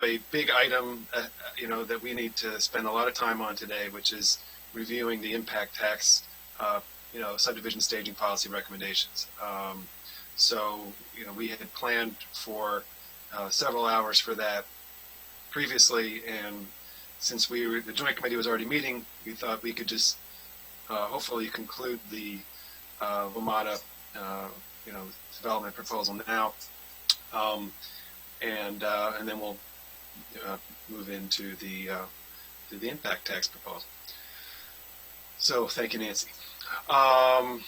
a big item, that we need to spend a lot of time on today, which is reviewing the impact tax, subdivision staging policy recommendations. So, we had planned for several hours for that previously, and since the Joint Committee was already meeting, we thought we could just hopefully conclude the WMATA, development proposal now, and then we'll move into the impact tax proposal. So, thank you, Nancy. I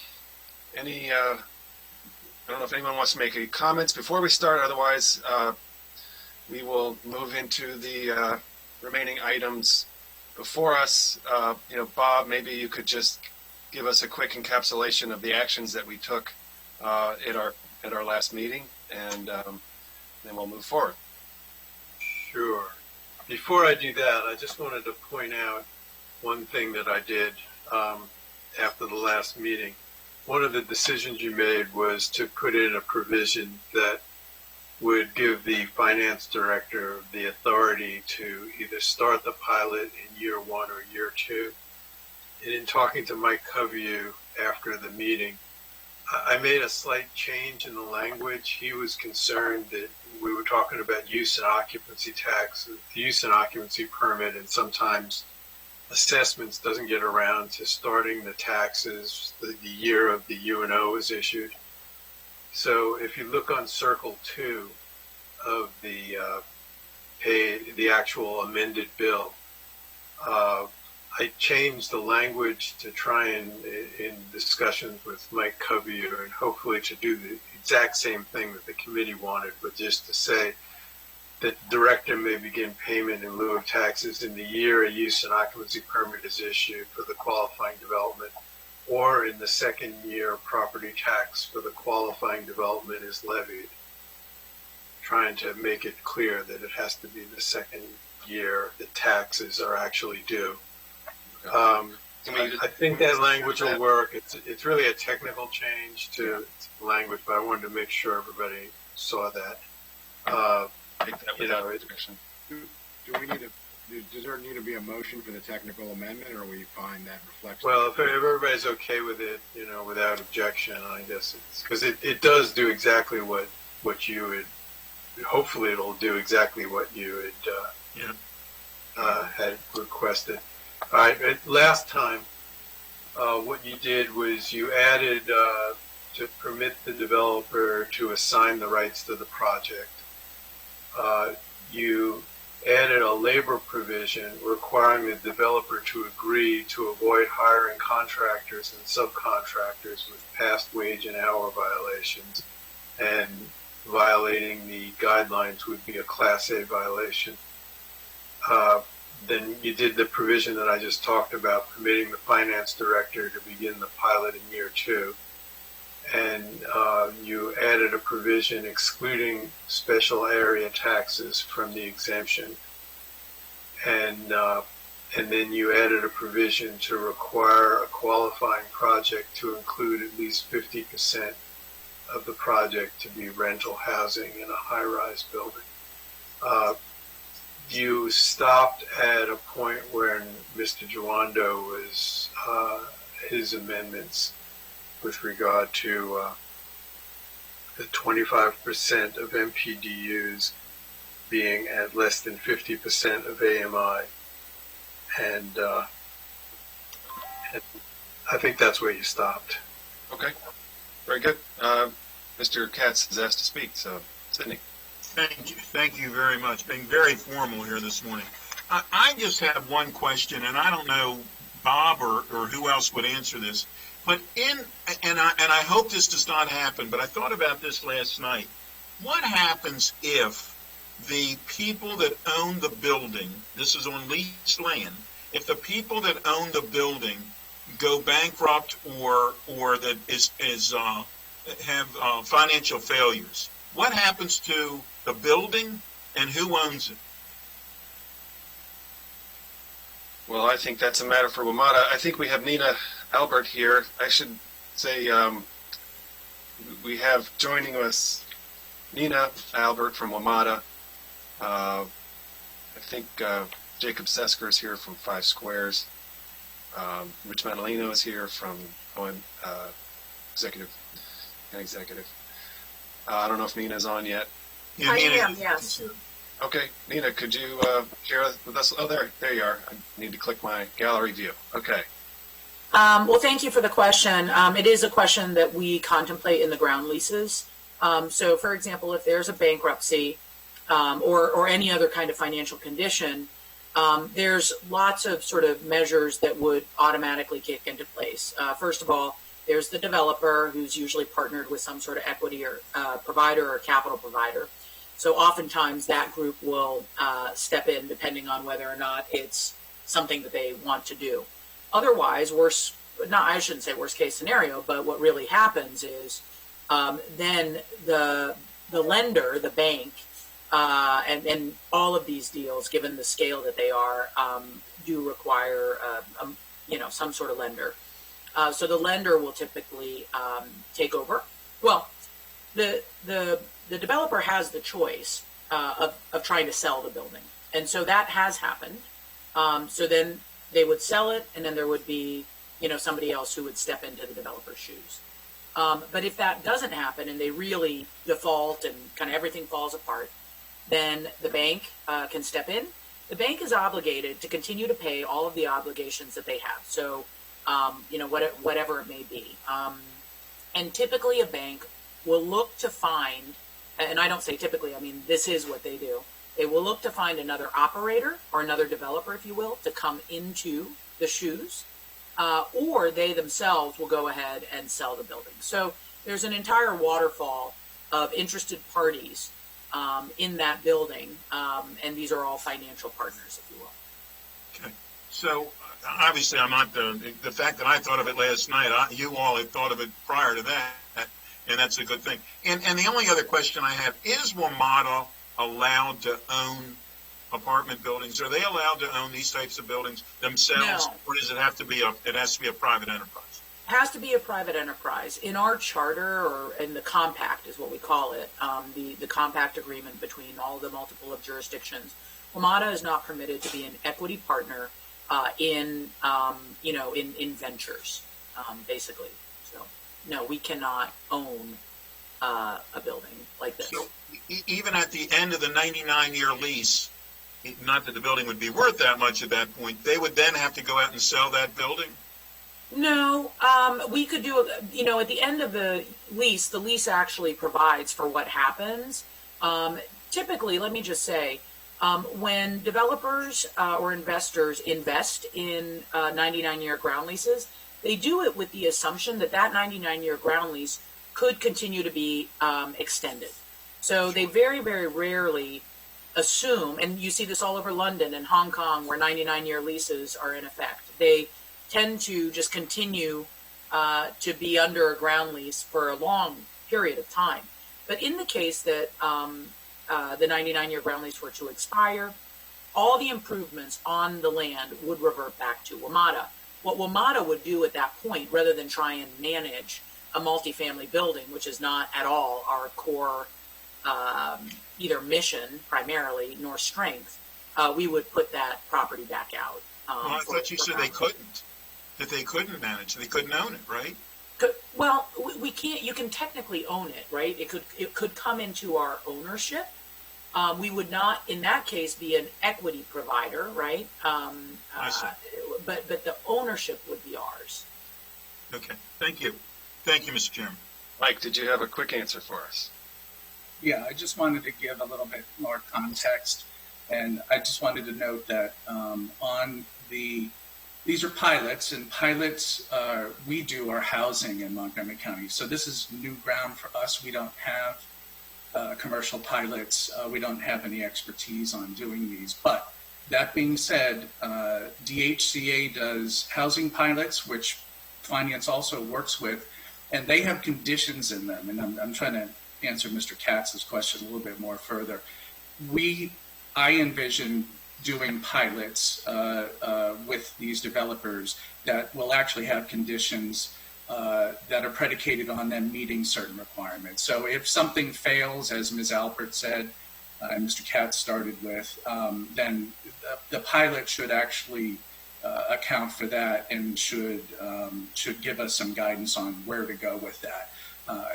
don't know if anyone wants to make any comments before we start. Otherwise, we will move into the remaining items before us. Bob, maybe you could just give us a quick encapsulation of the actions that we took at our last meeting, and then we'll move forward. Sure. Before I do that, I just wanted to point out one thing that I did after the last meeting. One of the decisions you made was to put in a provision that would give the finance director the authority to either start the pilot in year 1 or year 2. And in talking to Mike Covey after the meeting, I made a slight change in the language. He was concerned that we were talking about use and occupancy tax, the use and occupancy permit, and sometimes assessments doesn't get around to starting the taxes the year of the UNO is issued. So if you look on Circle 2 of the actual amended bill, I changed the language to try and, in discussions with Mike Covey, and hopefully to do the exact same thing that the committee wanted, but just to say that the director may begin payment in lieu of taxes in the year a use and occupancy permit is issued for the qualifying development, or in the second year property tax for the qualifying development is levied. Trying to make it clear that it has to be the second year the taxes are actually due. I think that language will work. It's really a technical change to the language, but I wanted to make sure everybody saw that. Does there need to be a motion for the technical amendment, or we find that reflects? Well, if everybody's okay with it, without objection, I guess it's because it does do exactly what you would. Hopefully, it'll do exactly what you had requested. All right. Last time, what you did was you added to permit the developer to assign the rights to the project. You added a labor provision requiring the developer to agree to avoid hiring contractors and subcontractors with past wage and hour violations, and violating the guidelines would be a Class A violation. Then you did the provision that I just talked about, permitting the finance director to begin the pilot in year 2. And you added a provision excluding special area taxes from the exemption. And then you added a provision to require a qualifying project to include at least 50% of the project to be rental housing in a high-rise building. You stopped at a point where Mr. Giwando was his amendments with regard to the 25% of MPDUs being at less than 50% of AMI. And I think that's where you stopped. Okay, very good. Mr. Katz is asked to speak, so Sidney. Thank you very much. Being very formal here this morning. I just have one question, and I don't know Bob or who else would answer this. But I hope this does not happen, but I thought about this last night. What happens if the people that own the building, this is on leased land, if the people that own the building go bankrupt or that have financial failures? What happens to the building and who owns it? Well, I think that's a matter for WMATA. I think we have Nina Albert here. I should say we have joining us Nina Albert from WMATA, I think Jacob Sesker is here from Five Squares. Rich Madaleno is here from OM Executive. I don't know if Nina's on yet. Yeah, I Nina, am, yes. Okay, Nina, could you share with us? Oh, there you are. I need to click my gallery view. Okay. Well, thank you for the question. It is a question that we contemplate in the ground leases. So, for example, if there's a bankruptcy or any other kind of financial condition, there's lots of sort of measures that would automatically kick into place. First of all, there's the developer who's usually partnered with some sort of equity or provider or capital provider. So oftentimes that group will step in depending on whether or not it's something that they want to do. Otherwise, I shouldn't say worst case scenario, but what really happens is then the lender, the bank, and all of these deals, given the scale that they are, do require some sort of lender. So the lender will typically take over. Well, the developer has the choice of trying to sell the building, and so that has happened. So then they would sell it, and then there would be somebody else who would step into the developer's shoes. But if that doesn't happen and they really default and kind of everything falls apart, then the bank can step in. The bank is obligated to continue to pay all of the obligations that they have. So, whatever it may be. And typically a bank will look to find, and I don't say typically, I mean, this is what they do. They will look to find another operator or another developer, if you will, to come into the shoes, or they themselves will go ahead and sell the building. So there's an entire waterfall of interested parties in that building, and these are all financial partners, if you will. Okay. So obviously, I'm not the fact that I thought of it last night. You all had thought of it prior to that, and that's a good thing. And the only other question I have is: WMATA allowed to own apartment buildings? Are they allowed to own these types of buildings themselves, No. or does it have to be it has to be a private enterprise? It has to be a private enterprise. In our charter, or in the compact is what we call it, the compact agreement between all the multiple of jurisdictions, WMATA is not permitted to be an equity partner in ventures, basically. So, no, we cannot own a building like this. So even at the end of the 99-year lease, not that the building would be worth that much at that point, they would then have to go out and sell that building? No, we could do, at the end of the lease actually provides for what happens. Typically, let me just say, when developers or investors invest in 99-year ground leases, they do it with the assumption that that 99-year ground lease could continue to be extended. So they very, very rarely assume, and you see this all over London and Hong Kong where 99-year leases are in effect. They tend to just continue to be under a ground lease for a long period of time. But in the case that the 99-year ground lease were to expire, all the improvements on the land would revert back to WMATA. What WMATA would do at that point, rather than try and manage a multifamily building, which is not at all our core either mission primarily nor strength, we would put that property back out. Well, I thought you said they couldn't. That they couldn't manage, they couldn't own it, right? Well, we can't. You can technically own it, right? It could come into our ownership. We would not, in that case, be an equity provider, right? I see. But the ownership would be ours. Okay, thank you. Thank you, Mr. Chairman. Mike, did you have a quick answer for us? Yeah, I just wanted to give a little bit more context, and I just wanted to note that these are pilots, and pilots we do our housing in Montgomery County. So this is new ground for us. We don't have commercial pilots. We don't have any expertise on doing these. But that being said, DHCA does housing pilots, which finance also works with, and they have conditions in them. And I'm trying to answer Mr. Katz's question a little bit more further. I envision doing pilots with these developers that will actually have conditions that are predicated on them meeting certain requirements. So if something fails, as Ms. Alpert said, and Mr. Katz started with, then the pilot should actually account for that and should give us some guidance on where to go with that.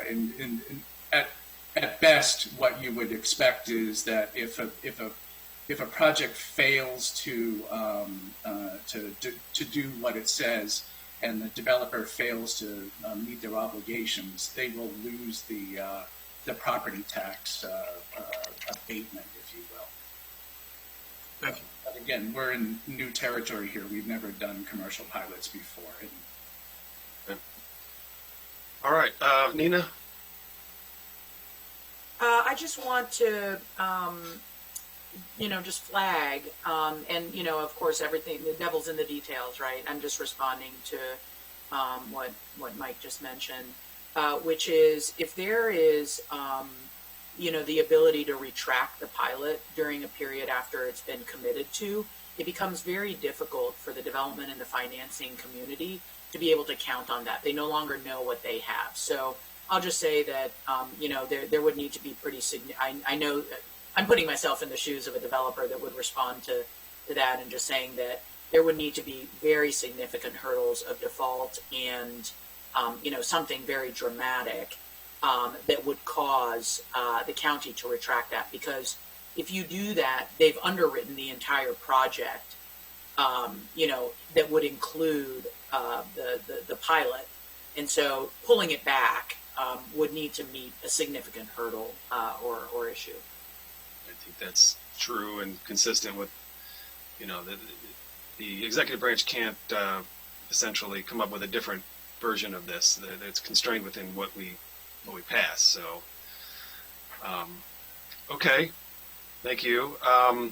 And at best, what you would expect is that if a project fails to do what it says, and the developer fails to meet their obligations, they will lose the property tax abatement, if you will. Thank you. But again, we're in new territory here. We've never done commercial pilots before. All right, Nina. I just want to, just flag, and, of course, everything, the devil's in the details, right? I'm just responding to what Mike just mentioned, which is if there is, the ability to retract the pilot during a period after it's been committed to, it becomes very difficult for the development and the financing community to be able to count on that. They no longer know what they have. So I'll just say that, there would need to be pretty significant. I know I'm putting myself in the shoes of a developer that would respond to that and just saying that there would need to be very significant hurdles of default and, something very dramatic that would cause the county to retract that. Because if you do that, they've underwritten the entire project, that would include the pilot. And so pulling it back would need to meet a significant hurdle or issue. I think that's true and consistent with, the executive branch can't essentially come up with a different version of this. It's constrained within what we pass. So, okay, thank you. All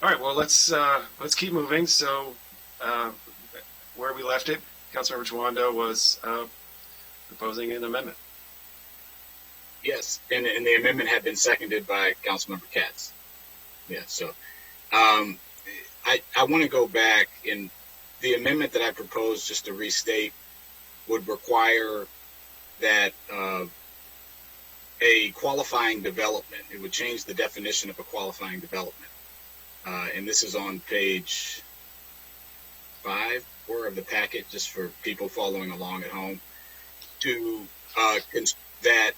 right, well let's keep moving. So, where we left it, Councilmember Chawanda was proposing an amendment. Yes, and the amendment had been seconded by Councilmember Katz. Yeah, so I want to go back, and the amendment that I proposed, just to restate, would require that a qualifying development, it would change the definition of a qualifying development. And this is on page 5 or of the packet, just for people following along at home, to that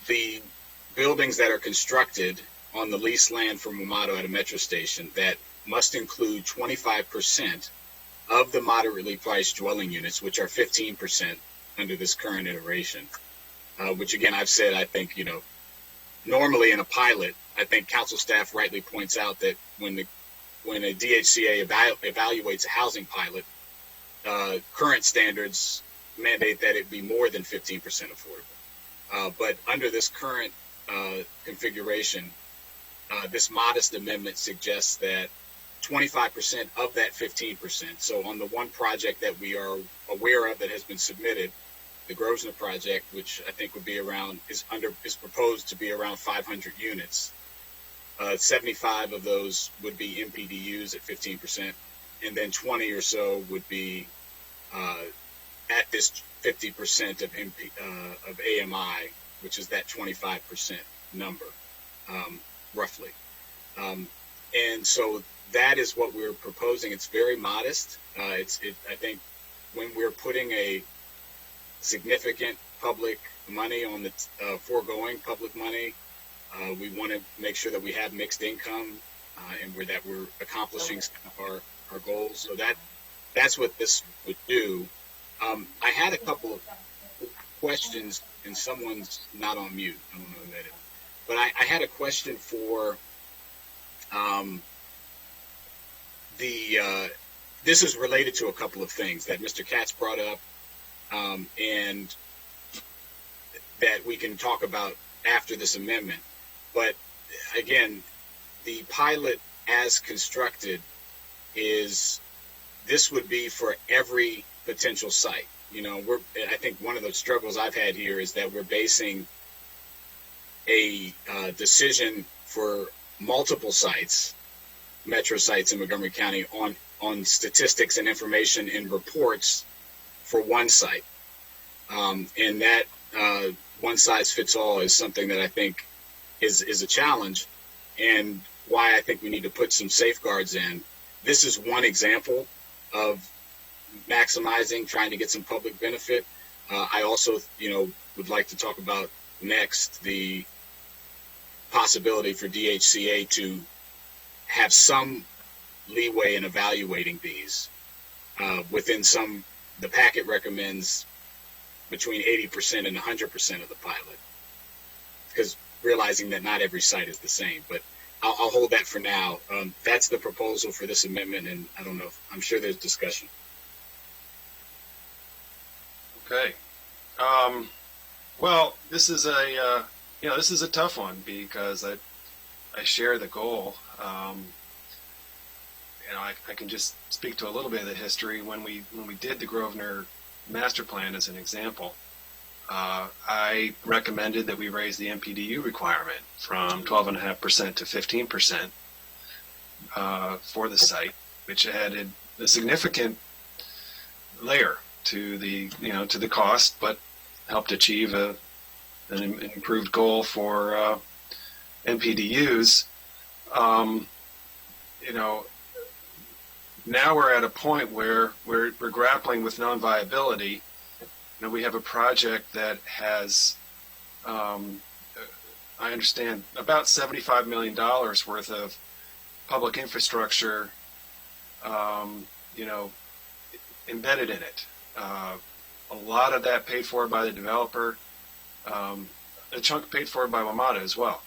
the buildings that are constructed on the leased land from WMATO at a metro station that must include 25% of the moderately priced dwelling units, which are 15% under this current iteration, which again, I've said, I think, normally in a pilot, I think council staff rightly points out that when a DHCA evaluates a housing pilot, current standards mandate that it be more than 15% affordable. But under this current configuration, this modest amendment suggests that 25% of that 15%. So on the one project that we are aware of that has been submitted, the Grosvenor project, which I think would be is proposed to be around 500 units. 75 of those would be MPDUs at 15%, and then 20 or so would be at this 50% of AMI, which is that 25% number, roughly. And so that is what we're proposing. It's very modest. I think when we're putting a significant public money on the foregoing public money, we want to make sure that we have mixed income and that we're accomplishing our goals. So that's what this would do. I had a couple of questions, and someone's not on mute. I don't know who that is. But I had a question for this is related to a couple of things that Mr. Katz brought up, and that we can talk about after this amendment. But again, the pilot as constructed this would be for every potential site. I think one of the struggles I've had here is that we're basing a decision for multiple sites, metro sites in Montgomery County, on statistics and information and reports for one site. And that one size fits all is something that I think is a challenge, and why I think we need to put some safeguards in. This is one example of maximizing, trying to get some public benefit. I also, would like to talk about next the possibility for DHCA to have some leeway in evaluating these within some. The packet recommends between 80% and 100% of the pilot, because realizing that not every site is the same. But I'll hold that for now. That's the proposal for this amendment, and I don't know. I'm sure there's discussion. Okay. Well, this is a tough one because I share the goal. I can just speak to a little bit of the history. When we did the Grosvenor master plan as an example, I recommended that we raise the MPDU requirement from 12.5% to 15% for the site, which added a significant layer to the cost, but helped achieve an improved goal for MPDUs. Now we're at a point where we're grappling with non-viability. We have a project that has, I understand, about $75 million worth of public infrastructure, embedded in it. A lot of that paid for by the developer, a chunk paid for by WMATA as well.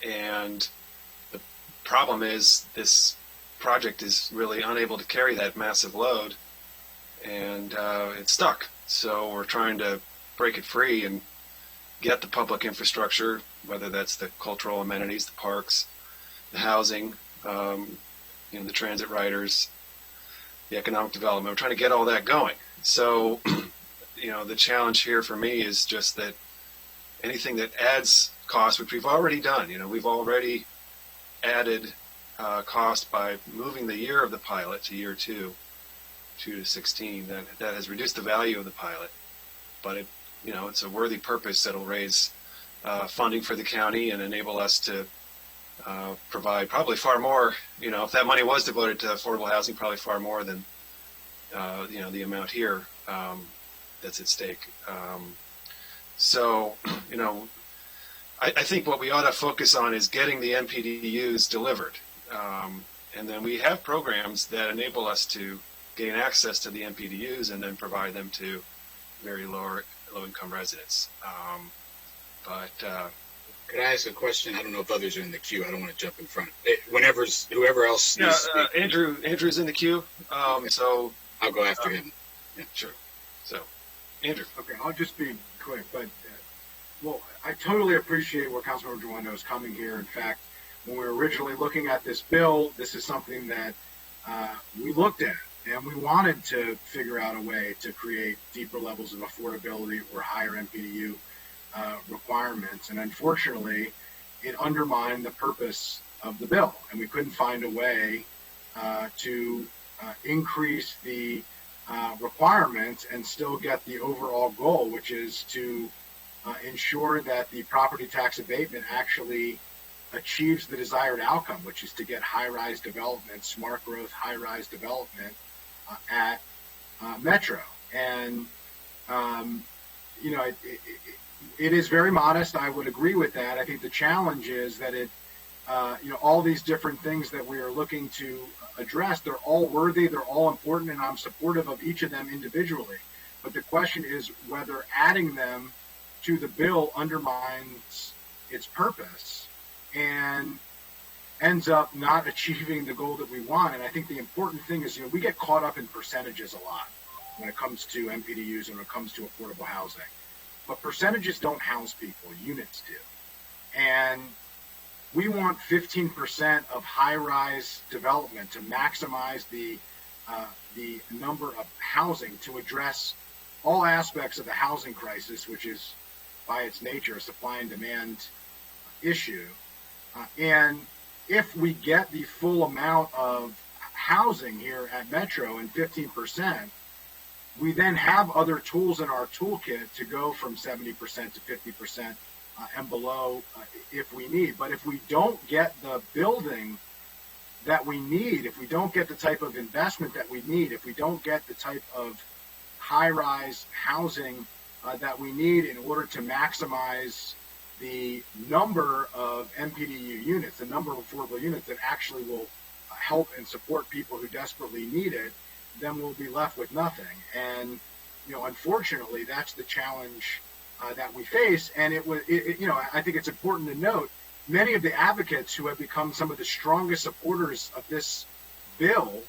And the problem is this project is really unable to carry that massive load, and it's stuck. So we're trying to break it free and get the public infrastructure, whether that's the cultural amenities, the parks, the housing, the transit riders, the economic development. We're trying to get all that going. So, the challenge here for me is just that anything that adds cost, which we've already done, we've already added cost by moving the year of the pilot to year 2 to 16. That has reduced the value of the pilot, but it's a worthy purpose that'll raise funding for the county and enable us to provide probably far more. If that money was devoted to affordable housing, probably far more than the amount here that's at stake. I think what we ought to focus on is getting the MPDUs delivered, and then we have programs that enable us to gain access to the MPDUs and then provide them to very low-income residents. Could I ask a question? I don't know if others are in the queue. I don't want to jump in front. Whoever else. Yeah, Andrew's in the queue. So I'll go after him. Yeah, sure. So, Andrew. Okay, I'll just be quick, but I totally appreciate where Councilmember Joando is coming here. In fact, when we were originally looking at this bill, this is something that we looked at, and we wanted to figure out a way to create deeper levels of affordability or higher MPDU requirements. And unfortunately, it undermined the purpose of the bill, and we couldn't find a way to increase the requirements and still get the overall goal, which is to ensure that the property tax abatement actually achieves the desired outcome, which is to get high-rise development, smart growth, high-rise development at Metro. And, it is very modest. I would agree with that. I think the challenge is that all these different things that we are looking to address, they're all worthy, they're all important, and I'm supportive of each of them individually. But the question is whether adding them to the bill undermines its purpose and ends up not achieving the goal that we want. And I think the important thing is, we get caught up in percentages a lot when it comes to MPDUs and when it comes to affordable housing. But percentages don't house people, units do. And we want 15% of high-rise development to maximize the number of housing to address all aspects of the housing crisis, which is by its nature a supply and demand issue. And if we get the full amount of housing here at Metro in 15%, we then have other tools in our toolkit to go from 70% to 50% and below if we need. But if we don't get the building that we need, if we don't get the type of investment that we need, if we don't get the type of high-rise housing that we need in order to maximize the number of MPDU units, the number of affordable units that actually will help and support people who desperately need it, then we'll be left with nothing. And, unfortunately, that's the challenge that we face. And I think it's important to note many of the advocates who have become some of the strongest supporters of this bill,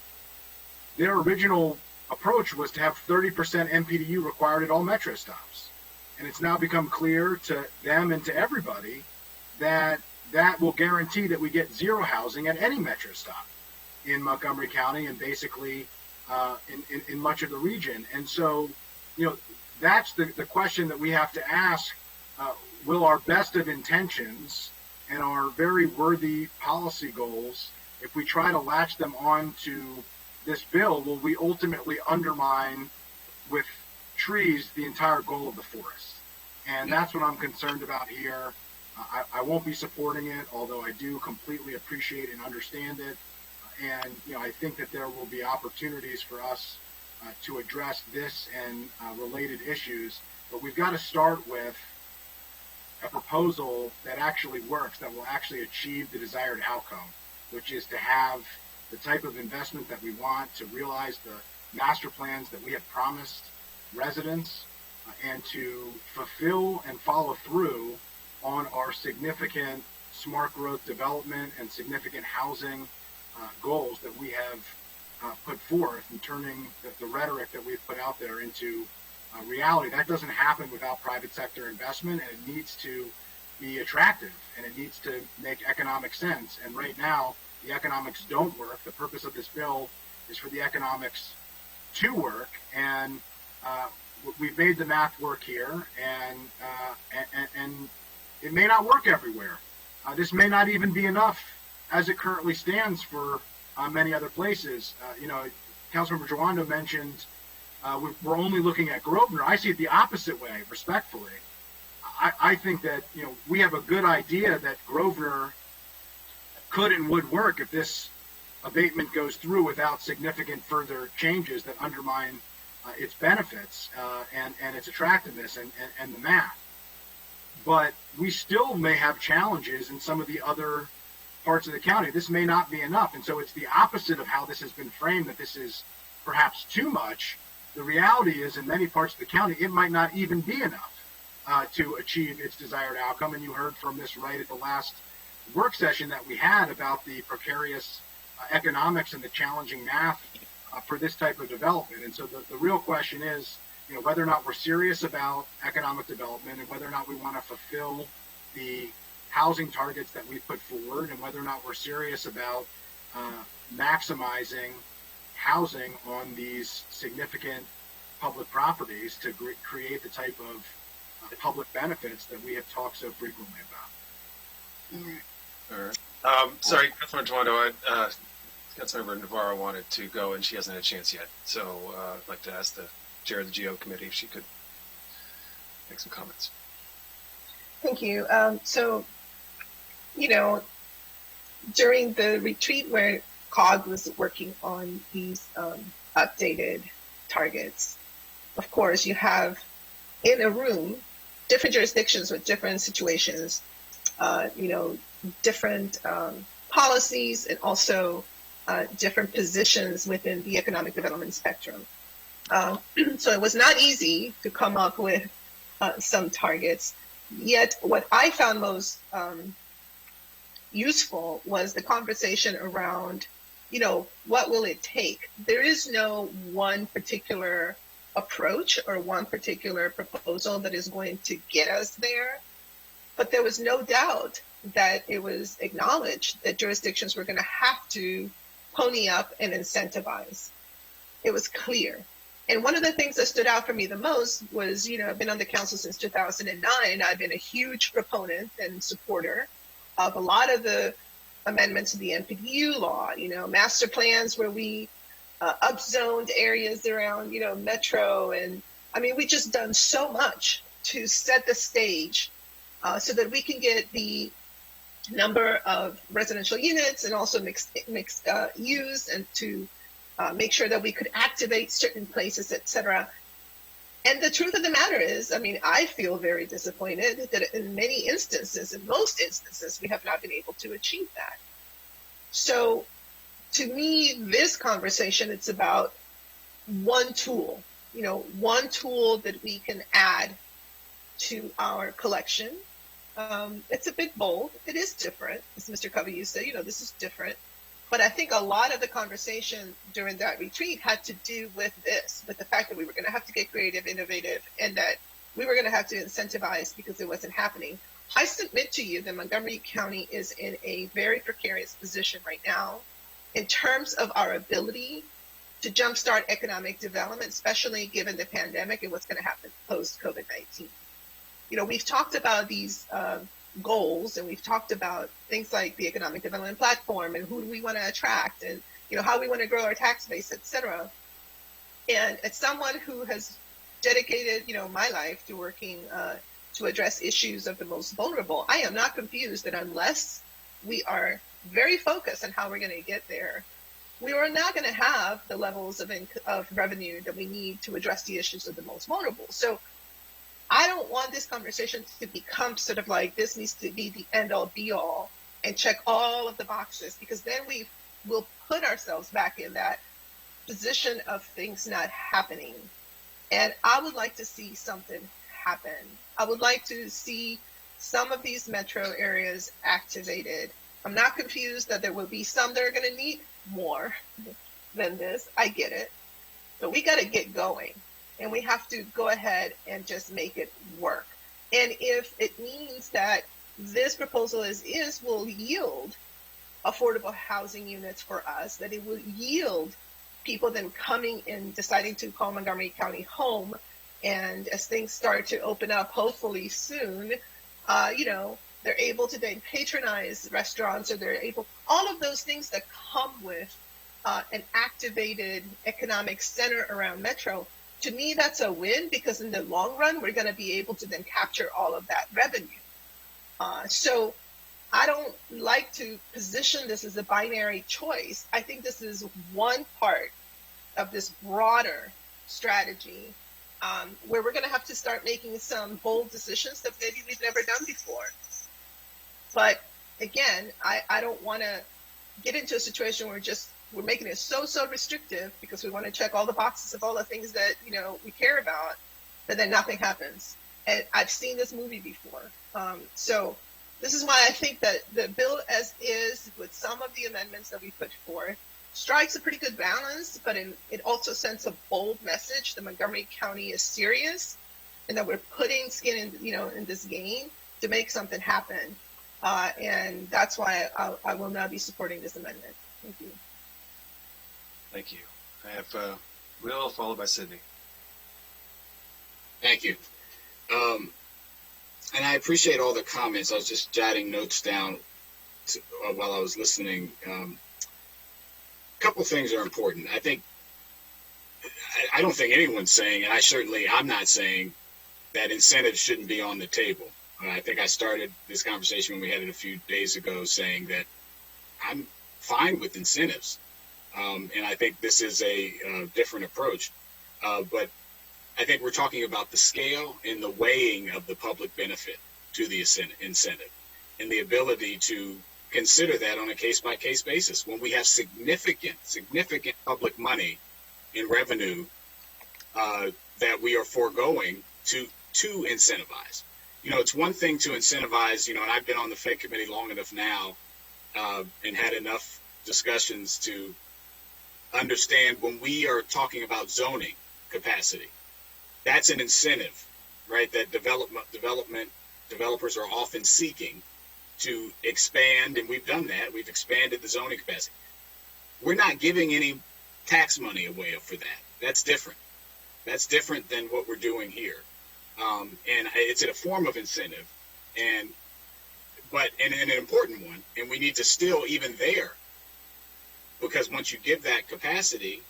their original approach was to have 30% MPDU required at all metro stops. And it's now become clear to them and to everybody that that will guarantee that we get zero housing at any metro stop in Montgomery County and basically in much of the region. And so, that's the question that we have to ask. Will our best of intentions and our very worthy policy goals, if we try to latch them on to this bill, will we ultimately undermine with trees the entire goal of the forest? And that's what I'm concerned about here. I won't be supporting it, although I do completely appreciate and understand it. And, I think that there will be opportunities for us to address this and related issues. But we've got to start with a proposal that actually works, that will actually achieve the desired outcome, which is to have the type of investment that we want to realize the master plans that we have promised residents and to fulfill and follow through on our significant smart growth development and significant housing goals that we have put forth, and turning the rhetoric that we've put out there into reality. That doesn't happen without private sector investment, and it needs to be attractive, and it needs to make economic sense. And right now, the economics don't work. The purpose of this bill is for the economics to work, and we've made the math work here, and it may not work everywhere. This may not even be enough as it currently stands for many other places. Councilmember Jawando mentioned we're only looking at Grosvenor. I see it the opposite way, respectfully. I think that we have a good idea that Grosvenor could and would work if this abatement goes through without significant further changes that undermine its benefits and its attractiveness and the math. But we still may have challenges in some of the other parts of the county. This may not be enough. And so it's the opposite of how this has been framed, that this is perhaps too much. The reality is, in many parts of the county, it might not even be enough to achieve its desired outcome. And you heard from Ms. Wright at the last work session that we had about the precarious economics and the challenging math for this type of development. And so the real question is, whether or not we're serious about economic development, and whether or not we want to fulfill the housing targets that we put forward, and whether or not we're serious about maximizing housing on these significant public properties to create the type of public benefits that we have talked so frequently about. All right. Sorry, Councilmember Jawando, Councilmember Navarro wanted to go, and she hasn't had a chance yet. So I'd like to ask the chair of the GO committee if she could make some comments. Thank you. During the retreat where COG was working on these updated targets, of course, you have in a room different jurisdictions with different situations, different policies, and also different positions within the economic development spectrum. So it was not easy to come up with some targets. Yet what I found most useful was the conversation around, what will it take? There is no one particular approach or one particular proposal that is going to get us there. But there was no doubt that it was acknowledged that jurisdictions were going to have to pony up and incentivize. It was clear. And one of the things that stood out for me the most was, I've been on the council since 2009. I've been a huge proponent and supporter of a lot of the amendments to the NPDU law, master plans where we upzoned areas around, metro. And I mean, we just done so much to set the stage so that we can get the number of residential units and also mixed use, and to make sure that we could activate certain places, etc. And the truth of the matter is, I mean, I feel very disappointed that in many instances, in most instances, we have not been able to achieve that. So to me, this conversation, it's about one tool, one tool that we can add to our collection. It's a bit bold. It is different. As Mr. Covey, you said, this is different. But I think a lot of the conversation during that retreat had to do with this, with the fact that we were going to have to get creative, innovative, and that we were going to have to incentivize because it wasn't happening. I submit to you that Montgomery County is in a very precarious position right now in terms of our ability to jumpstart economic development, especially given the pandemic and what's going to happen post-COVID-19. We've talked about these goals, and we've talked about things like the economic development platform and who do we want to attract, and how we want to grow our tax base, etc. And as someone who has dedicated my life to working to address issues of the most vulnerable, I am not confused that unless we are very focused on how we're going to get there, we are not going to have the levels of revenue that we need to address the issues of the most vulnerable. So I don't want this conversation to become sort of like this needs to be the end-all be-all and check all of the boxes, because then we will put ourselves back in that position of things not happening. And I would like to see something happen. I would like to see some of these metro areas activated. I'm not confused that there will be some that are going to need more than this. I get it. But we got to get going. And we have to go ahead and just make it work. And if it means that this proposal will yield affordable housing units for us, that it will yield people then coming and deciding to call Montgomery County home, and as things start to open up, hopefully soon, they're able to then patronize restaurants, or they're able, all of those things that come with an activated economic center around Metro. To me, that's a win, because in the long run, we're going to be able to then capture all of that revenue. So I don't like to position this as a binary choice. I think this is one part of this broader strategy where we're going to have to start making some bold decisions that maybe we've never done before. But again, I don't want to get into a situation where we're making it so restrictive because we want to check all the boxes of all the things that we care about, but then nothing happens. And I've seen this movie before. So this is why I think that the bill as is, with some of the amendments that we put forth, strikes a pretty good balance, but it also sends a bold message that Montgomery County is serious and that we're putting skin in this game to make something happen. And that's why I will now be supporting this amendment. Thank you. Thank you. I have Will, followed by Sydney. Thank you. And I appreciate all the comments. I was just jotting notes down while I was listening. A couple things are important. I don't think anyone's saying, and I'm not saying, that incentives shouldn't be on the table. I think I started this conversation when we had it a few days ago saying that I'm fine with incentives. And I think this is a different approach. But I think we're talking about the scale and the weighing of the public benefit to the incentive, and the ability to consider that on a case-by-case basis when we have significant public money in revenue that we are foregoing to incentivize. It's one thing to incentivize, and I've been on the PHED committee long enough now and had enough discussions to understand when we are talking about zoning capacity, that's an incentive, right? That developers are often seeking to expand, and we've done that. We've expanded the zoning capacity. We're not giving any tax money away for that. That's different. That's different than what we're doing here. And it's in a form of incentive, but an important one. And we need to still, even there, because once you give that capacity,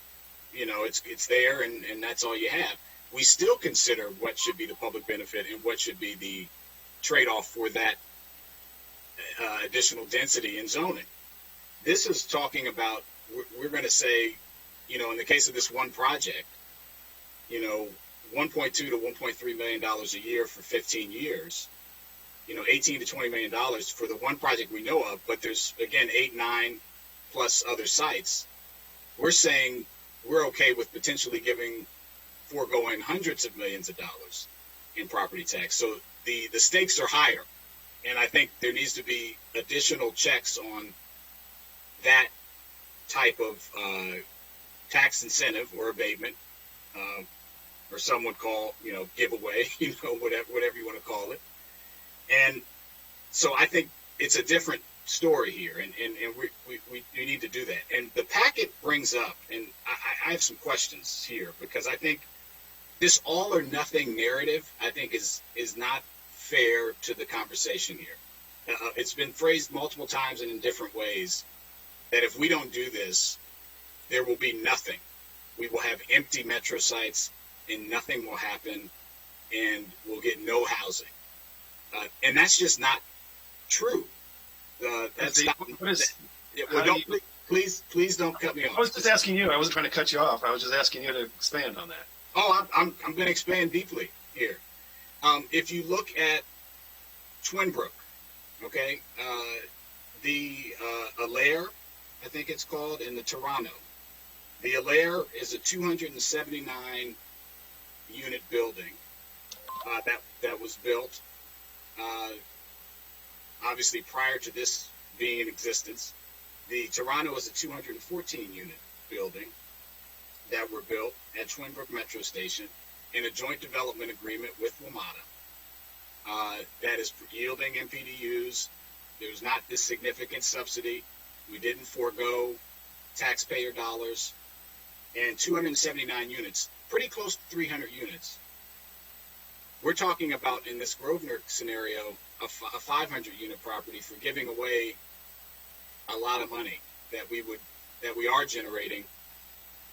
it's there, and that's all you have. We still consider what should be the public benefit and what should be the trade-off for that additional density in zoning. This is talking about, we're going to say, in the case of this one project, $1.2 to $1.3 million a year for 15 years, $18 to $20 million for the one project we know of, but there's, again, 8, 9 plus other sites. We're saying we're okay with potentially foregoing hundreds of millions of dollars in property tax. So the stakes are higher. And I think there needs to be additional checks on that type of tax incentive or abatement, or some would call, giveaway, whatever you want to call it. And so I think it's a different story here, and we need to do that. And the packet brings up, and I have some questions here, because I think this all or nothing narrative, I think, is not fair to the conversation here. It's been phrased multiple times and in different ways that if we don't do this, there will be nothing. We will have empty metro sites and nothing will happen, and we'll get no housing. And that's just not true. That's not, please don't cut me off. I was just asking you. I wasn't trying to cut you off. I was just asking you to expand on that. Oh, I'm going to expand deeply here. If you look at Twinbrook, okay, the Allaire, I think it's called, in the Toronto. The Allaire is a 279 unit building that was built obviously prior to this being in existence. The Toronto is a 214 unit building that were built at Twinbrook Metro Station in a joint development agreement with WMATA that is yielding MPDUs. There's not this significant subsidy. We didn't forego taxpayer dollars. And 279 units, pretty close to 300 units. We're talking about, in this Grosvenor scenario, a 500 unit property for giving away a lot of money that we are generating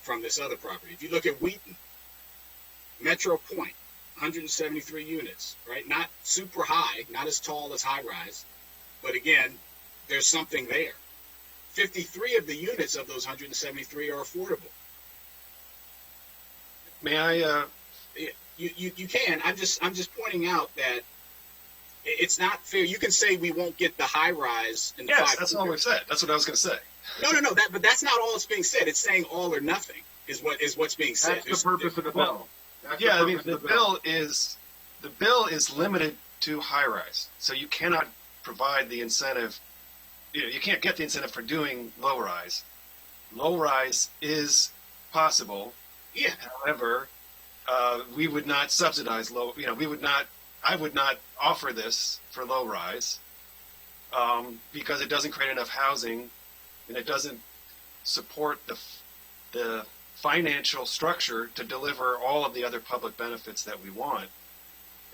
from this other property. If you look at Wheaton, Metro Point, 173 units, right? Not super high, not as tall as high rise, but again, there's something there. 53 of the units of those 173 are affordable. May I? You can. I'm just pointing out that it's not fair. You can say we won't get the high rise in the Yes, that's all we've said. That's what I was going to say. No. But that's not all that's being said. It's saying all or nothing is what's being said. That's the purpose of the bill. The bill is limited to high rise, so you cannot provide the incentive. You can't get the incentive for doing low rise. Low rise is possible. Yeah. However, we would not subsidize low. I would not offer this for low rise because it doesn't create enough housing, and it doesn't support the financial structure to deliver all of the other public benefits that we want.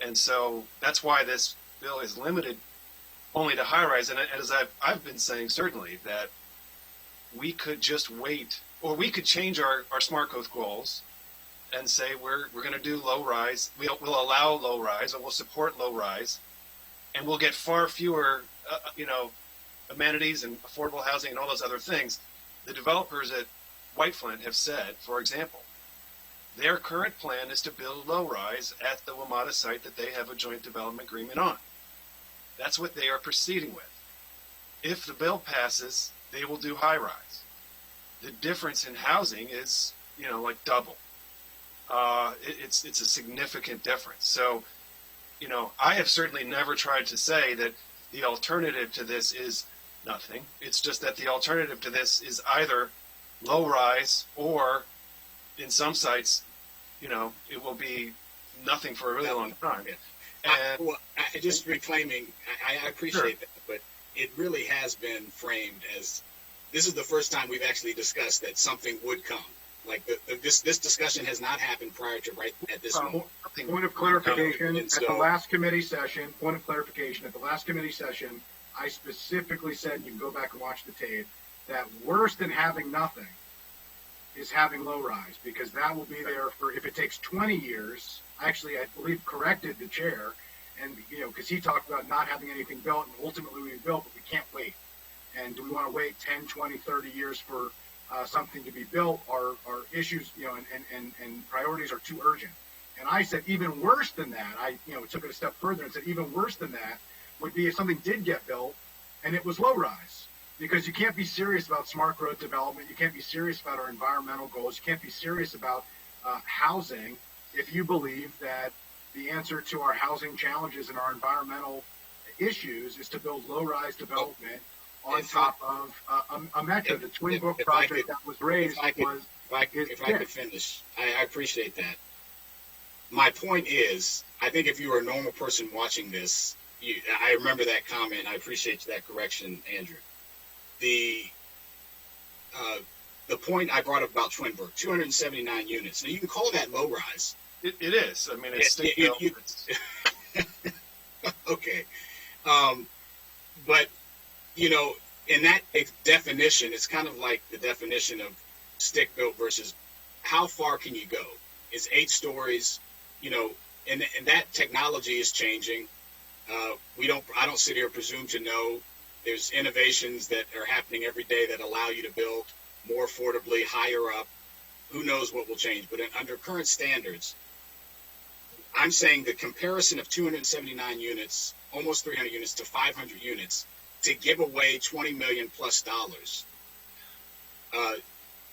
And so that's why this bill is limited only to high rise. And as I've been saying, certainly that we could just wait, or we could change our smart growth goals and say we're going to do low rise. We'll allow low rise, or we'll support low rise, and we'll get far fewer, amenities and affordable housing and all those other things. The developers at White Flint have said, for example, their current plan is to build low rise at the WMATA site that they have a joint development agreement on. That's what they are proceeding with. If the bill passes, they will do high rise. The difference in housing is, like double. It's a significant difference. So, I have certainly never tried to say that the alternative to this is nothing. It's just that the alternative to this is either low rise, or in some sites, it will be nothing for a really long time. And I just reclaiming, I appreciate that, but it really has been framed as this is the first time we've actually discussed that something would come. Like this discussion has not happened prior to right at this moment. Point of clarification, at the last committee session, I specifically said, you can go back and watch the tape, that worse than having nothing is having low rise, because that will be there for, if it takes 20 years, actually I believe corrected the chair and because he talked about not having anything built, and ultimately we built, but we can't wait. And do we want to wait 10, 20, 30 years for something to be built? Our issues, and priorities are too urgent. And I said even worse than that. I took it a step further and said even worse than that would be if something did get built and it was low rise, because you can't be serious about smart growth development. You can't be serious about our environmental goals. You can't be serious about housing if you believe that the answer to our housing challenges and our environmental issues is to build low-rise development on top of a metro. The Twin Brook project that was raised was. If I could finish, I appreciate that. My point is, I think if you were a normal person watching this, I remember that comment. I appreciate that correction, Andrew. The point I brought up about Twin Brook, 279 units. Now you can call that low rise. It is. I mean, it's stick built. Okay. But, in that definition, it's kind of like the definition of stick built versus how far can you go? It's 8 stories, and that technology is changing. I don't sit here and presume to know. There's innovations that are happening every day that allow you to build more affordably, higher up. Who knows what will change? But under current standards, I'm saying the comparison of 279 units, almost 300 units, to 500 units to give away $20 million plus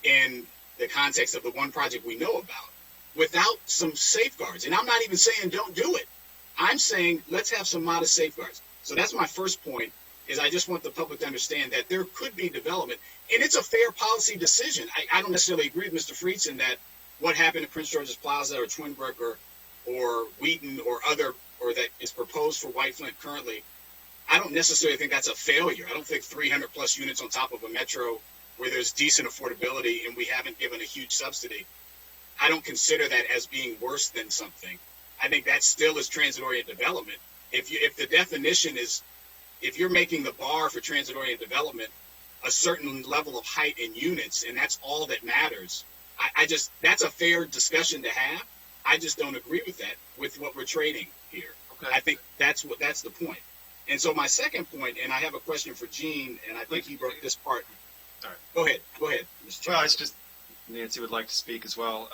in the context of the one project we know about, without some safeguards. And I'm not even saying don't do it. I'm saying let's have some modest safeguards. So that's my first point, is I just want the public to understand that there could be development, and it's a fair policy decision. I don't necessarily agree with Mr. Friedson that what happened at Prince George's Plaza or Twin Brook or Wheaton or that is proposed for White Flint currently, I don't necessarily think that's a failure. I don't think 300 plus units on top of a metro where there's decent affordability and we haven't given a huge subsidy, I don't consider that as being worse than something. I think that still is transit-oriented development. If the definition is, if you're making the bar for transit-oriented development a certain level of height in units, and that's all that matters, that's a fair discussion to have. I just don't agree with that, with what we're trading here. Okay. I think that's the point. And so my second point, and I have a question for Gene, and I think he wrote this part. All right. Go ahead, Mr. Chairman. Well, it's just Nancy would like to speak as well,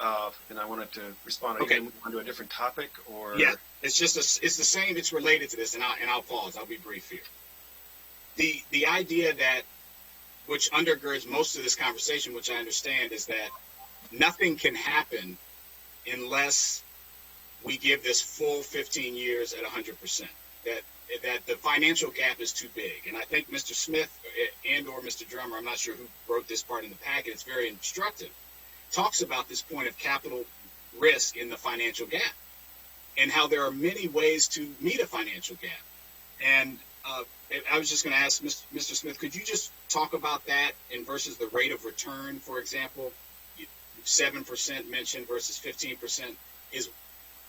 and I wanted to respond. Are Okay. you going to move on to a different topic, or? Yeah, it's the same. It's related to this, and I'll pause. I'll be brief here. The idea that, which undergirds most of this conversation, which I understand, is that nothing can happen unless we give this full 15 years at 100%. That the financial gap is too big. And I think Mr. Smith and or Mr. Drummer, I'm not sure who wrote this part in the packet, it's very instructive, talks about this point of capital risk in the financial gap and how there are many ways to meet a financial gap. And I was just going to ask Mr. Smith, could you just talk about that and versus the rate of return, for example, 7% mentioned versus 15%, is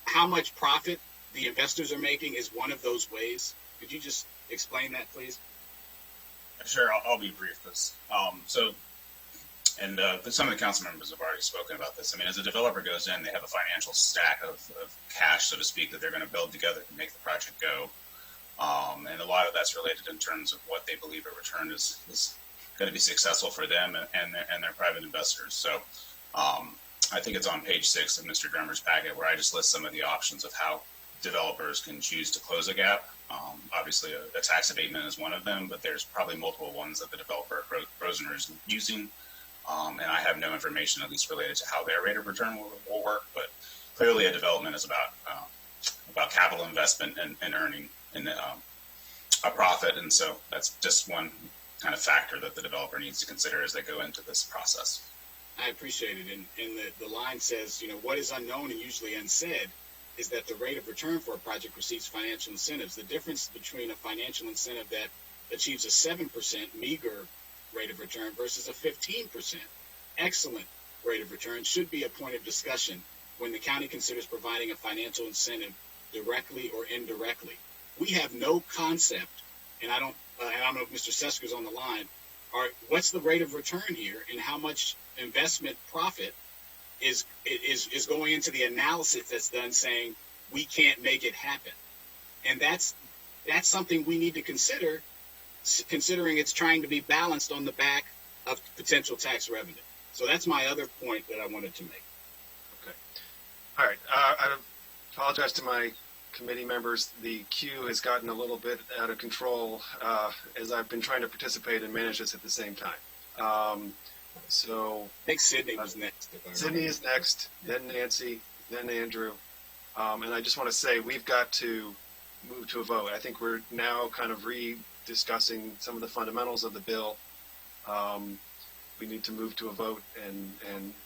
how much profit the investors are making is one of those ways. Could you just explain that, please? Sure, I'll be brief. Some of the council members have already spoken about this. I mean, as a developer goes in, they have a financial stack of cash, so to speak, that they're going to build together to make the project go. And a lot of that's related in terms of what they believe a return is going to be successful for them and their private investors. So I think it's on page 6 of Mr. Drummer's packet, where I just list some of the options of how developers can choose to close a gap. Obviously, a tax abatement is one of them, but there's probably multiple ones that the developer at Rosener is using. And I have no information, at least related to how their rate of return will work. But clearly, a development is about capital investment and earning a profit. And so that's just one kind of factor that the developer needs to consider as they go into this process. I appreciate it. And the line says, what is unknown and usually unsaid is that the rate of return for a project receives financial incentives. The difference between a financial incentive that achieves a 7% meager rate of return versus a 15% excellent rate of return should be a point of discussion when the county considers providing a financial incentive directly or indirectly. We have no concept, and I don't know if Mr. Sesker's on the line, what's the rate of return here and how much investment profit is going into the analysis that's done saying we can't make it happen. And that's something we need to consider, considering it's trying to be balanced on the back of potential tax revenue. So that's my other point that I wanted to make. Okay. All right. I apologize to my committee members. The queue has gotten a little bit out of control as I've been trying to participate and manage this at the same time. So I think Sydney was next. Sydney is next, then Nancy, then Andrew. And I just want to say we've got to move to a vote. I think we're now kind of rediscussing some of the fundamentals of the bill. We need to move to a vote, and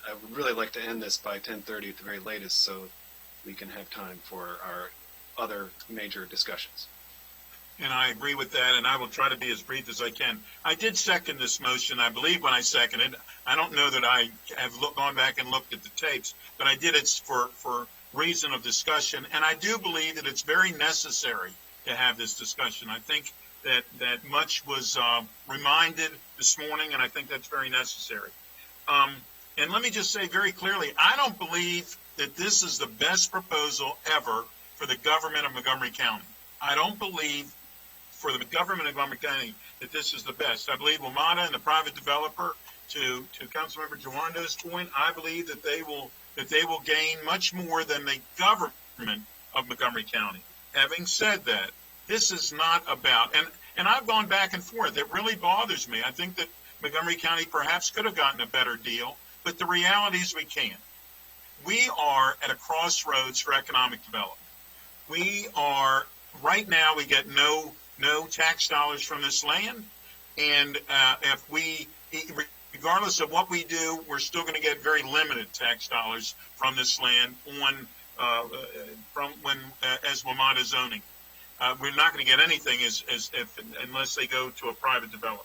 I would really like to end this by 10:30 at the very latest so we can have time for our other major discussions. And I agree with that, and I will try to be as brief as I can. I did second this motion. I believe when I seconded, I don't know that I have gone back and looked at the tapes, but I did it for reason of discussion, and I do believe that it's very necessary to have this discussion. I think that much was reminded this morning, and I think that's very necessary. And let me just say very clearly, I don't believe that this is the best proposal ever for the government of Montgomery County. I don't believe for the government of Montgomery County that this is the best. I believe WMATA and the private developer, to Councilmember Jawando's point, I believe that they will gain much more than the government of Montgomery County. Having said that, this is not about, and I've gone back and forth. It really bothers me. I think that Montgomery County perhaps could have gotten a better deal, but the reality is we can't. We are at a crossroads for economic development. We are, right now, we get no tax dollars from this land, and if we, regardless of what we do, we're still going to get very limited tax dollars from this land as WMATA zoning. We're not going to get anything unless they go to a private developer.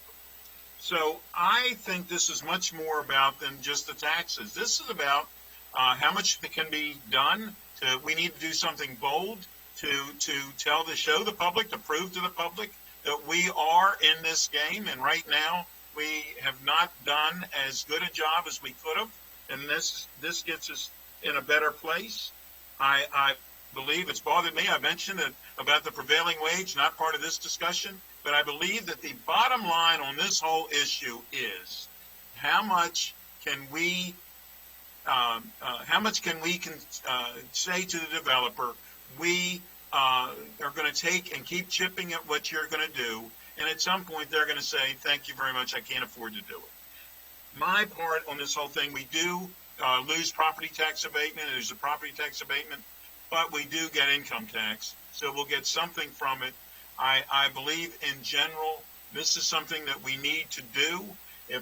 So I think this is much more about than just the taxes. This is about how much can be done. We need to do something bold to show the public, to prove to the public that we are in this game. And right now, we have not done as good a job as we could have. And this gets us in a better place. I believe it's bothered me. I mentioned about the prevailing wage, not part of this discussion, but I believe that the bottom line on this whole issue is how much can we say to the developer, we are going to take and keep chipping at what you're going to do, and at some point they're going to say, thank you very much, I can't afford to do it. My part on this whole thing, we do lose property tax abatement. There's a property tax abatement, but we do get income tax, so we'll get something from it. I believe in general this is something that we need to do. I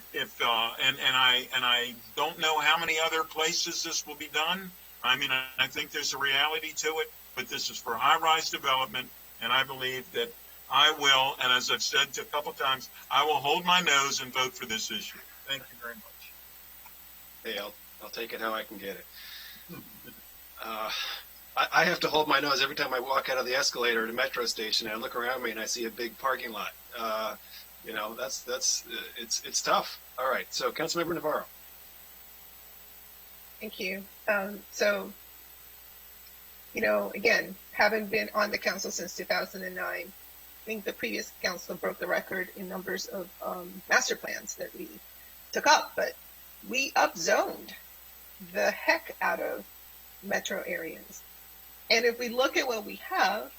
don't know how many other places this will be done. I mean, I think there's a reality to it, but this is for high-rise development, and I believe that I will, and as I've said a couple times, I will hold my nose and vote for this issue. Thank you very much. Hey, I'll take it how I can get it. I have to hold my nose every time I walk out of the escalator at a metro station and I look around me and I see a big parking lot. It's tough. All right, so Councilmember Navarro. Thank you. Again, having been on the council since 2009, I think the previous council broke the record in numbers of master plans that we took up, but we upzoned the heck out of metro areas. And if we look at what we have,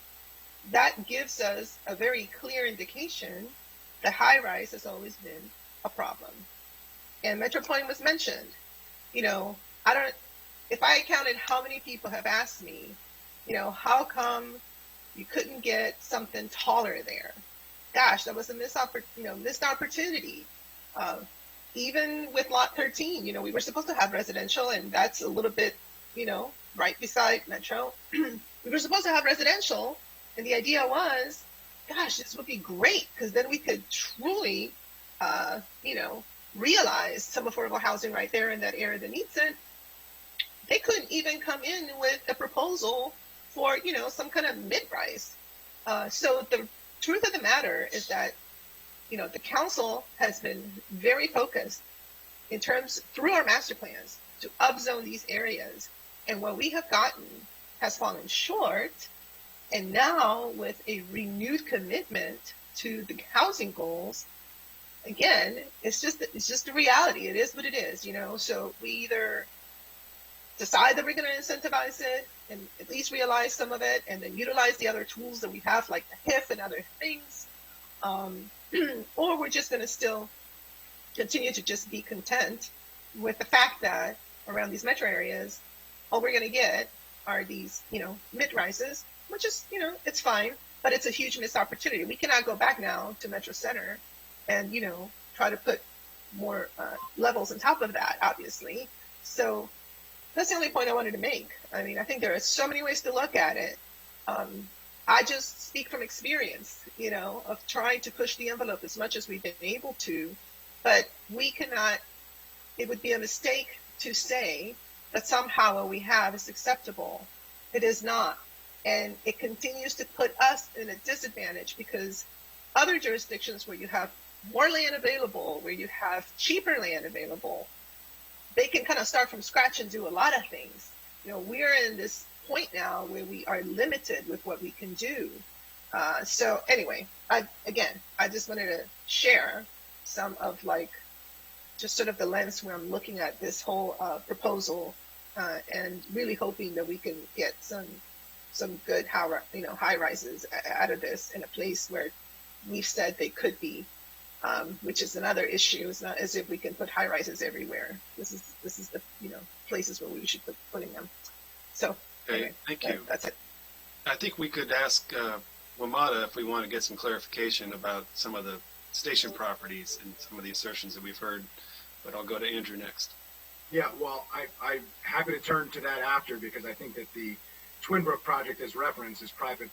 that gives us a very clear indication that high rise has always been a problem. And Metro Point was mentioned. If I counted how many people have asked me, how come you couldn't get something taller there? Gosh, that was a missed opportunity. Even with Lot 13, we were supposed to have residential, and that's a little bit, right beside Metro. We were supposed to have residential, and the idea was, gosh, this would be great, because then we could truly, realize some affordable housing right there in that area that needs it. They couldn't even come in with a proposal for, some kind of mid-rise. So the truth of the matter is that, the council has been very focused through our master plans to upzone these areas. And what we have gotten has fallen short And now with a renewed commitment to the housing goals, again, it's just the reality. It is what it is, you know. So we either decide that we're going to incentivize it and at least realize some of it, and then utilize the other tools that we have, like the HIF and other things, or we're just going to still continue to just be content with the fact that around these metro areas, all we're going to get are these, you know, mid-rises, which is, you know, it's fine, but it's a huge missed opportunity. We cannot go back now to Metro Center and, you know, try to put more levels on top of that, obviously. So that's the only point I wanted to make. I mean, I think there are so many ways to look at it. I just speak from experience, you know, of trying to push the envelope as much as we've been able to, but we cannot, it would be a mistake to say that somehow what we have is acceptable. It is not. And it continues to put us in a disadvantage because other jurisdictions where you have more land available, where you have cheaper land available, they can kind of start from scratch and do a lot of things. You know, we're in this point now where we are limited with what we can do. So anyway, I just wanted to share some of like just sort of the lens where I'm looking at this whole proposal and really hoping that we can get some good high rises out of this in a place where we've said they could be, which is another issue. It's not as if we can put high rises everywhere. This is the places where we should be putting them. So Okay, anyway, thank you. That's it. I think we could ask WMATA if we want to get some clarification about some of the station properties and some of the assertions that we've heard, but I'll go to Andrew next. Yeah, well, I'm happy to turn to that after because I think that the Twin Brook project as reference is private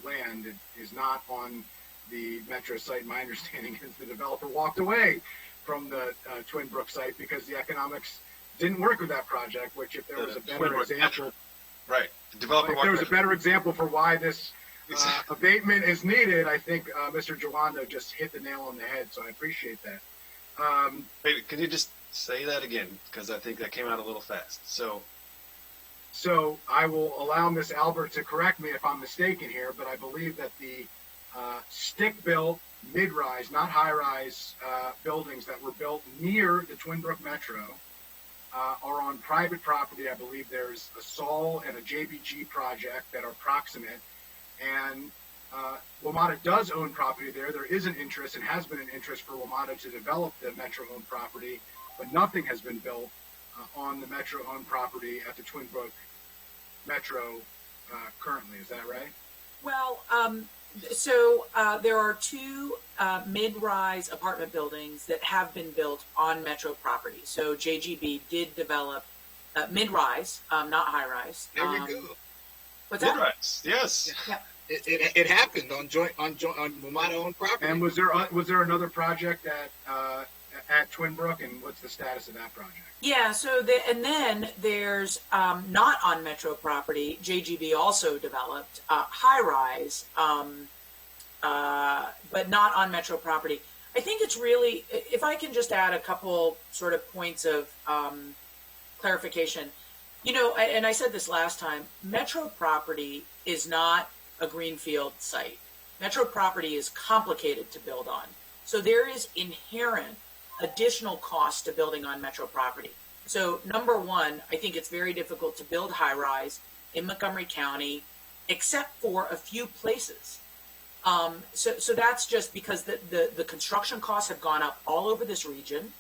land. It is not on the Metro site. My understanding is the developer walked away from the Twin Brook site because the economics didn't work with that project, which if there was a better example. Right. The developer If there was a better example for why this abatement is needed, I think Mr. Jawando just hit the nail on the head, so I appreciate that. Wait, can you just say that again? Because I think that came out a little fast. So I will allow Ms. Albert to correct me if I'm mistaken here, but I believe that the stick-built mid-rise, not high-rise buildings that were built near the Twin Brook Metro are on private property. I believe there's a Sol and a JBG project that are proximate, and WMATA does own property there. There is an interest and has been an interest for WMATA to develop the Metro-owned property, but nothing has been built on the Metro-owned property at the Twin Brook Metro currently. Is that right? Well, so there are two mid-rise apartment buildings that have been built on Metro property. So JGB did develop mid-rise, not high-rise. There we go. What's that? Mid-rise, yes. Yeah. It happened on WMATA owned property. And was there another project at Twin Brook, and what's the status of that project? Yeah, so and then there's not on Metro property. JGB also developed high-rise, but not on Metro property. I think it's really, if I can just add a couple sort of points of clarification, and I said this last time, Metro property is not a greenfield site. Metro property is complicated to build on. So there is inherent additional cost to building on Metro property. So number one, I think it's very difficult to build high-rise in Montgomery County, except for a few places. So that's just because the construction costs have gone up all over this region,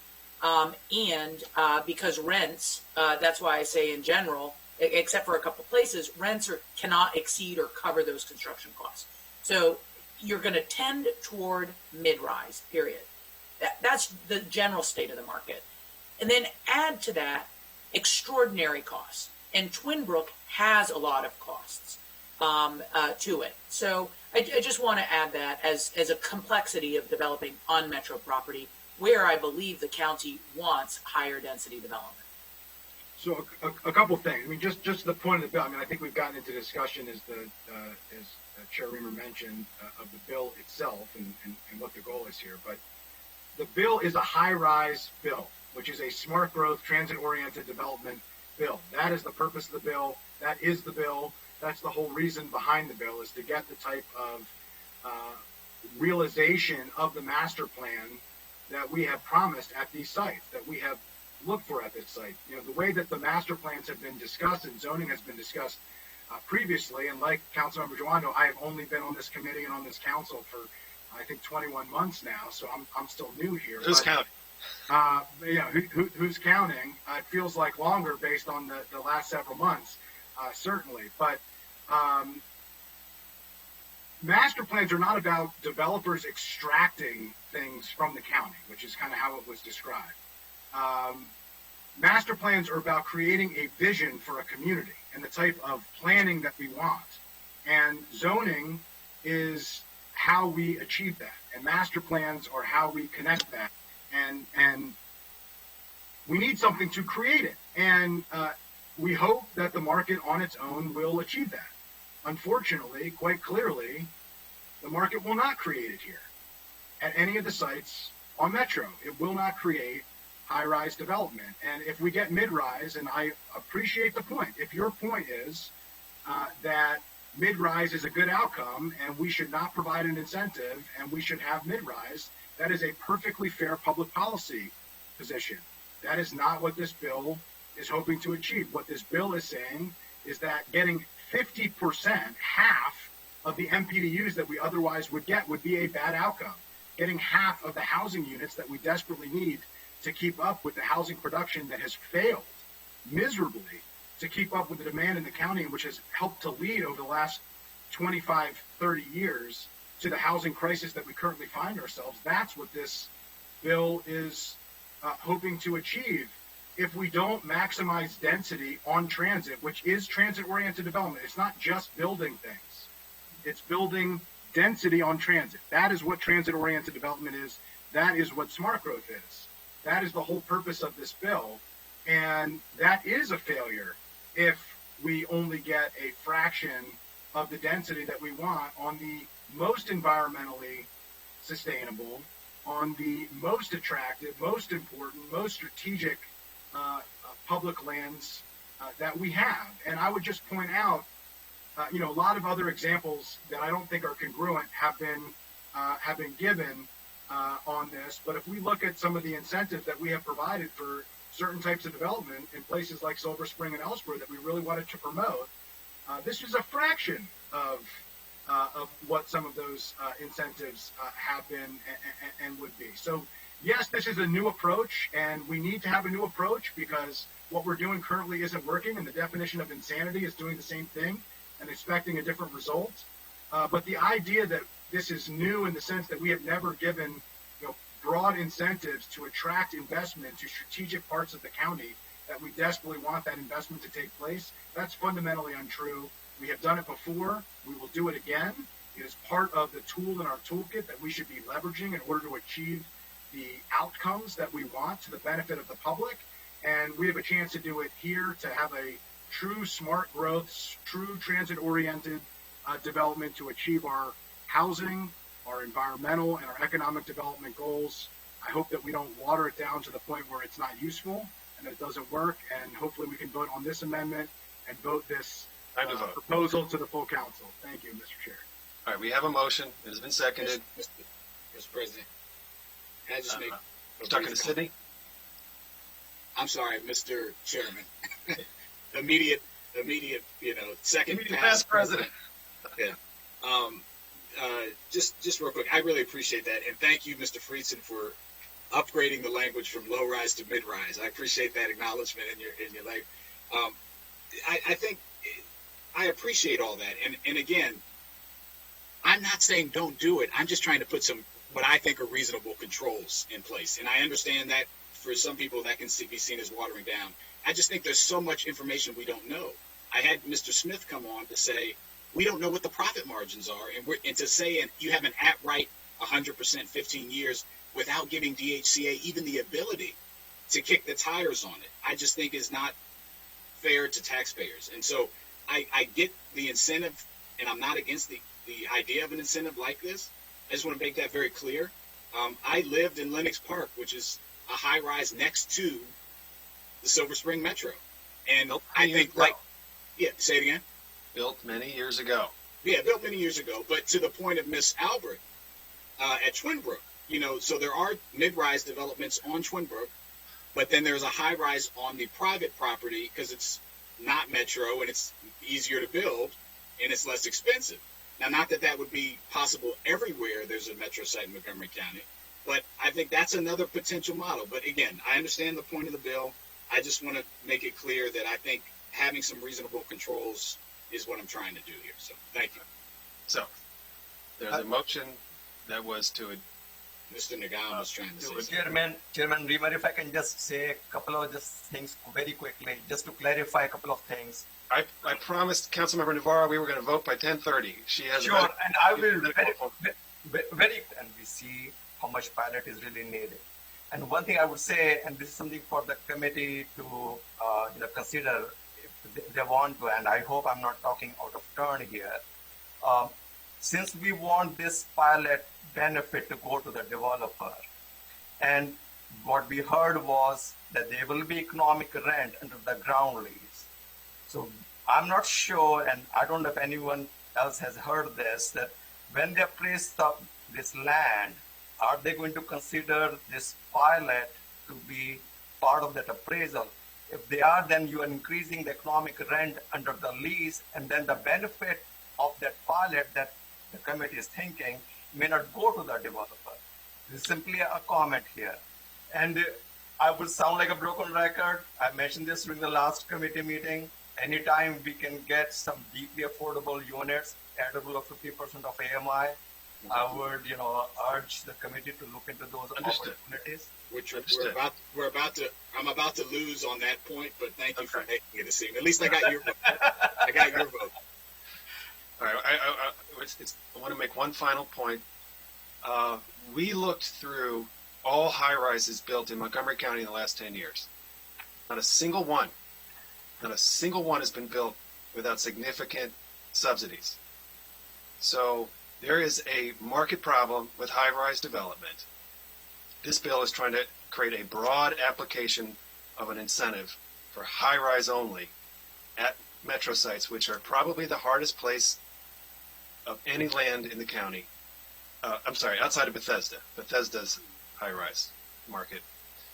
and because rents, that's why I say in general, except for a couple places, rents cannot exceed or cover those construction costs. So you're going to tend toward mid-rise, period. That's the general state of the market. And then add to that extraordinary costs. And Twin Brook has a lot of costs to it. So I just want to add that as a complexity of developing on Metro property, where I believe the county wants higher density development. So a couple things. I mean, just the point of the bill. I mean, I think we've gotten into discussion as Chair Reamer mentioned of the bill itself and what the goal is here. But the bill is a high-rise bill, which is a smart growth, transit-oriented development bill. That is the purpose of the bill. That is the bill. That's the whole reason behind the bill, is to get the type of realization of the master plan that we have promised at these sites, that we have looked for at this site. You know, the way that the master plans have been discussed and zoning has been discussed previously, and like Councilmember Joando, I have only been on this committee and on this council for, I think, 21 months now, so I'm still new here. Who's counting? Who's counting? It feels like longer based on the last several months, certainly. But master plans are not about developers extracting things from the county, which is kind of how it was described. Master plans are about creating a vision for a community and the type of planning that we want. And zoning is how we achieve that. And master plans are how we connect that. And we need something to create it. And we hope that the market on its own will achieve that. Unfortunately, quite clearly, the market will not create it here at any of the sites on Metro. It will not create high-rise development. And if we get mid-rise, and I appreciate the point, if your point is that mid-rise is a good outcome and we should not provide an incentive and we should have mid-rise, that is a perfectly fair public policy position. That is not what this bill is hoping to achieve. What this bill is saying is that getting 50%, half of the MPDUs that we otherwise would get, would be a bad outcome. Getting half of the housing units that we desperately need to keep up with the housing production that has failed miserably to keep up with the demand in the county, which has helped to lead over the last 25, 30 years to the housing crisis that we currently find ourselves. That's what this bill is hoping to achieve. If we don't maximize density on transit, which is transit-oriented development, it's not just building things. It's building density on transit. That is what transit-oriented development is. That is what smart growth is. That is the whole purpose of this bill. And that is a failure if we only get a fraction of the density that we want on the most environmentally sustainable, on the most attractive, most important, most strategic public lands that we have. And I would just point out, a lot of other examples that I don't think are congruent have been given on this. But if we look at some of the incentives that we have provided for certain types of development in places like Silver Spring and elsewhere that we really wanted to promote, this is a fraction of what some of those incentives have been and would be. So yes, this is a new approach, and we need to have a new approach because what we're doing currently isn't working, and the definition of insanity is doing the same thing and expecting a different result. But the idea that this is new in the sense that we have never given broad incentives to attract investment to strategic parts of the county that we desperately want that investment to take place, that's fundamentally untrue. We have done it before. We will do it again. It is part of the tool in our toolkit that we should be leveraging in order to achieve the outcomes that we want to the benefit of the public. And we have a chance to do it here, to have a true smart growth, true transit-oriented development to achieve our housing, our environmental, and our economic development goals. I hope that we don't water it down to the point where it's not useful and that it doesn't work. And hopefully we can vote on this amendment and vote this proposal to the full council. Thank you, Mr. Chair. All right, we have a motion. It has been seconded. Mr. President, can I just make Talking to Sydney? I'm sorry, Mr. Chairman. immediate, second past president. Yeah. Just real quick, I really appreciate that, and thank you, Mr. Friedson, for upgrading the language from low rise to mid rise. I appreciate that acknowledgement in your life. I think I appreciate all that, and again, I'm not saying don't do it. I'm just trying to put some what I think are reasonable controls in place, and I understand that for some people that can be seen as watering down. I just think there's so much information we don't know. I had Mr. Smith come on to say we don't know what the profit margins are, and to say you have an at-right 100% 15 years without giving DHCA even the ability to kick the tires on it, I just think is not fair to taxpayers. And so I get the incentive, and I'm not against the idea of an incentive like this. I just want to make that very clear. I lived in Lenox Park, which is a high-rise next to the Silver Spring Metro. And I think, say it again? built many years ago. Yeah, built many years ago. But to the point of Miss Albert, at Twinbrook, so there are mid-rise developments on Twinbrook, but then there's a high-rise on the private property because it's not metro and it's easier to build and it's less expensive. Now, not that that would be possible everywhere there's a metro site in Montgomery County, but I think that's another potential model. But again, I understand the point of the bill. I just want to make it clear that I think having some reasonable controls is what I'm trying to do here. So thank you. So there's a motion that was to Mr. Nagam was trying to say something. Chairman Reamer, if I can just say a couple of just things very quickly, just to clarify a couple of things. I promised Councilmember Navarro we were going to vote by 10:30. She has Sure, and I will very, and we see how much pilot is really needed. And one thing I would say, and this is something for the committee to consider if they want to, and I hope I'm not talking out of turn here. Since we want this pilot benefit to go to the developer, and what we heard was that there will be economic rent under the ground lease. So I'm not sure, and I don't know if anyone else has heard this, that when they appraise this land, are they going to consider this pilot to be part of that appraisal? If they are, then you are increasing the economic rent under the lease, and then the benefit of that pilot that the committee is thinking may not go to the developer. This is simply a comment here. And I will sound like a broken record. I mentioned this during the last committee meeting. Anytime we can get some deeply affordable units at a rule of 50% of AMI, I would, urge the committee to look into those opportunities. Which I'm about to lose on that point, but thank you for making it a scene. At least I got your vote. I got your vote. All right, I want to make one final point. We looked through all high-rises built in Montgomery County in the last 10 years. Not a single one has been built without significant subsidies. So there is a market problem with high-rise development. This bill is trying to create a broad application of an incentive for high-rise only at metro sites, which are probably the hardest place of any land in the county. Outside of Bethesda. Bethesda's high-rise market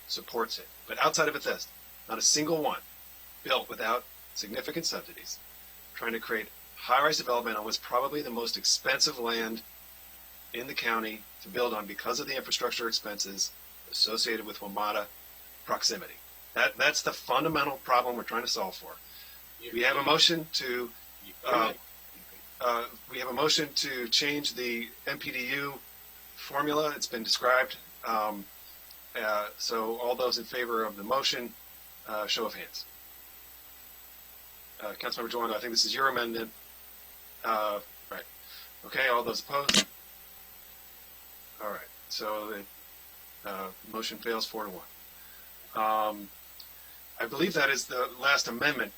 supports it. But outside of Bethesda, not a single one built without significant subsidies. Trying to create high-rise development on what's probably the most expensive land in the county to build on because of the infrastructure expenses associated with WMATA proximity. That's the fundamental problem we're trying to solve for. We have a motion to change the MPDU formula. It's been described. So all those in favor of the motion, show of hands. Councilmember Joando, I think this is your amendment. Right. Okay, all those opposed? All right, so the motion fails 4-1. I believe that is the last amendment.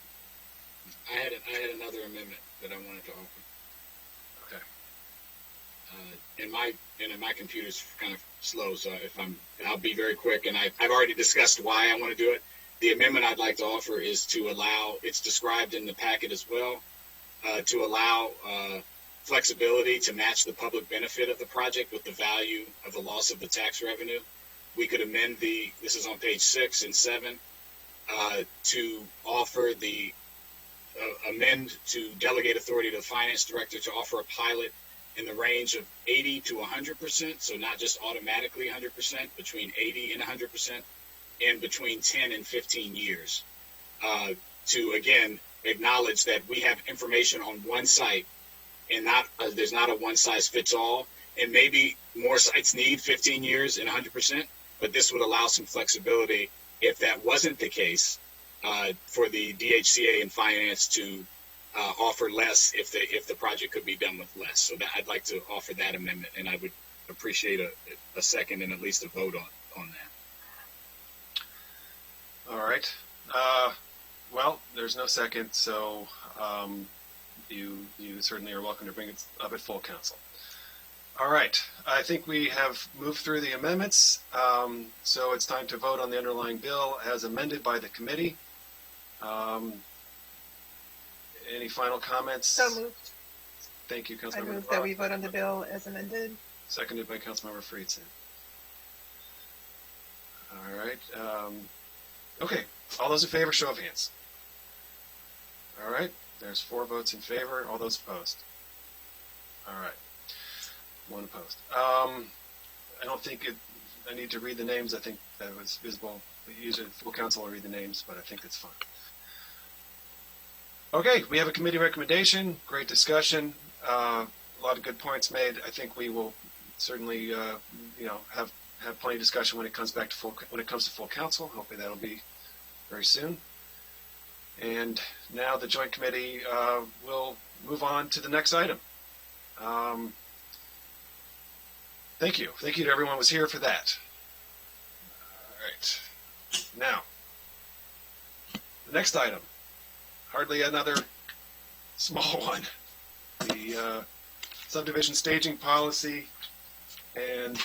I had another amendment that I wanted to offer. Okay. And my computer's kind of slow, so I'll be very quick. And I've already discussed why I want to do it. The amendment I'd like to offer is to allow, it's described in the packet as well, to allow flexibility to match the public benefit of the project with the value of the loss of the tax revenue. We could amend this is on page 6 and 7, to offer amend to delegate authority to the finance director to offer a pilot in the range of 80 to 100%, so not just automatically 100%, between 80 and 100%, and between 10 and 15 years, to, again, acknowledge that we have information on one site, and there's not a one-size-fits-all, and maybe more sites need 15 years and 100%, but this would allow some flexibility if that wasn't the case, for the DHCA and finance to offer less if the project could be done with less. So I'd like to offer that amendment, and I would appreciate a second and at least a vote on that. All right. Well, there's no second, so you certainly are welcome to bring it up at full council. All right. I think we have moved through the amendments, so it's time to vote on the underlying bill as amended by the committee. Any final comments? So moved. Thank you, I Councilmember. move that we vote on the bill as amended. Seconded by Councilmember Friedson. All right. Okay. All those in favor, show of hands. All right. There's 4 votes in favor. All those opposed. All right. 1 opposed. I don't think I need to read the names. I think that was visible. Usually full council will read the names, but I think that's fine. Okay, we have a committee recommendation. Great discussion. A lot of good points made. I think we will certainly, have plenty of discussion when it comes to full council. Hopefully that'll be very soon. And now the joint committee will move on to the next item. Thank you. Thank you to everyone who was here for that. All right. Now, the next item. Hardly another small one. The subdivision staging policy and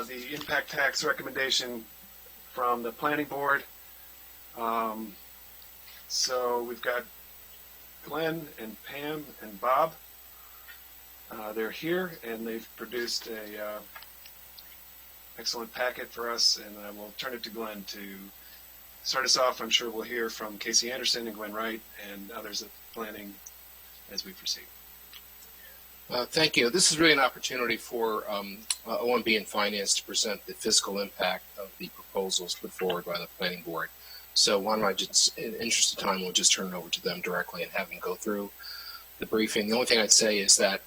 the impact tax recommendation from the planning board. So we've got Glenn and Pam and Bob. They're here and they've produced a excellent packet for us, and I will turn it to Glenn to start us off. I'm sure we'll hear from Casey Anderson and Glenn Wright and others at planning as we proceed. Thank you. This is really an opportunity for OMB and Finance to present the fiscal impact of the proposals put forward by the Planning Board. So why don't I just, in the interest of time, we'll just turn it over to them directly and have them go through the briefing. The only thing I'd say is that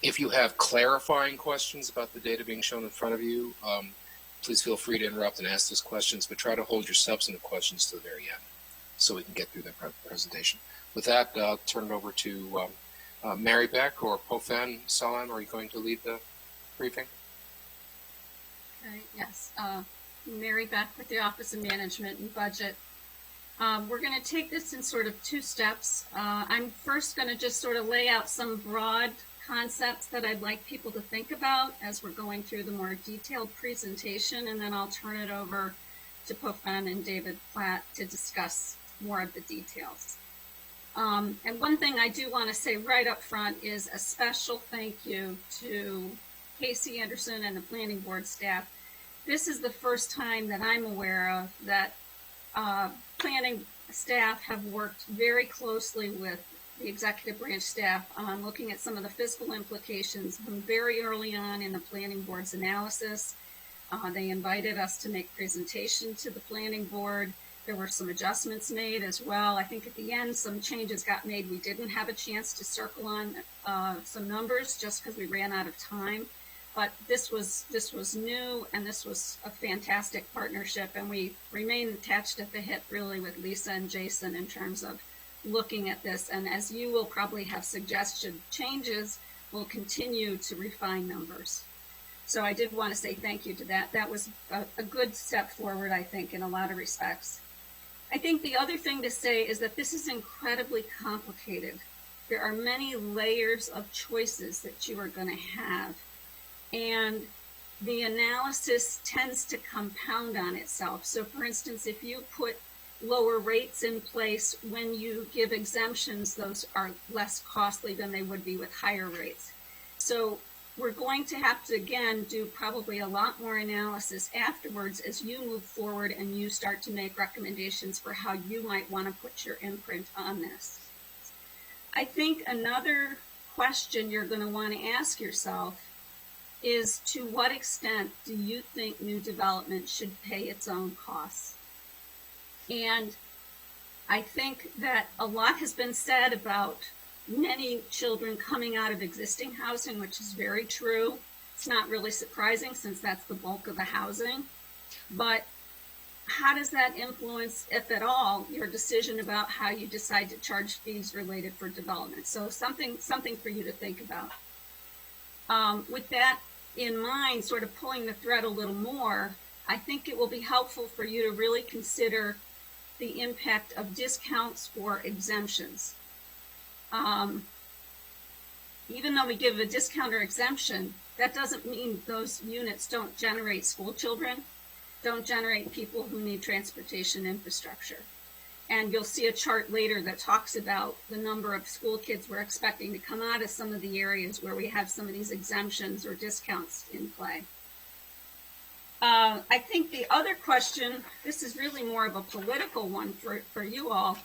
if you have clarifying questions about the data being shown in front of you, please feel free to interrupt and ask those questions, but try to hold your substantive questions to the very end so we can get through the presentation. With that, I'll turn it over to Mary Beck or Pofen Salam. Are you going to lead the briefing? Okay, yes. Mary Beck with the Office of Management and Budget. We're going to take this in sort of 2 steps. I'm first going to just sort of lay out some broad concepts that I'd like people to think about as we're going through the more detailed presentation, and then I'll turn it over to Pofen and David Platt to discuss more of the details. And one thing I do want to say right up front is a special thank you to Casey Anderson and the Planning Board staff. This is the first time that I'm aware of that planning staff have worked very closely with the executive branch staff on looking at some of the fiscal implications from very early on in the Planning Board's analysis. They invited us to make presentation to the Planning Board. There were some adjustments made as well. I think at the end some changes got made. We didn't have a chance to circle on some numbers just because we ran out of time. But this was new, and this was a fantastic partnership, and we remain attached at the hip really with Lisa and Jason in terms of looking at this. And as you will probably have suggested changes, we'll continue to refine numbers. So I did want to say thank you to that. That was a good step forward, I think, in a lot of respects. I think the other thing to say is that this is incredibly complicated. There are many layers of choices that you are going to have. And the analysis tends to compound on itself. So for instance, if you put lower rates in place when you give exemptions, those are less costly than they would be with higher rates. So we're going to have to, again, do probably a lot more analysis afterwards as you move forward and you start to make recommendations for how you might want to put your imprint on this. I think another question you're going to want to ask yourself is, to what extent do you think new development should pay its own costs? And I think that a lot has been said about many children coming out of existing housing, which is very true. It's not really surprising since that's the bulk of the housing. But how does that influence, if at all, your decision about how you decide to charge fees related for development? So something for you to think about. With that in mind, sort of pulling the thread a little more, I think it will be helpful for you to really consider the impact of discounts for exemptions. Even though we give a discount or exemption, that doesn't mean those units don't generate school children, don't generate people who need transportation infrastructure. And you'll see a chart later that talks about the number of school kids we're expecting to come out of some of the areas where we have some of these exemptions or discounts in play. I think the other question, this is really more of a political one for you all.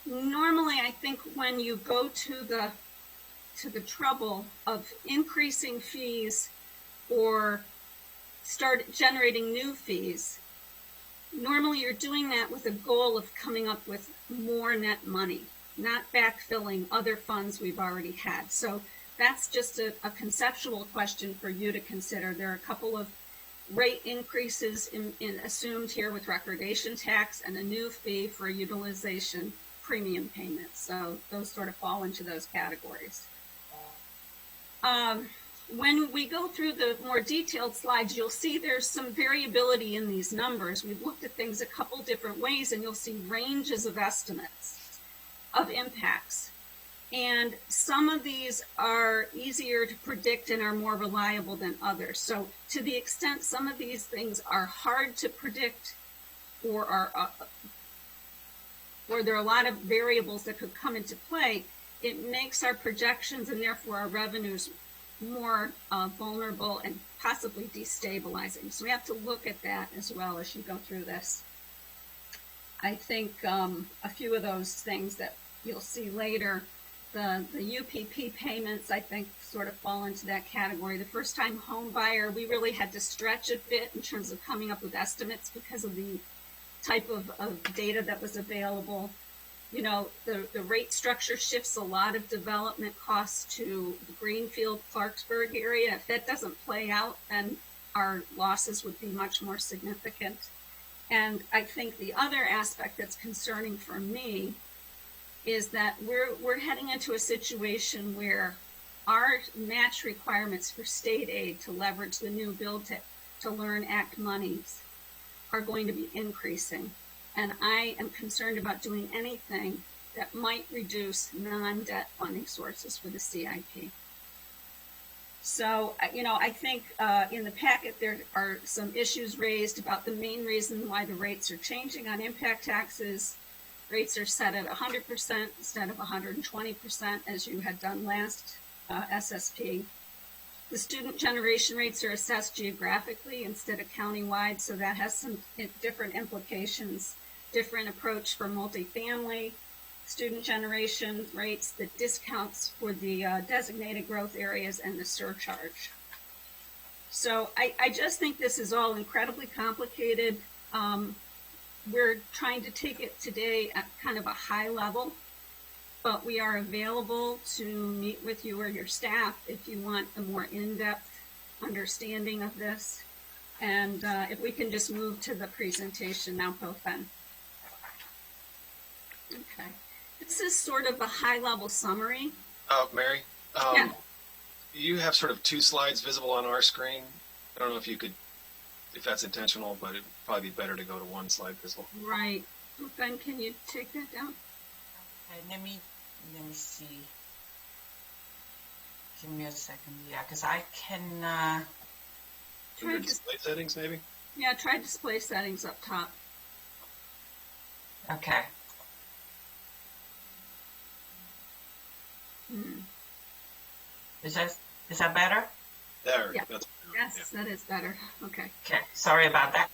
Normally, I think when you go to the trouble of increasing fees or start generating new fees, normally you're doing that with a goal of coming up with more net money, not backfilling other funds we've already had. So that's just a conceptual question for you to consider. There are a couple of rate increases assumed here with recordation tax and a new fee for utilization premium payments. So those sort of fall into those categories. When we go through the more detailed slides, you'll see there's some variability in these numbers. We've looked at things a couple different ways, and you'll see ranges of estimates of impacts. And some of these are easier to predict and are more reliable than others. So to the extent some of these things are hard to predict or there are a lot of variables that could come into play, it makes our projections and therefore our revenues more vulnerable and possibly destabilizing. So we have to look at that as well as you go through this. I think a few of those things that you'll see later, the UPP payments, I think, sort of fall into that category. The first-time home buyer, we really had to stretch a bit in terms of coming up with estimates because of the type of data that was available. You know, the rate structure shifts a lot of development costs to the Greenfield, Clarksburg area. If that doesn't play out, then our losses would be much more significant. And I think the other aspect that's concerning for me is that we're heading into a situation where our match requirements for state aid to leverage the new Build to Learn Act monies are going to be increasing. And I am concerned about doing anything that might reduce non-debt funding sources for the CIP. So, you know, I think in the packet there are some issues raised about the main reason why the rates are changing on impact taxes. Rates are set at 100% instead of 120% as you had done last SSP. The student generation rates are assessed geographically instead of countywide, so that has some different implications. Different approach for multifamily student generation rates, the discounts for the designated growth areas, and the surcharge. So I just think this is all incredibly complicated. We're trying to take it today at kind of a high level, but we are available to meet with you or your staff if you want a more in-depth understanding of this. And if we can just move to the presentation now, Pofen. Okay. This is sort of a high-level summary. Mary, Yeah. you have sort of two slides visible on our screen. I don't know if you could, if that's intentional, but it'd probably be better to go to one slide visible. Right. Ben, can you take that down? Okay, let me see. Give me a second. Yeah, because I can. Under display settings, maybe. Yeah, try display settings up top. Okay. Is that better? There. Yeah. That's, Yes, yeah. that is better. Okay. Okay. Sorry about that.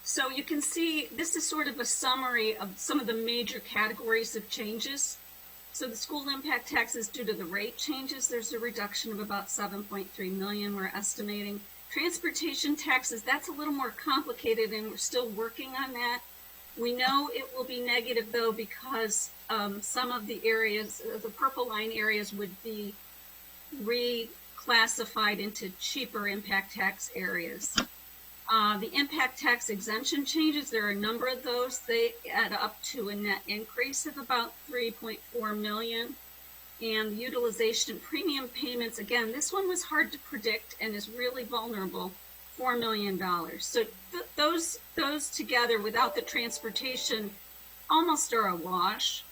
So you can see this is sort of a summary of some of the major categories of changes. So the school impact taxes, due to the rate changes, there's a reduction of about 7.3 million we're estimating. Transportation taxes, that's a little more complicated and we're still working on that. We know it will be negative though because some of the areas, the purple line areas would be reclassified into cheaper impact tax areas. The impact tax exemption changes, there are a number of those. They add up to a net increase of about 3.4 million. And the utilization premium payments, again, this one was hard to predict and is really vulnerable, $4 million. So those together without the transportation almost are a wash.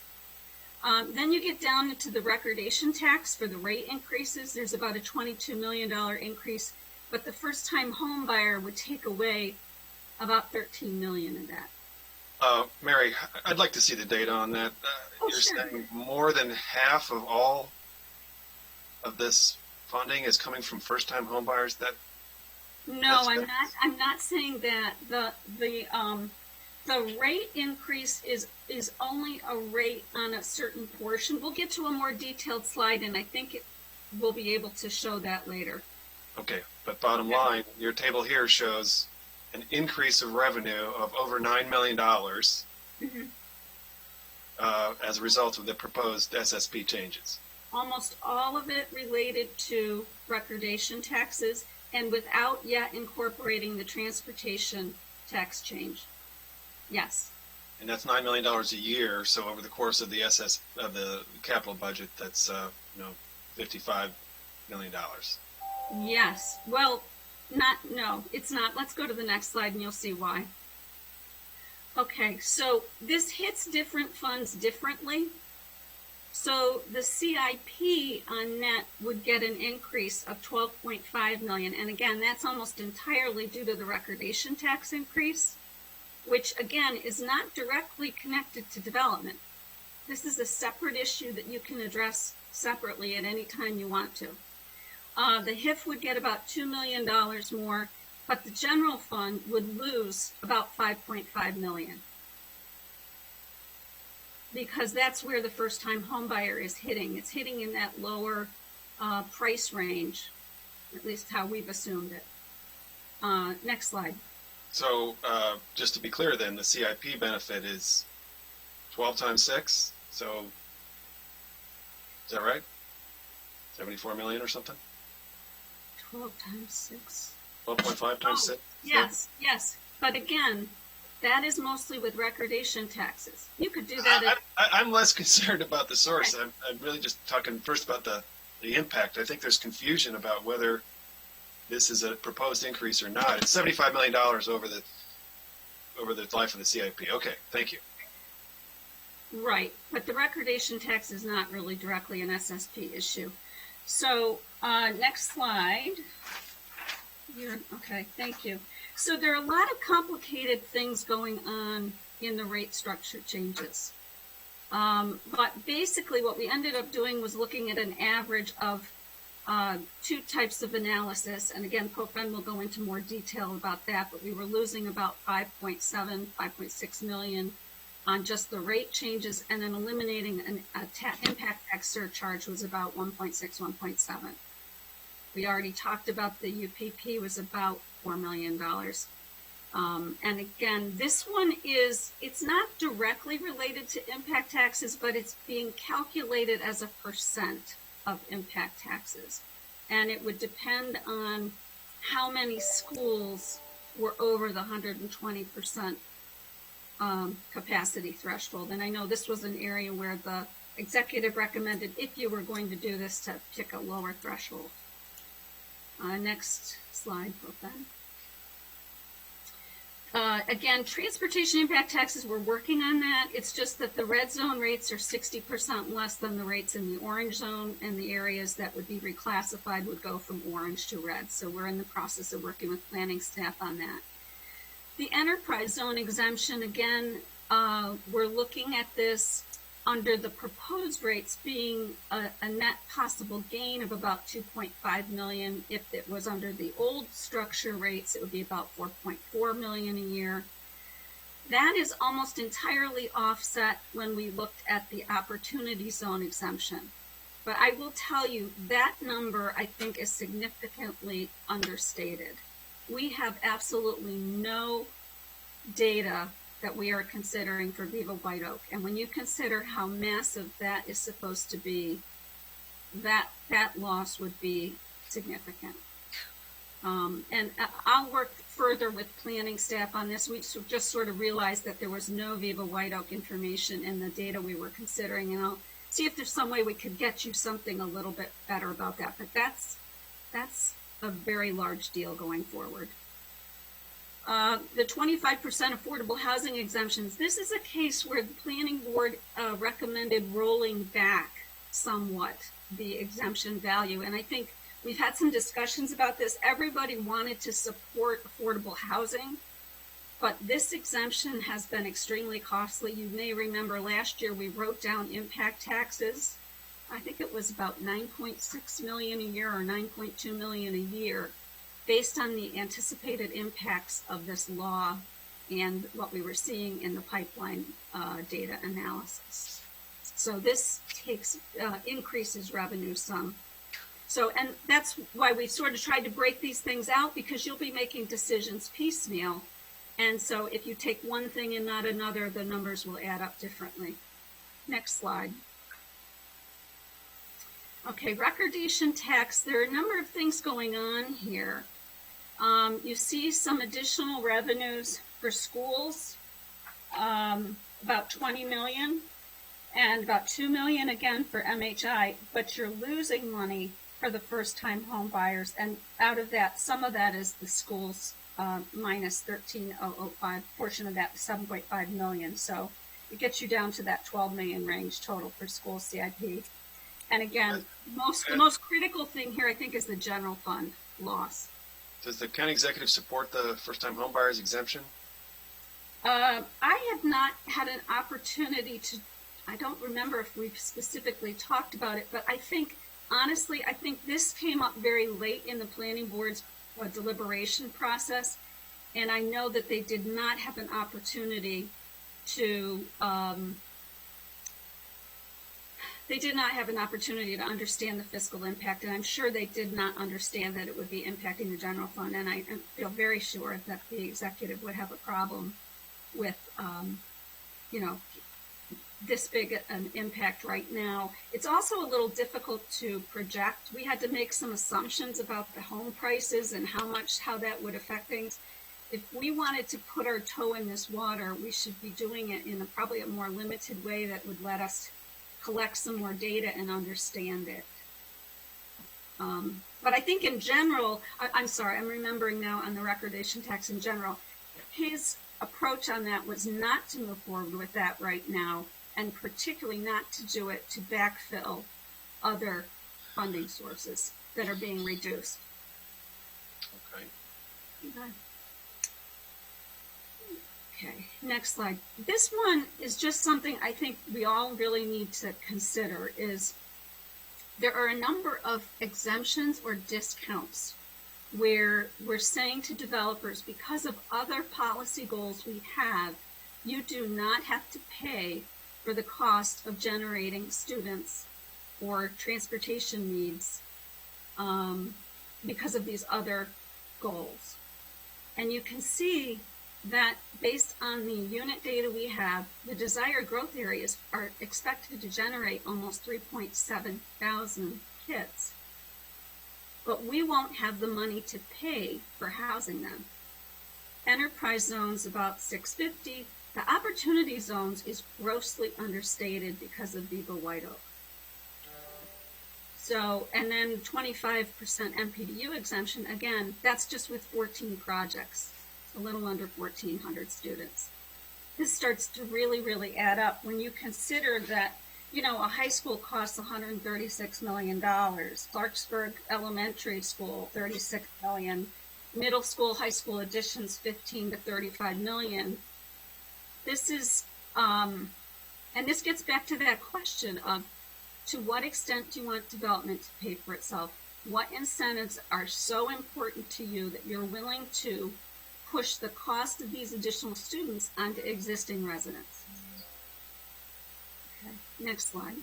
Then you get down into the recordation tax for the rate increases. There's about a $22 million increase, but the first-time home buyer would take away about 13 million of that. Mary, I'd like to see the data on that. You're Sure. saying more than half of all of this funding is coming from first-time homebuyers. No, I'm not saying that. The rate increase is only a rate on a certain portion. We'll get to a more detailed slide, and I think we'll be able to show that later. Okay, but bottom line, your table here shows an increase of revenue of over $9 million as a result of the proposed SSP changes. Almost all of it related to recordation taxes, and without yet incorporating the transportation tax change. Yes. And that's $9 million a year. So over the course of the capital budget, that's $55 million. Yes. Well, no, it's not. Let's go to the next slide and you'll see why. Okay, so this hits different funds differently. So the CIP on net would get an increase of 12.5 million. And again, that's almost entirely due to the recordation tax increase, which again is not directly connected to development. This is a separate issue that you can address separately at any time you want to. The HIF would get about $2 million more, but the general fund would lose about 5.5 million. Because that's where the first-time homebuyer is hitting. It's hitting in that lower price range, at least how we've assumed it. Next slide. So just to be clear then, the CIP benefit is 12 times 6. So is that right? 74 million or something? 12 times 6. 12.5 times 6? Yes. But again, that is mostly with recordation taxes. You could do that. I'm less concerned about the source. Okay. I'm really just talking first about the impact. I think there's confusion about whether this is a proposed increase or not. It's $75 million over the life of the CIP. Okay, thank you. Right, but the recordation tax is not really directly an SSP issue. So next slide. Okay, thank you. So there are a lot of complicated things going on in the rate structure changes. But basically what we ended up doing was looking at an average of two types of analysis. And again, PHED will go into more detail about that, but we were losing about 5.6 million on just the rate changes, and then eliminating an impact tax surcharge was about 1.6, 1.7. We already talked about the UPP was about $4 million. And again, this one it's not directly related to impact taxes, but it's being calculated as a percent of impact taxes. And it would depend on how many schools were over the 120% capacity threshold. And I know this was an area where the executive recommended, if you were going to do this, to pick a lower threshold. Next slide, PHED. Again, transportation impact taxes, we're working on that. It's just that the red zone rates are 60% less than the rates in the orange zone, and the areas that would be reclassified would go from orange to red. So we're in the process of working with planning staff on that. The enterprise zone exemption, again, we're looking at this under the proposed rates being a net possible gain of about 2.5 million. If it was under the old structure rates, it would be about 4.4 million a year. That is almost entirely offset when we looked at the opportunity zone exemption. But I will tell you that number, I think, is significantly understated. We have absolutely no data that we are considering for Viva White Oak. And when you consider how massive that is supposed to be, that loss would be significant. And I'll work further with planning staff on this. We just sort of realized that there was no Viva White Oak information in the data we were considering, and I'll see if there's some way we could get you something a little bit better about that. But that's a very large deal going forward. The 25% affordable housing exemptions. This is a case where the planning board recommended rolling back somewhat the exemption value. And I think we've had some discussions about this. Everybody wanted to support affordable housing. But this exemption has been extremely costly. You may remember last year we wrote down impact taxes. I think it was about 9.6 million a year or 9.2 million a year, based on the anticipated impacts of this law and what we were seeing in the pipeline data analysis. So this increases revenue some. So, and that's why we sort of tried to break these things out, because you'll be making decisions piecemeal. And so if you take one thing and not another, the numbers will add up differently. Next slide. Okay, recordation tax. There are a number of things going on here. You see some additional revenues for schools, about 20 million, and about 2 million again for MHI, but you're losing money for the first-time home buyers, and out of that, some of that is the schools minus 13,005, portion of that 7.5 million. So it gets you down to that 12 million range total for school CIP. And again, the most critical thing here, I think, is the general fund loss. Does the county executive support the first-time homebuyers exemption? I have not had an opportunity to, I don't remember if we've specifically talked about it, but I think, honestly, I think this came up very late in the planning board's deliberation process, and I know that they did not have an opportunity to understand the fiscal impact, and I'm sure they did not understand that it would be impacting the general fund, and I feel very sure that the executive would have a problem with, this big an impact right now. It's also a little difficult to project. We had to make some assumptions about the home prices and how that would affect things. If we wanted to put our toe in this water, we should be doing it in probably a more limited way that would let us collect some more data and understand it. But I think in general, I'm sorry, I'm remembering now on the recordation tax in general, his approach on that was not to move forward with that right now, and particularly not to do it to backfill other funding sources that are being reduced. Okay. Okay, next slide. This one is just something I think we all really need to consider. Is there are a number of exemptions or discounts where we're saying to developers, because of other policy goals we have, you do not have to pay for the cost of generating students or transportation needs because of these other goals. And you can see that based on the unit data we have, the desired growth areas are expected to generate almost 3.7 thousand kids. But we won't have the money to pay for housing them. Enterprise zones about 650. The opportunity zones is grossly understated because of Viva White Oak. So, and then 25% MPDU exemption, again, that's just with 14 projects, a little under 1,400 students. This starts to really, really add up when you consider that, a high school costs $136 million, Clarksburg Elementary School, $36 million, middle school, high school additions, 15 to 35 million. This is, and this gets back to that question of, to what extent do you want development to pay for itself? What incentives are so important to you that you're willing to push the cost of these additional students onto existing residents? Okay, next slide.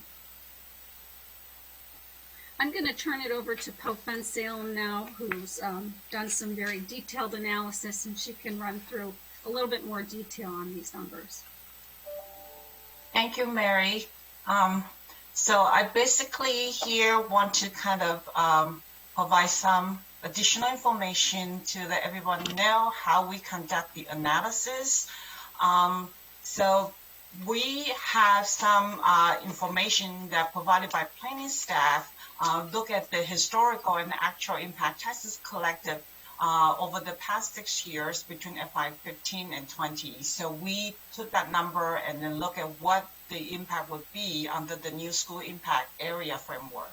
I'm going to turn it over to Pofen Salem now, who's done some very detailed analysis, and she can run through a little bit more detail on these numbers. Thank you, Mary. So I basically here want to kind of provide some additional information to let everyone know how we conduct the analysis. So we have some information that provided by planning staff, look at the historical and actual impact tests collected over the past 6 years between FY 15 and 20. So we took that number and then look at what the impact would be under the new school impact area framework.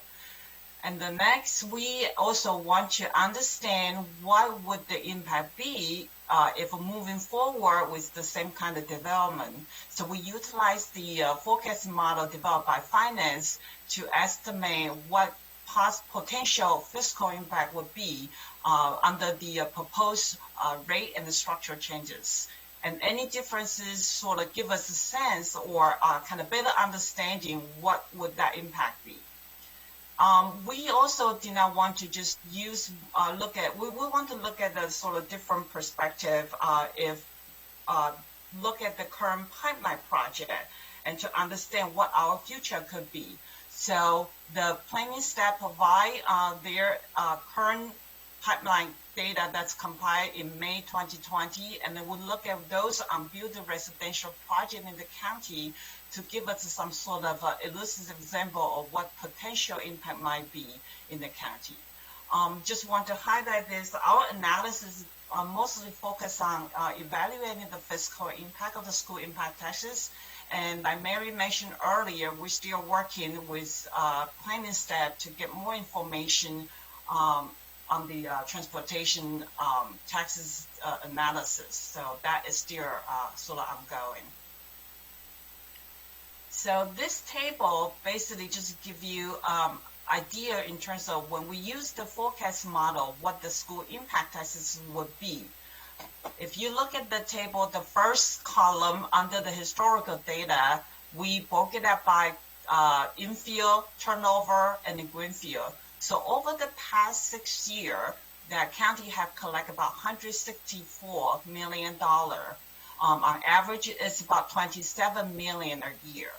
And the next, we also want to understand what would the impact be if moving forward with the same kind of development. So we utilize the forecast model developed by finance to estimate what potential fiscal impact would be under the proposed rate and the structure changes. And any differences sort of give us a sense or kind of better understanding what would that impact be. We also do not want to just use, we want to look at the sort of different perspective look at the current pipeline project and to understand what our future could be. So the planning staff provide their current pipeline data that's compiled in May 2020, and then we'll look at those unbuilt residential projects in the county to give us some sort of illustrative example of what potential impact might be in the county. Just want to highlight this. Our analysis mostly focus on evaluating the fiscal impact of the school impact taxes. And like Mary mentioned earlier, we're still working with planning staff to get more information on the transportation taxes analysis. So that is still sort of ongoing. So this table basically just give you idea in terms of when we use the forecast model, what the school impact taxes would be. If you look at the table, the first column under the historical data, we broke it up by infill, turnover, and the greenfield. So over the past 6 years, the county have collected about $164 million. On average, it's about $27 million a year.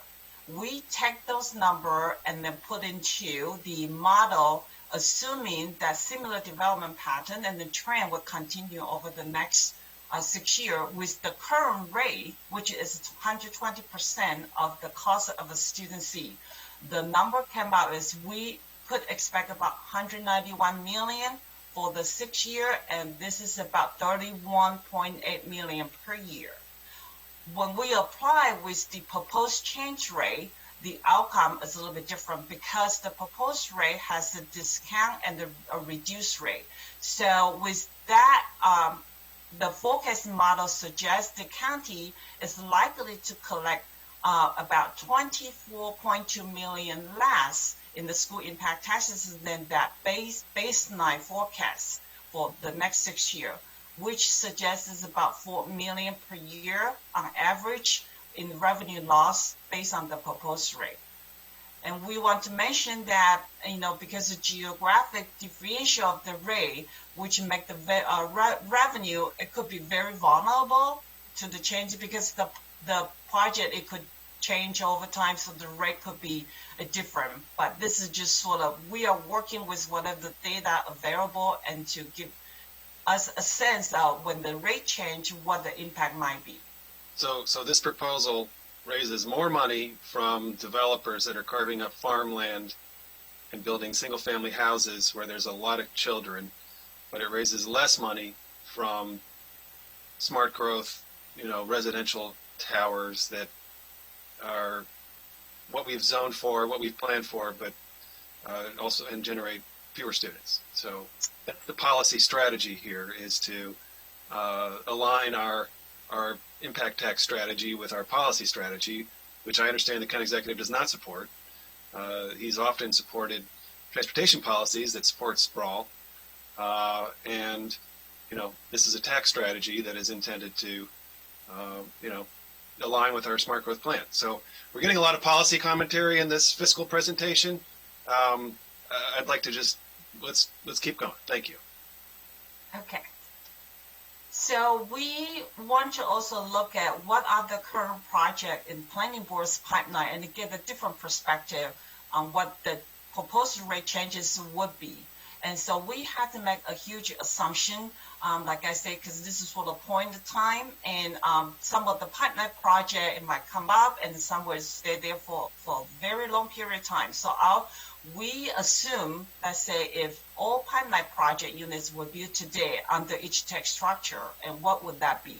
We take those numbers and then put into the model, assuming that similar development pattern and the trend will continue over the next 6 years with the current rate, which is 120% of the cost of a student seat. The number came out as we could expect about 191 million for the 6 year, and this is about 31.8 million per year. When we apply with the proposed change rate, the outcome is a little bit different because the proposed rate has a discount and a reduced rate. So with that, the forecast model suggests the county is likely to collect about 24.2 million less in the school impact taxes than that baseline forecast for the next 6 years, which suggests about 4 million per year on average in revenue loss based on the proposed rate. And we want to mention that, because the geographic differential of the rate, which make the revenue, it could be very vulnerable to the change because the project, it could change over time, so the rate could be different. But this is just sort of, we are working with whatever the data available and to give us a sense of when the rate change, what the impact might be. So this proposal raises more money from developers that are carving up farmland and building single-family houses where there's a lot of children, but it raises less money from smart growth, residential towers that are what we've zoned for, what we've planned for, but also and generate fewer students. So that's the policy strategy here, is to align our impact tax strategy with our policy strategy, which I understand the county executive does not support. He's often supported transportation policies that support sprawl, and this is a tax strategy that is intended to align with our smart growth plan. So we're getting a lot of policy commentary in this fiscal presentation. I'd like to just let's keep going. Thank you. Okay. So we want to also look at what are the current projects in planning board's pipeline and to get a different perspective on what the proposed rate changes would be. And so we had to make a huge assumption, like I said, because this is for the point of time, and some of the pipeline project, it might come up, and some will stay there for a very long period of time. So we assume, let's say, if all pipeline project units were built today under each tax structure, and what would that be?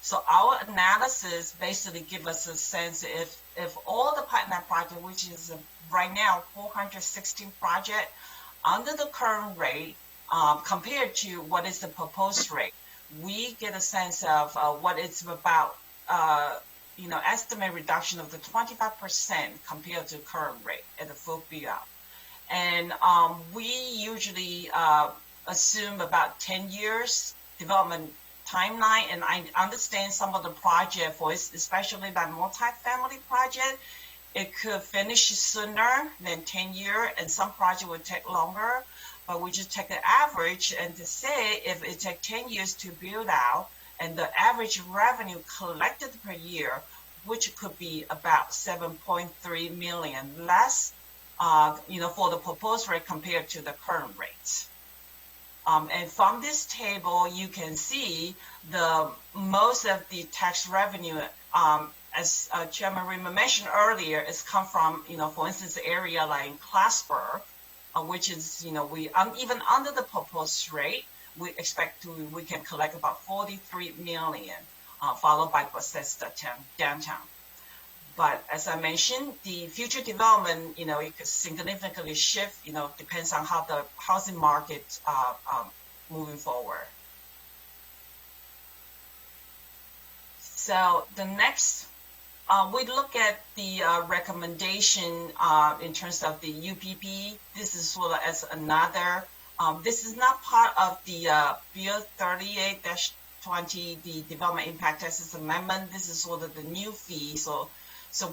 So our analysis basically gives us a sense if all the pipeline project, which is right now 416 project, under the current rate, compared to what is the proposed rate, we get a sense of what it's about, estimate reduction of the 25% compared to current rate at the full build-out. And we usually assume about 10 years development timeline, and I understand some of the project, especially that multi-family project, it could finish sooner than 10 years, and some project would take longer, but we just take the average and to say if it takes 10 years to build out, and the average revenue collected per year, which could be about 7.3 million less, for the proposed rate compared to the current rates. And from this table, you can see most of the tax revenue, as Chairman Rima mentioned earlier, is come from, for instance, the area like in Clarksburg, which is, we even under the proposed rate, we can collect about 43 million, followed by Bethesda downtown. But as I mentioned, the future development, it could significantly shift, depends on how the housing market moving forward. So the next, we look at the recommendation in terms of the UPP. This is sort of as another, this is not part of the Bill 38-20, the Development Impact Taxes Amendment. This is sort of the new fee. So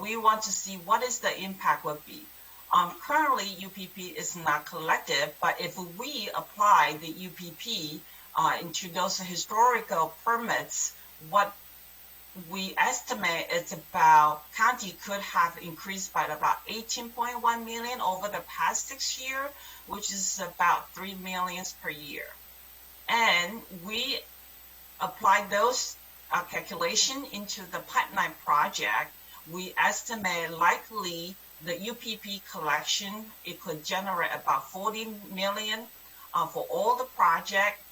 we want to see what is the impact would be. Currently, UPP is not collected, but if we apply the UPP into those historical permits, what we estimate it's about, county could have increased by about 18.1 million over the past 6 years, which is about 3 million per year. And we apply those calculation into the pipeline project. We estimate likely the UPP collection, it could generate about 40 million for all the project.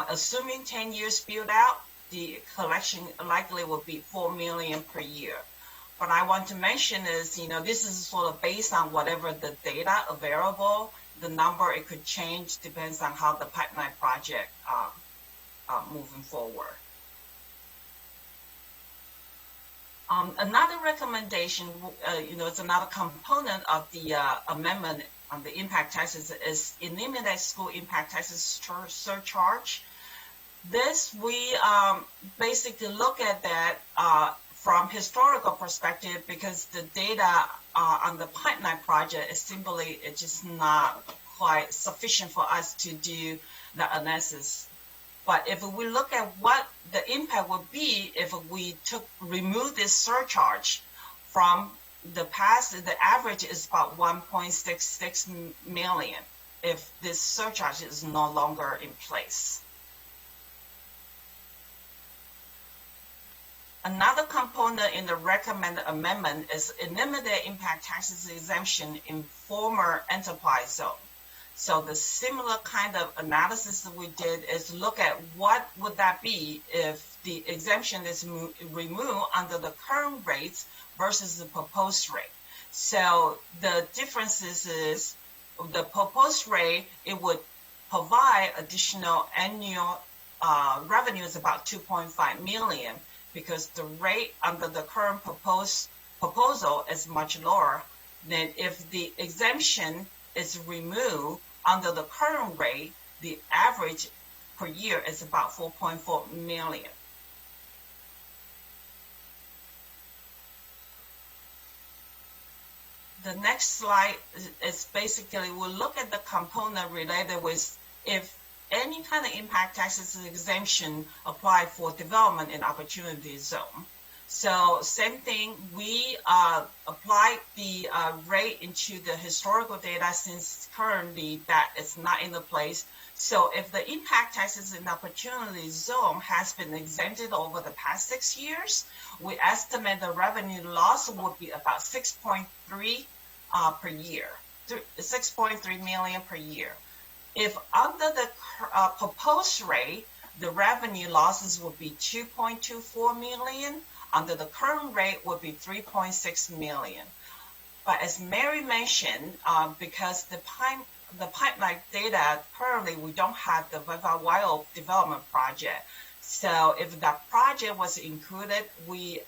Assuming 10 years build out, the collection likely will be 4 million per year. What I want to mention is, this is sort of based on whatever the data available. The number, it could change, depends on how the pipeline project moving forward. Another recommendation, it's another component of the amendment on the impact taxes is eliminate school impact taxes surcharge. This, we basically look at that from historical perspective because the data on the pipeline project is simply it's just not quite sufficient for us to do the analysis. But if we look at what the impact would be if we remove this surcharge from the past, the average is about 1.66 million if this surcharge is no longer in place. Another component in the recommended amendment is eliminate impact taxes exemption in former enterprise zone. So the similar kind of analysis that we did is look at what would that be if the exemption is removed under the current rates versus the proposed rate. So the differences is the proposed rate, it would provide additional annual revenues about 2.5 million because the rate under the current proposal is much lower than if the exemption is removed under the current rate, the average per year is about 4.4 million. The next slide is basically we'll look at the component related with if any kind of impact taxes exemption apply for development in opportunity zone. So same thing, we apply the rate into the historical data since currently that is not in the place. So if the impact taxes in opportunity zone has been exempted over the past 6 years, we estimate the revenue loss would be about 6.3 per year, 6.3 million per year. If under the proposed rate, the revenue losses would be 2.24 million. Under the current rate would be 3.6 million. But as Mary mentioned, because the pipeline data, currently we don't have the Wild development project. So if that project was included, we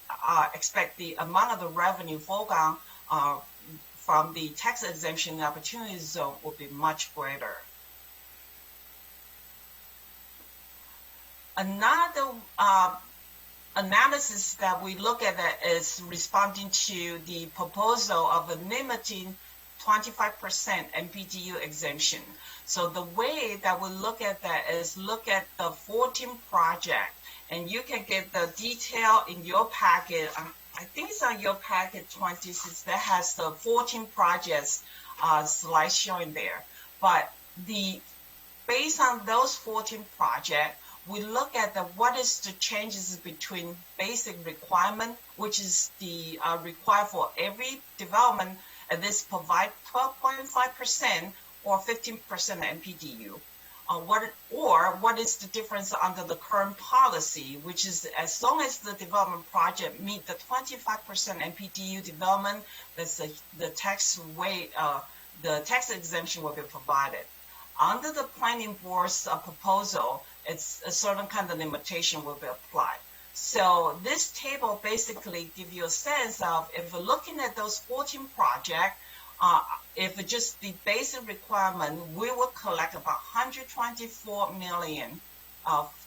expect the amount of the revenue foregone from the tax exemption opportunity zone will be much greater. Another analysis that we look at that is responding to the proposal of limiting 25% MPDU exemption. So the way that we look at that is look at the 14 project, and you can get the detail in your packet. I think it's on your packet 26 that has the 14 projects slide showing there. But based on those 14 projects, we look at what is the changes between basic requirement, which is the required for every development, and this provide 12.5% or 15% MPDU. What is the difference under the current policy, which is as long as the development project meet the 25% MPDU development, that's the tax exemption will be provided. Under the planning board's proposal, it's a certain kind of limitation will be applied. So this table basically gives you a sense of if we're looking at those 14 projects, if just the basic requirement, we will collect about $124 million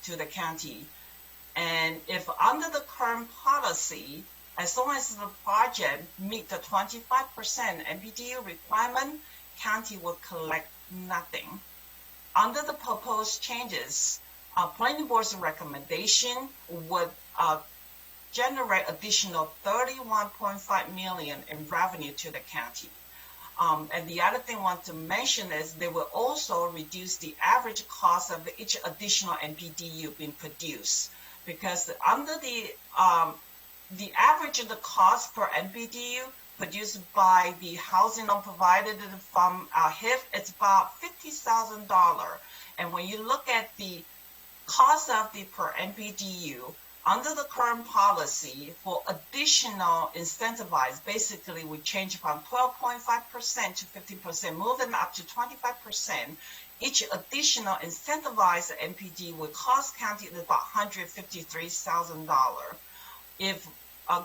to the county. And if under the current policy, as long as the project meet the 25% MPDU requirement, county will collect nothing. Under the proposed changes, planning board's recommendation would generate additional $31.5 million in revenue to the county. And the other thing I want to mention is they will also reduce the average cost of each additional MPDU being produced, because under the average of the cost per MPDU produced by the housing loan provided from HIF, it's about $50,000. And when you look at the cost of the per MPDU, under the current policy for additional incentivized, basically we change from 12.5% to 15%, moving up to 25%. Each additional incentivized MPD would cost county about $153,000. If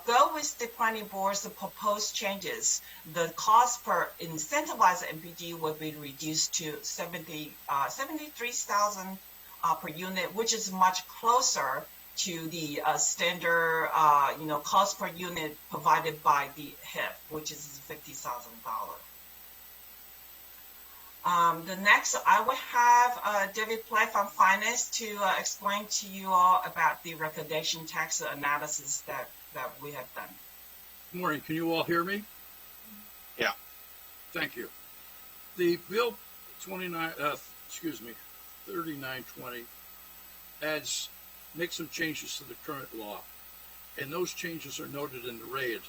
go with the planning board's proposed changes, the cost per incentivized MPD will be reduced to $73,000 per unit, which is much closer to the standard, cost per unit provided by the HIF, which is $50,000. The next, I will have David Play from Finance to explain to you all about the recordation tax analysis that we have done. Good morning. Can you all hear me? Yeah. Thank you. The bill 3920 makes some changes to the current law, and those changes are noted in the red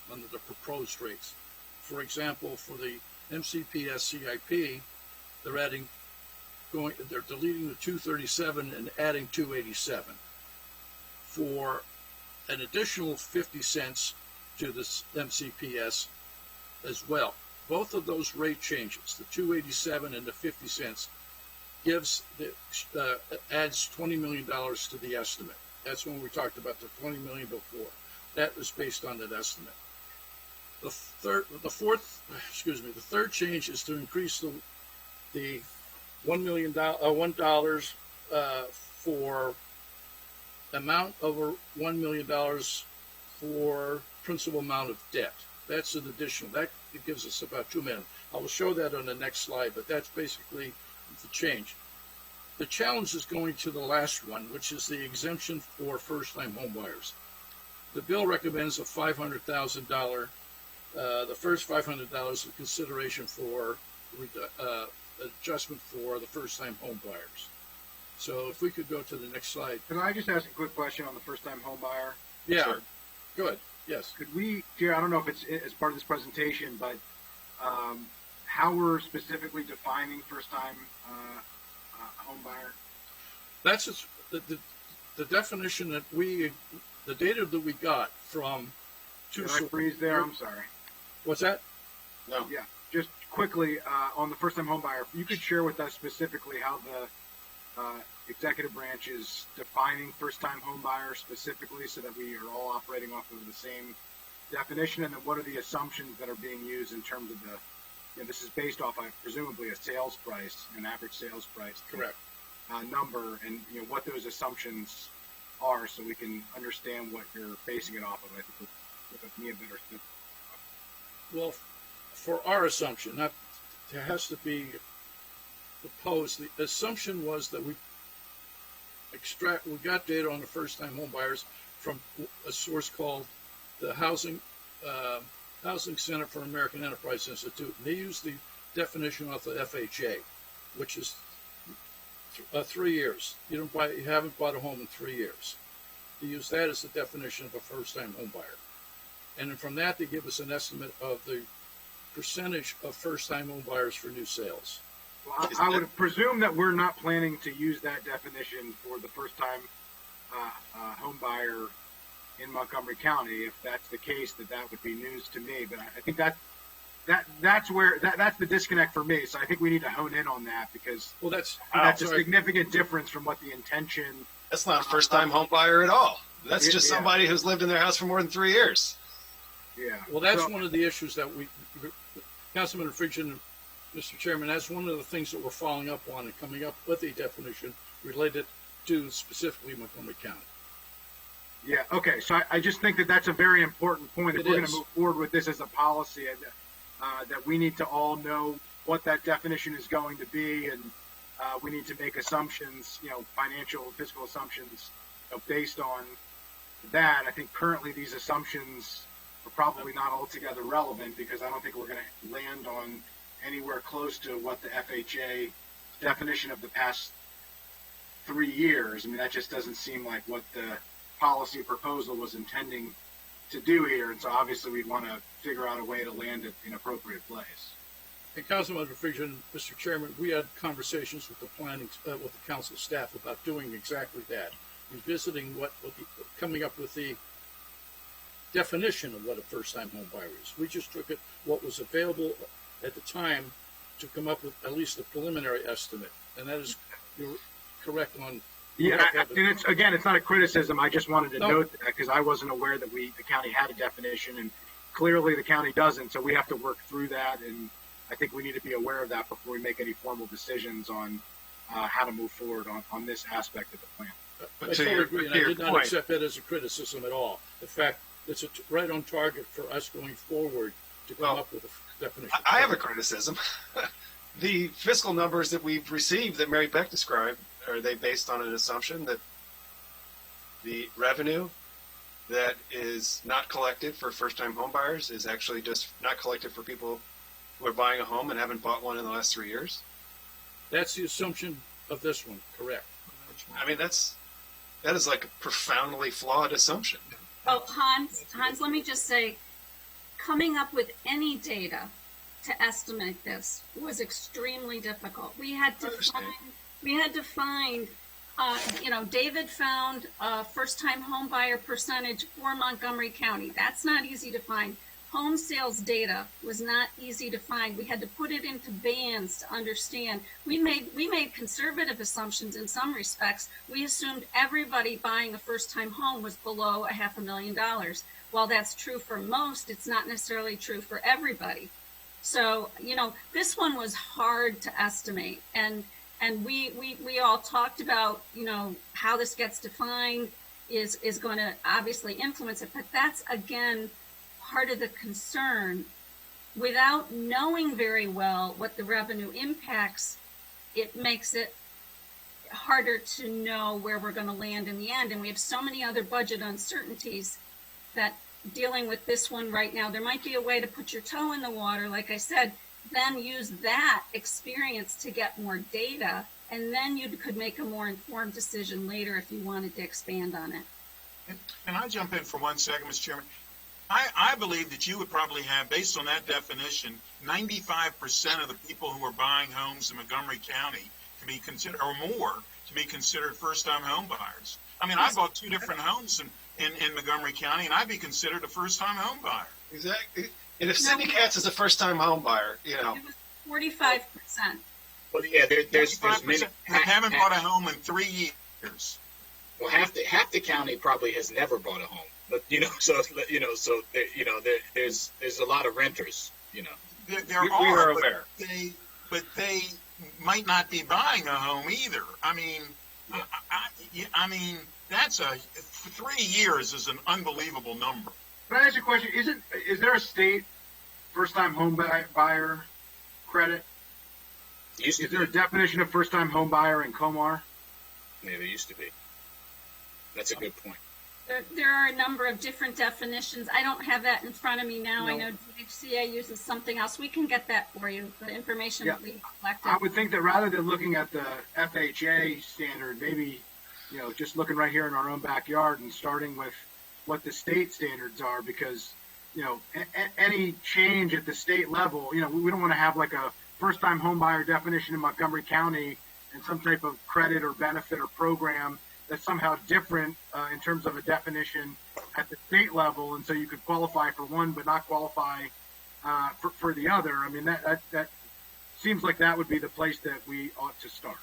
under the proposed rates. For example, for the MCPS CIP, they're deleting the 237 and adding 287 for an additional 50 cents to the MCPS as well. Both of those rate changes, the 287 and the 50 cents, adds $20 million to the estimate. That's when we talked about the $20 million before. That was based on that estimate. The third change is to increase the $1 for amount over $1 million for principal amount of debt. That's an additional. That gives us about $2 million. I will show that on the next slide, but that's basically the change. The challenge is going to the last one, which is the exemption for first-time homebuyers. The bill recommends a $500,000. The first $500 in consideration for adjustment for the first-time homebuyers. So if we could go to the next slide. Can I just ask a quick question on the first-time homebuyer? Yeah. Sure. Good. Yes. Could we, Jerry, I don't know if it's as part of this presentation, but how we're specifically defining first-time home buyer? That's just the definition that the data that we got from two. Can I freeze there? I'm sorry. What's that? No. Yeah. Just quickly on the first-time home buyer, you could share with us specifically how executive branch is defining first-time home buyer specifically so that we are all operating off of the same definition, and then what are the assumptions that are being used in terms of the, this is based off, presumably, a sales price, an average sales price. Correct. Number, and what those assumptions are, so we can understand what you're basing it off of. I think would be a better step. Well, for our assumption, there has to be proposed. The assumption was that we got data on the first-time home buyers from a source called the Housing Center for American Enterprise Institute. And they used the definition of the FHA, which is 3 years. You haven't bought a home in 3 years. They use that as the definition of a first-time home buyer. And then from that, they give us an estimate of the percentage of first-time home buyers for new sales. Well, I would presume that we're not planning to use that definition for the first-time home buyer in Montgomery County. If that's the case, that would be news to me. But I think that's the disconnect for me. So I think we need to hone in on that, because that's a significant difference from what the intention. That's not a first-time home buyer at all. That's just somebody who's lived in their house for more than 3 years. Yeah. Well, that's one of the issues that Councilman Friedgen, Mr. Chairman, that's one of the things that we're following up on and coming up with a definition related to specifically Montgomery County. Yeah, okay. So I just think that that's a very important point. If we're going to move forward with this as a policy, that we need to all know what that definition is going to be, and we need to make assumptions, financial and fiscal assumptions, based on that. I think currently these assumptions are probably not altogether relevant, because I don't think we're going to land on anywhere close to what the FHA definition of the past 3 years. I mean, that just doesn't seem like what the policy proposal was intending to do here, and so obviously we'd want to figure out a way to land it in an appropriate place. And Councilman Friedgen, Mr. Chairman, we had conversations with the council staff about doing exactly that, revisiting coming up with the definition of what a first-time home buyer is. We just took what was available at the time to come up with at least a preliminary estimate, and that is correct on. Yeah, and it's not a criticism. I just wanted to note that, because I wasn't aware that the county had a definition, and clearly the county doesn't. So we have to work through that, and I think we need to be aware of that before we make any formal decisions on how to move forward on this aspect of the plan. I totally agree, and I did not accept that as a criticism at all. In fact, it's right on target for us going forward to come up with a definition. I have a criticism. The fiscal numbers that we've received that Mary Beck described, are they based on an assumption that the revenue that is not collected for first-time home buyers is actually just not collected for people who are buying a home and haven't bought one in the last 3 years? That's the assumption of this one, correct. I mean, that is like a profoundly flawed assumption. Oh, Hans, let me just say, coming up with any data to estimate this was extremely difficult. We had to find, David found a first-time home buyer percentage for Montgomery County. That's not easy to find. Home sales data was not easy to find. We had to put it into bands to understand. We made conservative assumptions in some respects. We assumed everybody buying a first-time home was below $500,000. While that's true for most, it's not necessarily true for everybody. So, this one was hard to estimate, and we all talked about, how this gets defined is going to obviously influence it, but that's, again, part of the concern. Without knowing very well what the revenue impacts, it makes it harder to know where we're going to land in the end, and we have so many other budget uncertainties that dealing with this one right now, there might be a way to put your toe in the water, like I said, then use that experience to get more data, and then you could make a more informed decision later if you wanted to expand on it. Can I jump in for 1 second, Mr. Chairman? I believe that you would probably have, based on that definition, 95% of the people who are buying homes in Montgomery County to be considered, or more, to be considered first-time home buyers. I mean, I bought 2 different homes in Montgomery County, and I'd be considered a first-time home buyer. Exactly. And if Cindy Katz is a first-time home buyer, It was 45%. Well, yeah, there's many. Haven't bought a home in 3 years. Well, half the county probably has never bought a home, but there's a lot of renters, There We are, are but aware. they might not be buying a home either. I mean, I mean, that's 3 years is an unbelievable number. Can I ask you a question? Is there a state first-time home buyer credit? Used to Is there a be. definition of first-time home buyer in Comar? Yeah, there used to be. That's a good point. There are a number of different definitions. I don't have that in front of me now. No. I know DHCA uses something else. We can get that for you, the information that we collected. I would think that rather than looking at the FHA standard, maybe, just looking right here in our own backyard and starting with what the state standards are, because, any change at the state level, we don't want to have like a first-time home buyer definition in Montgomery County and some type of credit or benefit or program that's somehow different in terms of a definition at the state level, and so you could qualify for one but not qualify for the other. I mean, that seems like that would be the place that we ought to start.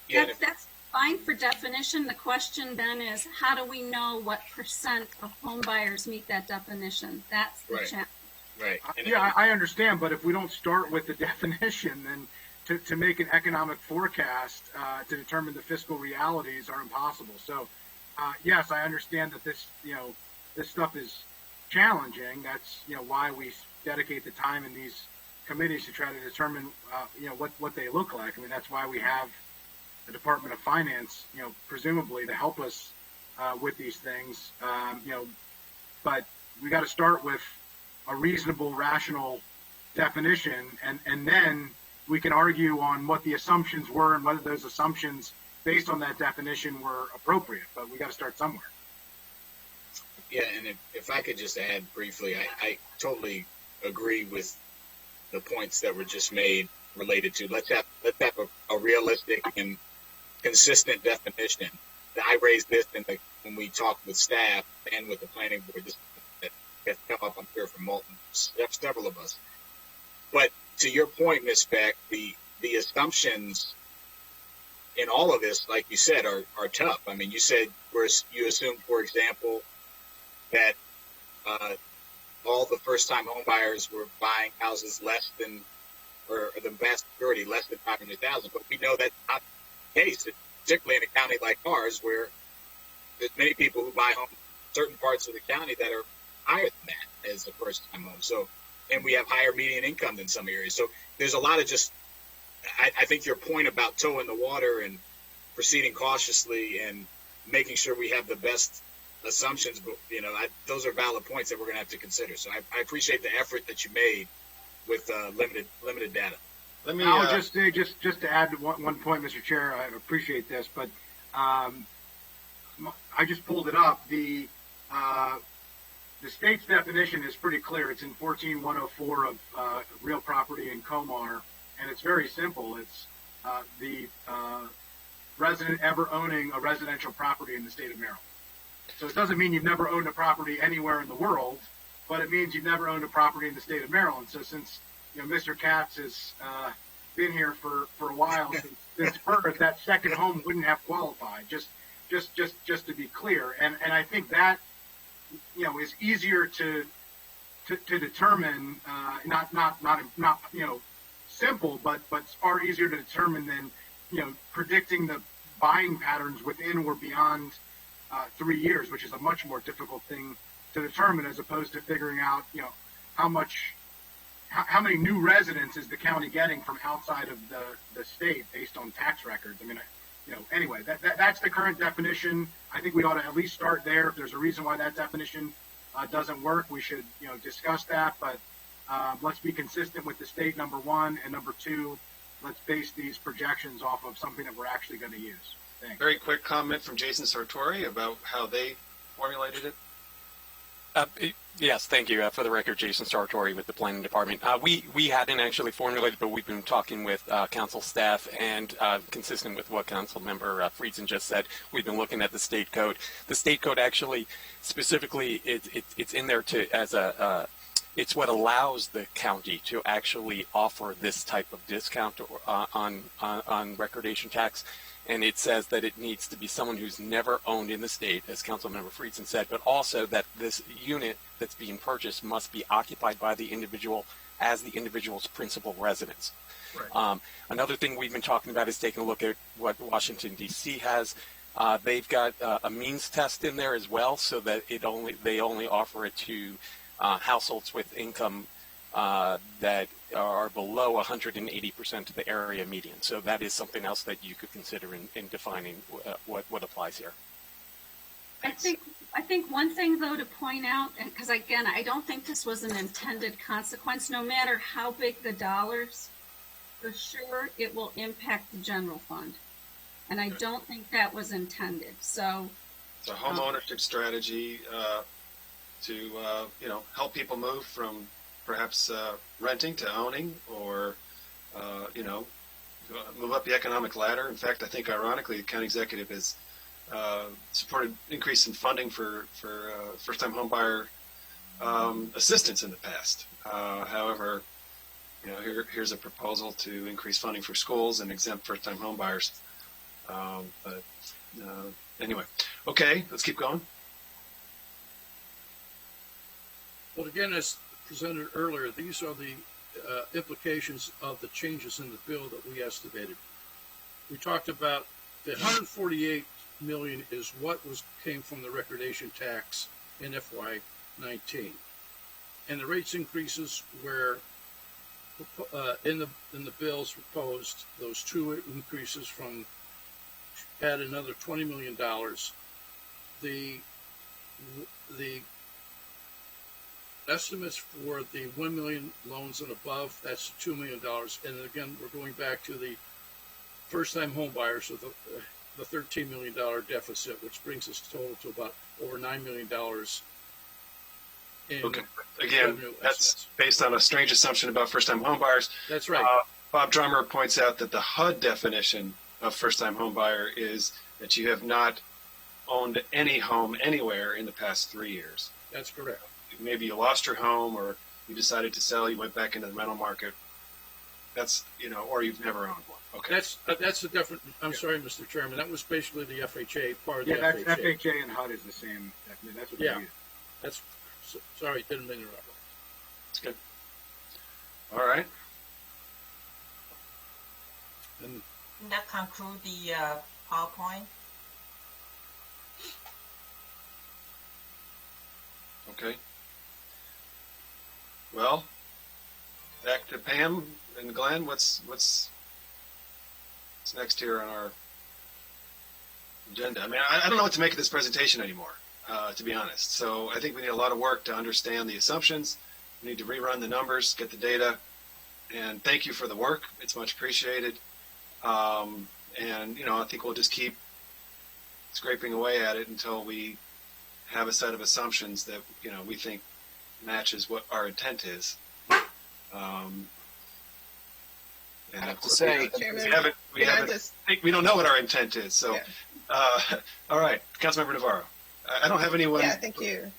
Yeah, That's fine for definition. The question then is, how do we know what percent of home buyers meet that definition? That's the Right. challenge. right. And Yeah, I understand, but if we don't start with the definition, then to make an economic forecast to determine the fiscal realities are impossible. So, yes, I understand that this stuff is challenging. That's why we dedicate the time in these committees to try to determine what they look like. I mean, that's why we have the Department of Finance, presumably to help us with these things. But we got to start with a reasonable, rational definition, and then we can argue on what the assumptions were and whether those assumptions based on that definition were appropriate. But we got to start somewhere. Yeah, and if I could just add briefly, I totally agree with the points that were just made related to let's have a realistic and consistent definition. I raised this when we talked with staff and with the planning board. This has come up, I'm sure, from several of us. But to your point, Ms. Beck, the assumptions in all of this, like you said, are tough. I mean, you said you assumed, for example, that all the first-time home buyers were buying houses less than, or the vast majority less than 500,000. But we know that's not the case, particularly in a county like ours, where there's many people who buy homes in certain parts of the county that are higher than that as a first-time home. So, and we have higher median income than some areas. So there's a lot of I think your point about toe in the water and proceeding cautiously and making sure we have the best assumptions, but those are valid points that we're going to have to consider. So I appreciate the effort that you made with limited data. Let me. I'll just say, just to add one point, Mr. Chair, I appreciate this, but I just pulled it up. The state's definition is pretty clear. It's in 14104 of real property in Comar, and it's very simple. It's the resident ever owning a residential property in the state of Maryland. So it doesn't mean you've never owned a property anywhere in the world, but it means you've never owned a property in the state of Maryland. So since Mr. Katz has been here for a while, since birth, that second home wouldn't have qualified. Just to be clear, and I think that is easier to determine, not simple, but far easier to determine than predicting the buying patterns within or beyond 3 years, which is a much more difficult thing to determine, as opposed to figuring out how many new residents is the county getting from outside of the state based on tax records. I mean, anyway, that's the current definition. I think we ought to at least start there. If there's a reason why that definition doesn't work, we should discuss that. But let's be consistent with the state, number one, and number two, let's base these projections off of something that we're actually going to use. Thanks. Very quick comment from Jason Sartori about how they formulated it. Yes, thank you. For the record, Jason Sartori with the Planning Department. We hadn't actually formulated, but we've been talking with council staff, and consistent with what Council Member Friedson just said, we've been looking at the state code. The state code actually, specifically, it's in there as a it's what allows the county to actually offer this type of discount on recordation tax. And it says that it needs to be someone who's never owned in the state, as Councilmember Friedson said, but also that this unit that's being purchased must be occupied by the individual as the individual's principal residence. Right. Another thing we've been talking about is taking a look at what Washington, D.C. has. They've got a means test in there as well, so that they only offer it to households with income that are below 180% of the area median. So that is something else that you could consider in defining what applies here. I think one thing though to point out, because again, I don't think this was an intended consequence. No matter how big the dollars, for sure it will impact the general fund, and I don't think that was intended. So it's a home ownership strategy to help people move from perhaps renting to owning, or move up the economic ladder. In fact, I think ironically, the county executive has supported increase in funding for first-time homebuyer assistance in the past. However, here's a proposal to increase funding for schools and exempt first-time homebuyers. But anyway, okay, let's keep going. Well, again, as presented earlier, these are the implications of the changes in the bill that we estimated. We talked about the 148 million is what came from the recordation tax in FY19, and the rates increases were in the bills proposed. Those two increases from add another $20 million. The estimates for the 1 million loans and above, that's $2 million. And again, we're going back to the first-time home buyers, so the $13 million deficit, which brings us total to about over $9 million in Again, that's based on a strange assumption about first-time home buyers. That's right. Bob Drummer points out that the HUD definition of first-time home buyer is that you have not owned any home anywhere in the past 3 years. That's correct. Maybe you lost your home, or you decided to sell, you went back into the rental market. That's, or you've never owned one. Okay. That's a different, I'm sorry, Mr. Chairman, that was basically the FHA, part of the FHA. FHA. FHA and HUD is the same. That's what they use. That's, sorry, didn't mean to interrupt. That's good. All right. And that concludes the PowerPoint. Okay. Well, back to Pam and Glenn. What's next here on our agenda? I mean, I don't know what to make of this presentation anymore, to be honest. So I think we need a lot of work to understand the assumptions. We need to rerun the numbers, get the data, and thank you for the work. It's much appreciated. And I think we'll just keep scraping away at it until we have a set of assumptions that we think matches what our intent is. And I have to say, we don't know what our intent is. So, all right, Councilmember Navarro. I don't have anyone. Yeah, thank you.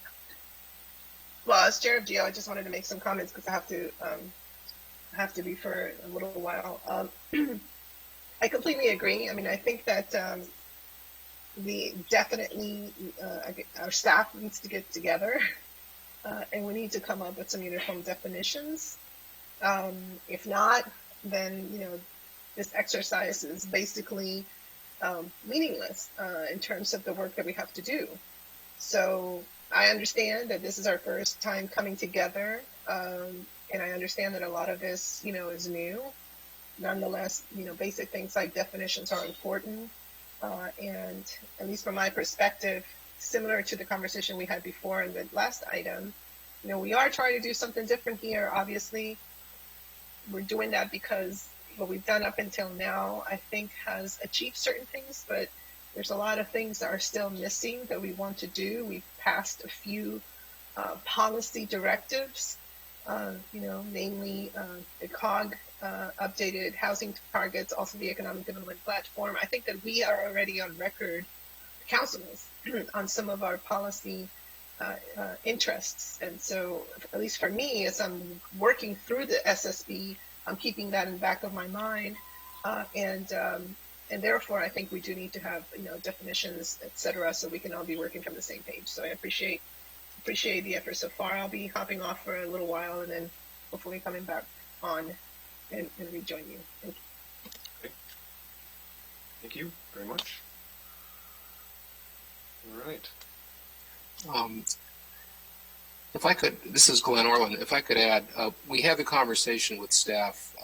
Well, as chair of GO, I just wanted to make some comments because I have to be for a little while. I completely agree. I mean, I think that our staff needs to get together, and we need to come up with some uniform definitions. If not, then this exercise is basically meaningless in terms of the work that we have to do. So I understand that this is our first time coming together, and I understand that a lot of this, is new. Nonetheless, basic things like definitions are important. And at least from my perspective, similar to the conversation we had before in the last item, we are trying to do something different here. Obviously, we're doing that because what we've done up until now, I think, has achieved certain things, but there's a lot of things that are still missing that we want to do. We've passed a few policy directives, namely the COG updated housing targets, also the economic development platform. I think that we are already on record, councilors, on some of our policy interests. And so, at least for me, as I'm working through the SSB, I'm keeping that in the back of my mind, and therefore, I think we do need to have definitions, et cetera, so we can all be working from the same page. So I appreciate the effort so far. I'll be hopping off for a little while, and then hopefully coming back on and rejoin you. Thank you. Okay. Thank you very much. All right. If I could, this is Glenn Orland. If I could add, we had the conversation with staff,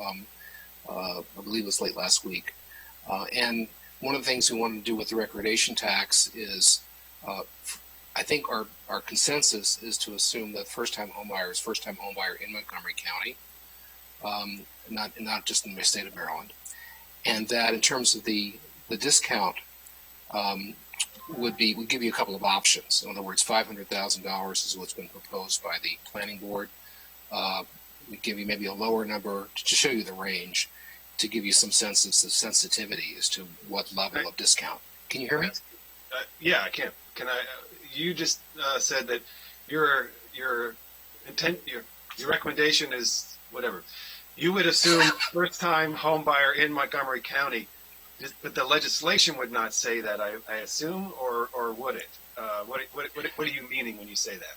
I believe it was late last week, and one of the things we wanted to do with the recordation tax is, I think our consensus is to assume that first-time homebuyer is first-time homebuyer in Montgomery County, not just in the state of Maryland, and that in terms of the discount, would give you a couple of options. In other words, $500,000 is what's been proposed by the planning board. We give you maybe a lower number to show you the range, to give you some sense of sensitivity as to what level of discount. Can you hear me? Yeah, I can. Can I? You just said that your intent, your recommendation is whatever. You would assume first-time home buyer in Montgomery County. But the legislation would not say that, I assume, or would it? What are you meaning when you say that?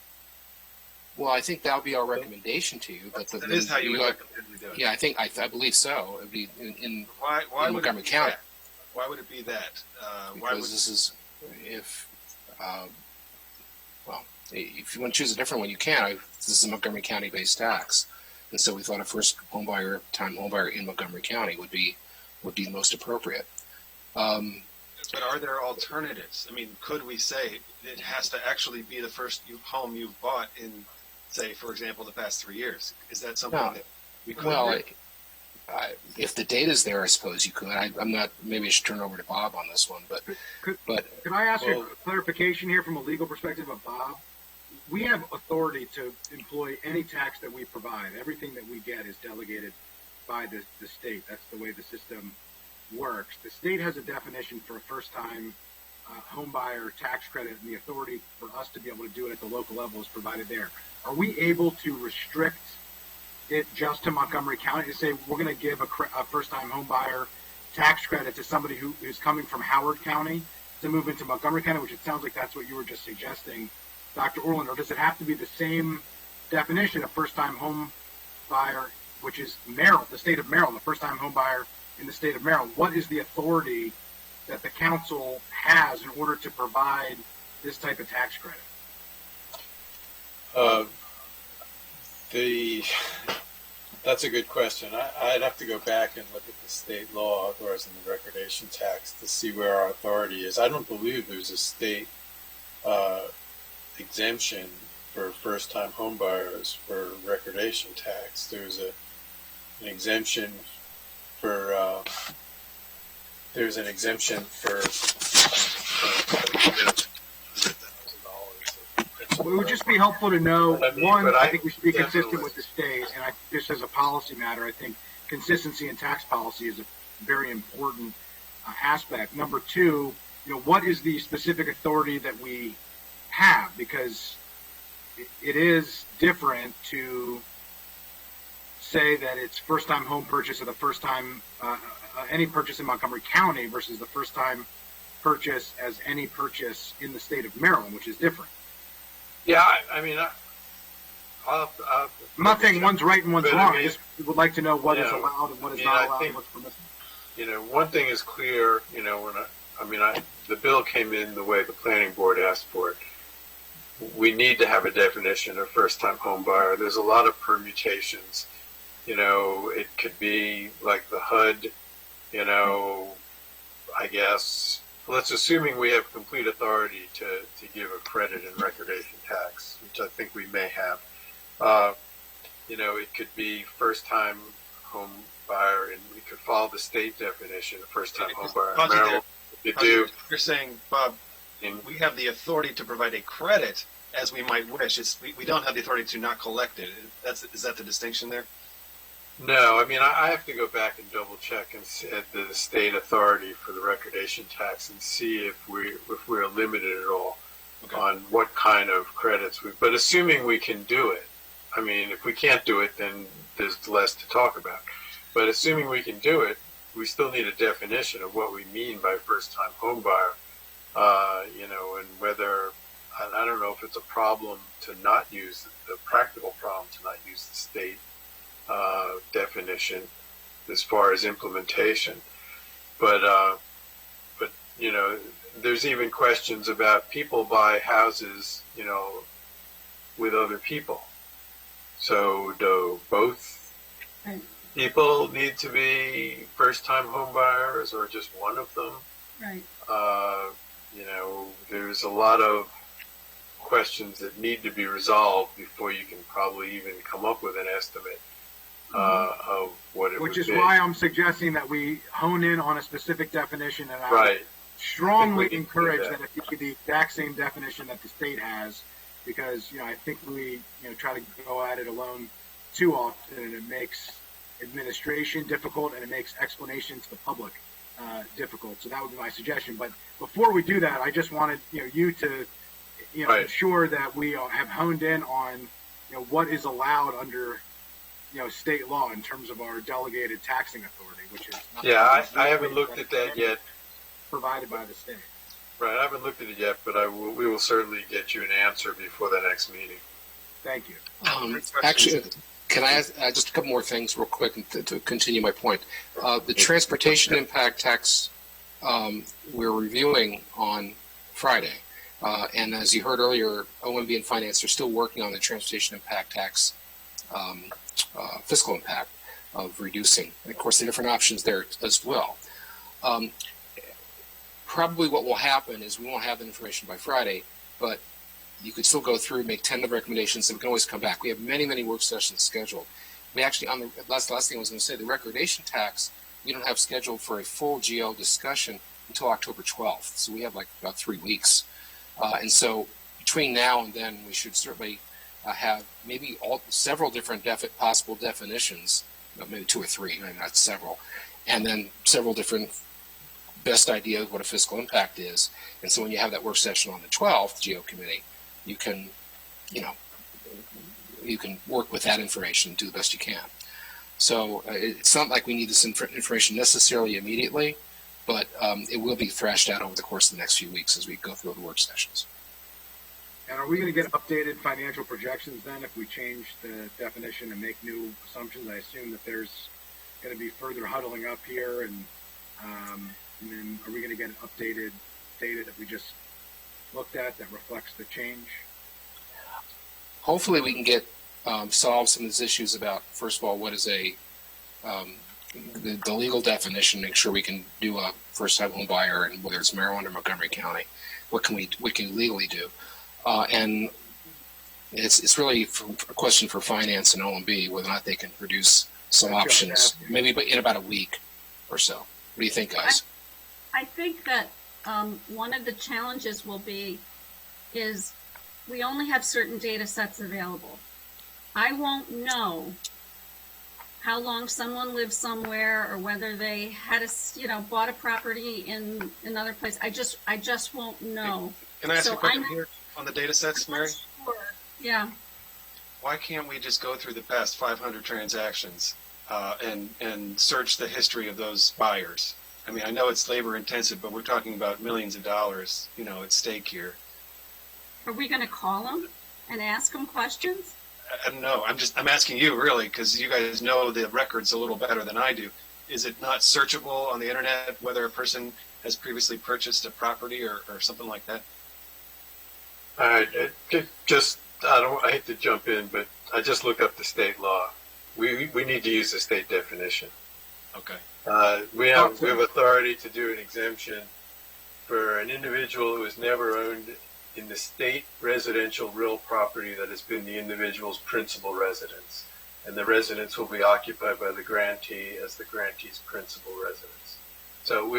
Well, I think that would be our recommendation to you. But that is how you would recommend we do it. Yeah, I believe so. It would be in why Montgomery County. Why would it be that? Because this is, if you want to choose a different one, you can. This is a Montgomery County-based tax, and so we thought a first-time homebuyer in Montgomery County would be the most appropriate. But are there alternatives? I mean, could we say it has to actually be the first home you've bought in, say, for example, the past 3 years? Is that something that we could do? If the data's there, I suppose you could. I'm not. Maybe I should turn over to Bob on this one. But Can I ask you a clarification here from a legal perspective of Bob? We have authority to employ any tax that we provide. Everything that we get is delegated by the state. That's the way the system works. The state has a definition for a first-time home buyer tax credit, and the authority for us to be able to do it at the local level is provided there. Are we able to restrict it just to Montgomery County to say we're going to give a first-time home buyer tax credit to somebody who is coming from Howard County to move into Montgomery County, which it sounds like that's what you were just suggesting, Dr. Orland, or does it have to be the same definition of first-time home buyer, which is Maryland, the state of Maryland, the first-time home buyer in the state of Maryland? What is the authority that the council has in order to provide this type of tax credit? That's a good question. I'd have to go back and look at the state law authorizing the recordation tax to see where our authority is. I don't believe there's a state exemption for first-time home buyers for recordation tax. There's an exemption for It would just be helpful to know, I think we should be consistent with the state, and just as a policy matter, I think consistency in tax policy is a very important aspect. Number two, what is the specific authority that we have? Because it is different to say that it's first-time home purchase or the first-time any purchase in Montgomery County versus the first-time purchase as any purchase in the state of Maryland, which is different. Yeah, I mean, I'm not saying one's right and one's wrong. I just would like to know what is allowed and what is not allowed and what's permissible. One thing is clear, the bill came in the way the planning board asked for it. We need to have a definition of first-time home buyer. There's a lot of permutations. It could be like the HUD, I guess. Let's assuming we have complete authority to give a credit in recordation tax, which I think we may have. It could be first-time home buyer, and we could follow the state definition of first-time home buyer in Maryland. You're saying, Bob, we have the authority to provide a credit as we might wish. We don't have the authority to not collect it. Is that the distinction there? No, I have to go back and double check and see the state authority for the recordation tax and see if we're limited at all. Okay. on what kind of credits but assuming we can do it. I mean, if we can't do it, then there's less to talk about. But assuming we can do it, we still need a definition of what we mean by first-time home buyer. And whether, I don't know if it's a problem to not use, the practical problem to not use the state definition as far as implementation. But there's even questions about people buy houses, with other people. So do both people need to be first-time home buyers or just one of them? Right. There's a lot of questions that need to be resolved before you can probably even come up with an estimate of what it would be. Which is why I'm suggesting that we hone in on a specific definition, and I Right. strongly encourage that it be the exact same definition that the state has, because I think we try to go at it alone too often, and it makes administration difficult and it makes explanation to the public difficult. So that would be my suggestion. But before we do that, I just wanted you to Right. ensure that we have honed in on what is allowed under state law in terms of our delegated taxing authority, which is Yeah, I haven't looked at that yet. provided by the state. Right, I haven't looked at it yet, but we will certainly get you an answer before the next meeting. Thank you. Actually, can I ask just a couple more things real quick to continue my point? The transportation impact tax we're reviewing on Friday. And as you heard earlier, OMB and Finance are still working on the transportation impact tax fiscal impact of reducing. And of course, the different options there as well. Probably what will happen is we won't have the information by Friday, but you could still go through, make tentative recommendations, and we can always come back. We have many, many work sessions scheduled. We actually, on the last thing I was going to say, the recordation tax, we don't have scheduled for a full GL discussion until October 12th. So we have like about 3 weeks. And so between now and then, we should certainly have maybe several different possible definitions, maybe 2 or 3, maybe not several, and then several different best idea of what a fiscal impact is. And so when you have that work session on the 12th, GO committee, you can work with that information, do the best you can. So it's not like we need this information necessarily immediately, but it will be thrashed out over the course of the next few weeks as we go through the work sessions. And are we going to get updated financial projections then if we change the definition and make new assumptions? I assume that there's going to be further huddling up here, and then are we going to get an updated data that we just looked at that reflects the change? Hopefully we can get solve some of these issues about, first of all, what is the legal definition, make sure we can do a first-time home buyer, and whether it's Maryland or Montgomery County, what can we legally do? And it's really a question for finance and OMB whether or not they can produce some options, maybe in about a week or so. What do you think, guys? I think that one of the challenges is we only have certain data sets available. I won't know how long someone lived somewhere or whether they had bought a property in another place. I just won't know. Can I ask a question here on the data sets, Mary? Sure. Yeah. Why can't we just go through the past 500 transactions and search the history of those buyers? I mean, I know it's labor intensive, but we're talking about millions of dollars, at stake here. Are we going to call them and ask them questions? I don't know. I'm asking you really, because you guys know the records a little better than I do. Is it not searchable on the internet whether a person has previously purchased a property or something like that? I hate to jump in, but I just looked up the state law. We need to use the state definition. Okay. We have authority to do an exemption for an individual who has never owned in the state residential real property that has been the individual's principal residence, and the residence will be occupied by the grantee as the grantee's principal residence. So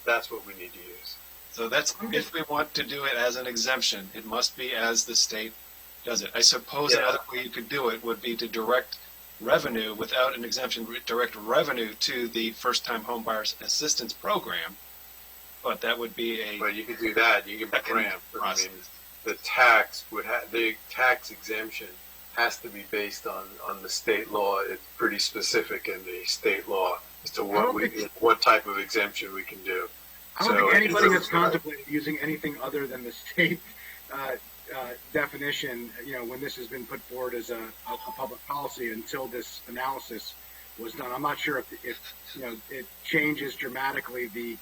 that's what we need to use. So that's if we want to do it as an exemption, it must be as the state does it. I suppose another way you could do it would be to direct revenue without an exemption, direct revenue to the first-time homebuyers assistance program. But that would be But you could do that. You can grant. the tax the tax exemption has to be based on the state law. It's pretty specific in the state law as to what type of exemption we can do. I don't think anybody that's contemplated using anything other than the state definition, when this has been put forward as a public policy until this analysis was done. I'm not sure if it changes dramatically the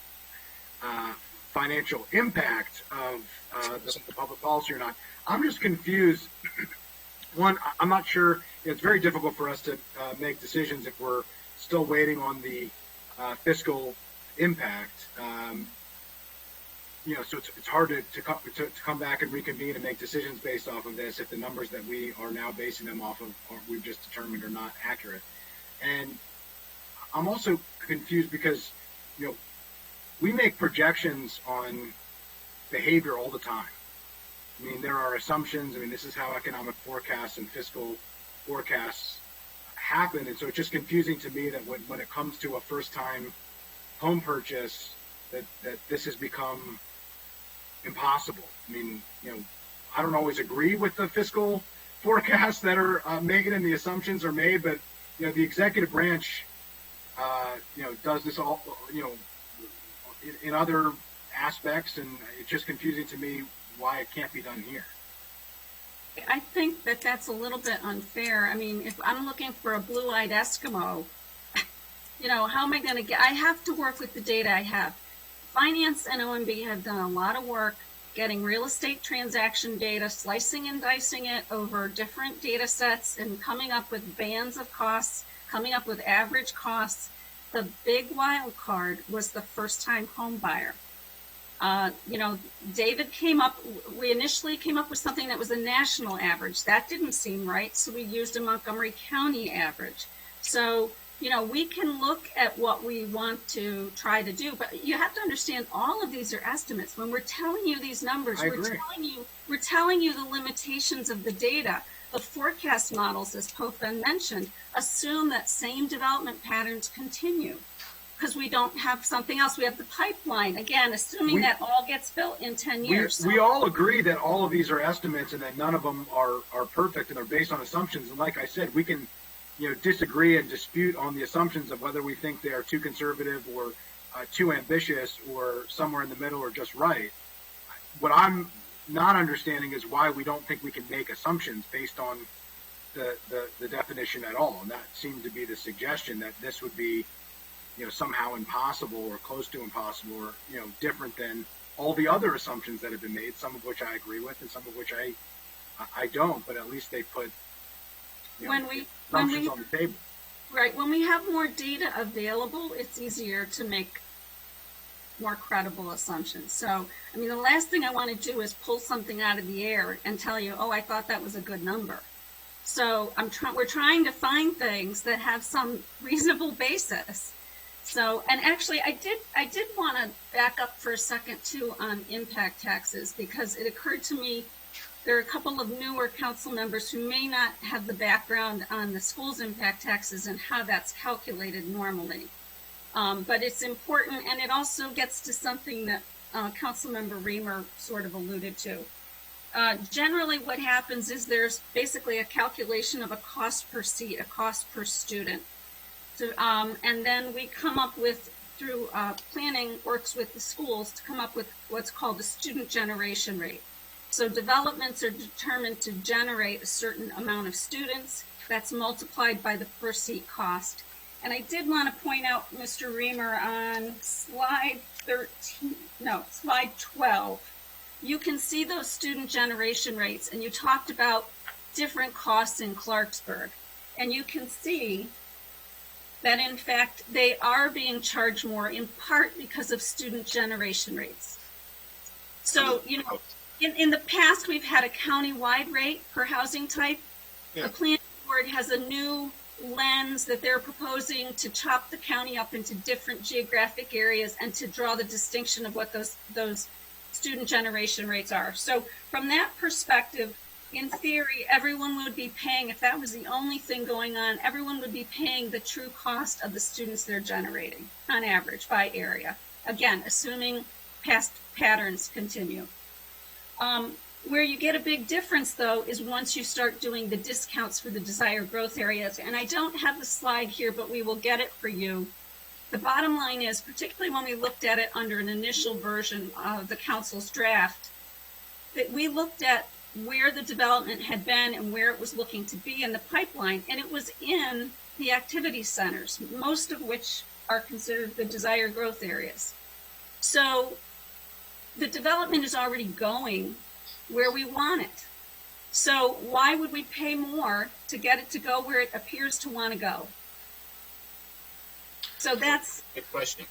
financial impact of the public policy or not. I'm just confused. One, I'm not sure. It's very difficult for us to make decisions if we're still waiting on the fiscal impact. So it's hard to come back and reconvene and make decisions based off of this if the numbers that we are now basing them off of we've just determined are not accurate. And I'm also confused because we make projections on behavior all the time. I mean, there are assumptions. I mean, this is how economic forecasts and fiscal forecasts happen. And so it's just confusing to me that when it comes to a first-time home purchase, that this has become impossible. I mean, I don't always agree with the fiscal forecasts that are made and the assumptions are made, but, the executive branch, does this all, in other aspects, and it's just confusing to me why it can't be done here. I think that that's a little bit unfair. I mean, if I'm looking for a blue-eyed Eskimo, how am I going to get? I have to work with the data I have. Finance and OMB have done a lot of work getting real estate transaction data, slicing and dicing it over different data sets and coming up with bands of costs, coming up with average costs. The big wild card was the first-time home buyer. David we initially came up with something that was a national average. That didn't seem right, so we used a Montgomery County average. So, we can look at what we want to try to do, but you have to understand all of these are estimates. When we're telling you these numbers, we're telling you the limitations of the data. The forecast models, as Pofen mentioned, assume that same development patterns continue. Because we don't have something else. We have the pipeline, again, assuming that all gets built in 10 years. We all agree that all of these are estimates and that none of them are perfect and are based on assumptions. And like I said, we can disagree and dispute on the assumptions of whether we think they are too conservative or too ambitious or somewhere in the middle or just right. What I'm not understanding is why we don't think we can make assumptions based on the definition at all. And that seemed to be the suggestion that this would be somehow impossible or close to impossible or, different than all the other assumptions that have been made, some of which I agree with and some of which I don't, but at least they put assumptions on the table. Right. When we have more data available, it's easier to make more credible assumptions. So, I mean, the last thing I want to do is pull something out of the air and tell you, I thought that was a good number. So we're trying to find things that have some reasonable basis. So, and actually, I did want to back up for a second, too, on impact taxes, because it occurred to me there are a couple of newer council members who may not have the background on the school's impact taxes and how that's calculated normally. But it's important, and it also gets to something that Councilmember Reamer sort of alluded to. Generally, what happens is there's basically a calculation of a cost per seat, a cost per student. So, and then we come up with, through planning, works with the schools to come up with what's called the student generation rate. So developments are determined to generate a certain amount of students. That's multiplied by the per seat cost. And I did want to point out, Mr. Reamer, on slide 12, you can see those student generation rates, and you talked about different costs in Clarksburg. And you can see that, in fact, they are being charged more, in part because of student generation rates. So, in the past, we've had a county-wide rate per housing type. Yeah. The planning board has a new lens that they're proposing to chop the county up into different geographic areas and to draw the distinction of what those student generation rates are. So from that perspective, in theory, everyone would be paying, if that was the only thing going on, everyone would be paying the true cost of the students they're generating on average by area. Again, assuming past patterns continue. Where you get a big difference, though, is once you start doing the discounts for the desired growth areas. And I don't have the slide here, but we will get it for you. The bottom line is, particularly when we looked at it under an initial version of the council's draft, that we looked at where the development had been and where it was looking to be in the pipeline, and it was in the activity centers, most of which are considered the desired growth areas. So the development is already going where we want it. So why would we pay more to get it to go where it appears to want to go? So that's good question.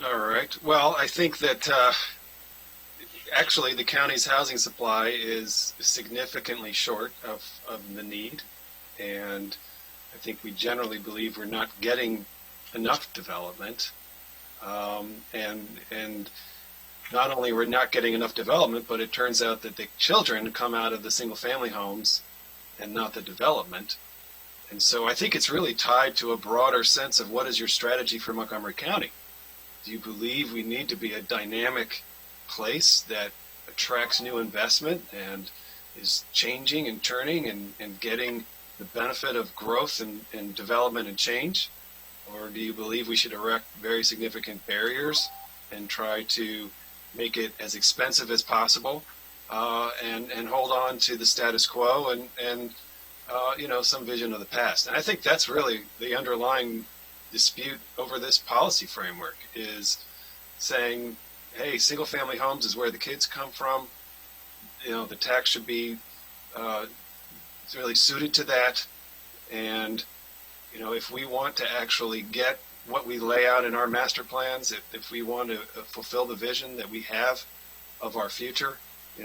All right. Well, I think that actually the county's housing supply is significantly short of the need, and I think we generally believe we're not getting enough development, and not only we're not getting enough development, but it turns out that the children come out of the single-family homes and not the development. And so I think it's really tied to a broader sense of what is your strategy for Montgomery County. Do you believe we need to be a dynamic place that attracts new investment and is changing and turning and getting the benefit of growth and development and change? Or do you believe we should erect very significant barriers and try to make it as expensive as possible and hold on to the status quo and some vision of the past? And I think that's really the underlying dispute over this policy framework, is saying, hey, single family homes is where the kids come from. The tax should be really suited to that. And, if we want to actually get what we lay out in our master plans, if we want to fulfill the vision that we have of our future,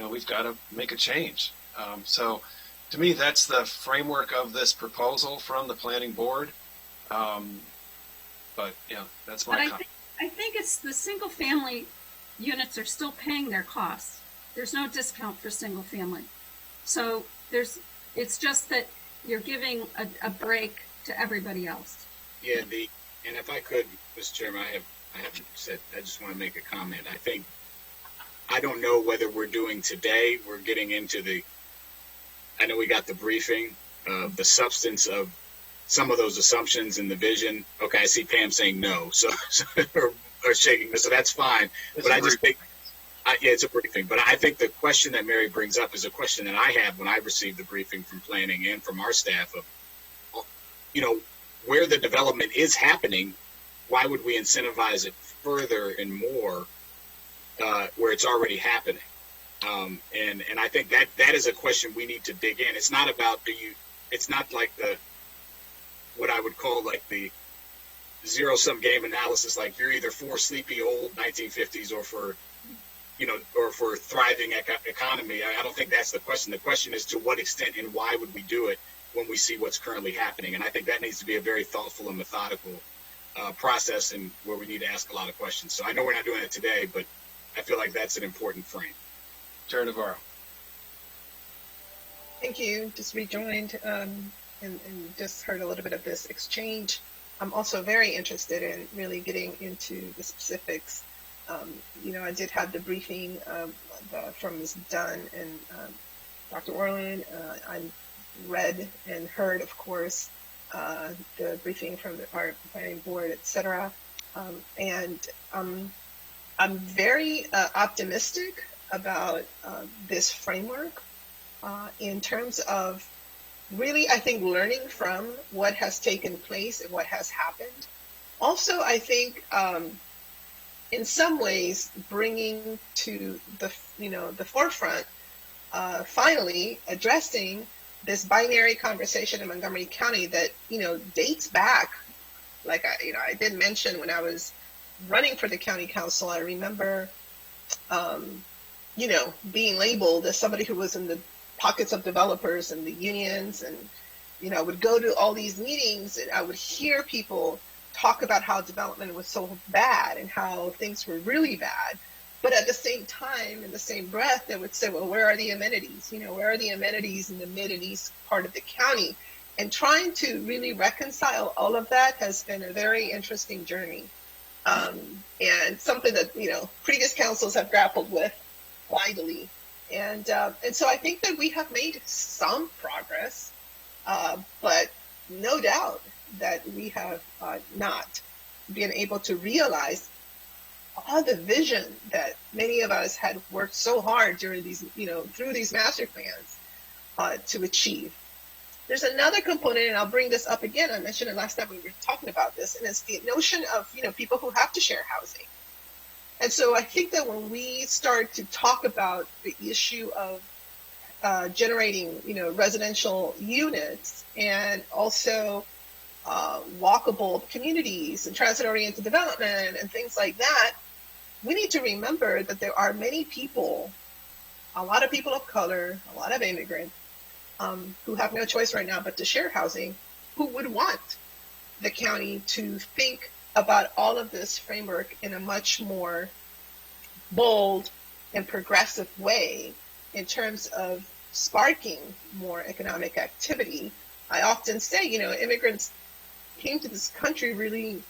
we've got to make a change. So to me, that's the framework of this proposal from the planning board. But that's my comment. I think it's the single family units are still paying their costs. There's no discount for single family. So it's just that you're giving a break to everybody else. Yeah, and if I could, Mr. Chairman, I haven't said, I just want to make a comment. I don't know whether we're doing today, we're getting into I know we got the briefing of the substance of some of those assumptions and the vision. Okay, I see Pam saying no, so or shaking, so that's fine. But I just think, yeah, it's a briefing. But I think the question that Mary brings up is a question that I had when I received the briefing from planning and from our staff of, where the development is happening, why would we incentivize it further and more where it's already happening? And I think that is a question we need to dig in. It's not about it's not like what I would call like the zero-sum game analysis, like you're either for sleepy old 1950s or for thriving economy. I don't think that's the question. The question is to what extent and why would we do it when we see what's currently happening? And I think that needs to be a very thoughtful and methodical process, and where we need to ask a lot of questions. So I know we're not doing it today, but I feel like that's an important frame. Chair Navarro. Thank you. Just rejoined and just heard a little bit of this exchange. I'm also very interested in really getting into the specifics. I did have the briefing from Ms. Dunn and Dr. Orland. I read and heard, of course, the briefing from our planning board, et cetera. And I'm very optimistic about this framework in terms of really, I think, learning from what has taken place and what has happened. Also, I think in some ways bringing to the forefront, finally addressing this binary conversation in Montgomery County that dates back. Like I did mention when I was running for the county council, I remember being labeled as somebody who was in the pockets of developers and the unions, and I would go to all these meetings and I would hear people talk about how development was so bad and how things were really bad. But at the same time, in the same breath, they would say, well, where are the amenities? Where are the amenities in the mid and east part of the county? And trying to really reconcile all of that has been a very interesting journey. And something that, previous councils have grappled with widely. And so I think that we have made some progress, but no doubt that we have not been able to realize all the vision that many of us had worked so hard during these, through these master plans to achieve. There's another component, and I'll bring this up again. I mentioned it last time we were talking about this, and it's the notion of, people who have to share housing. And so I think that when we start to talk about the issue of generating, residential units and also walkable communities and transit-oriented development and things like that, we need to remember that there are many people, a lot of people of color, a lot of immigrants, who have no choice right now but to share housing, who would want the county to think about all of this framework in a much more bold and progressive way in terms of sparking more economic activity. I often say, immigrants came to this country really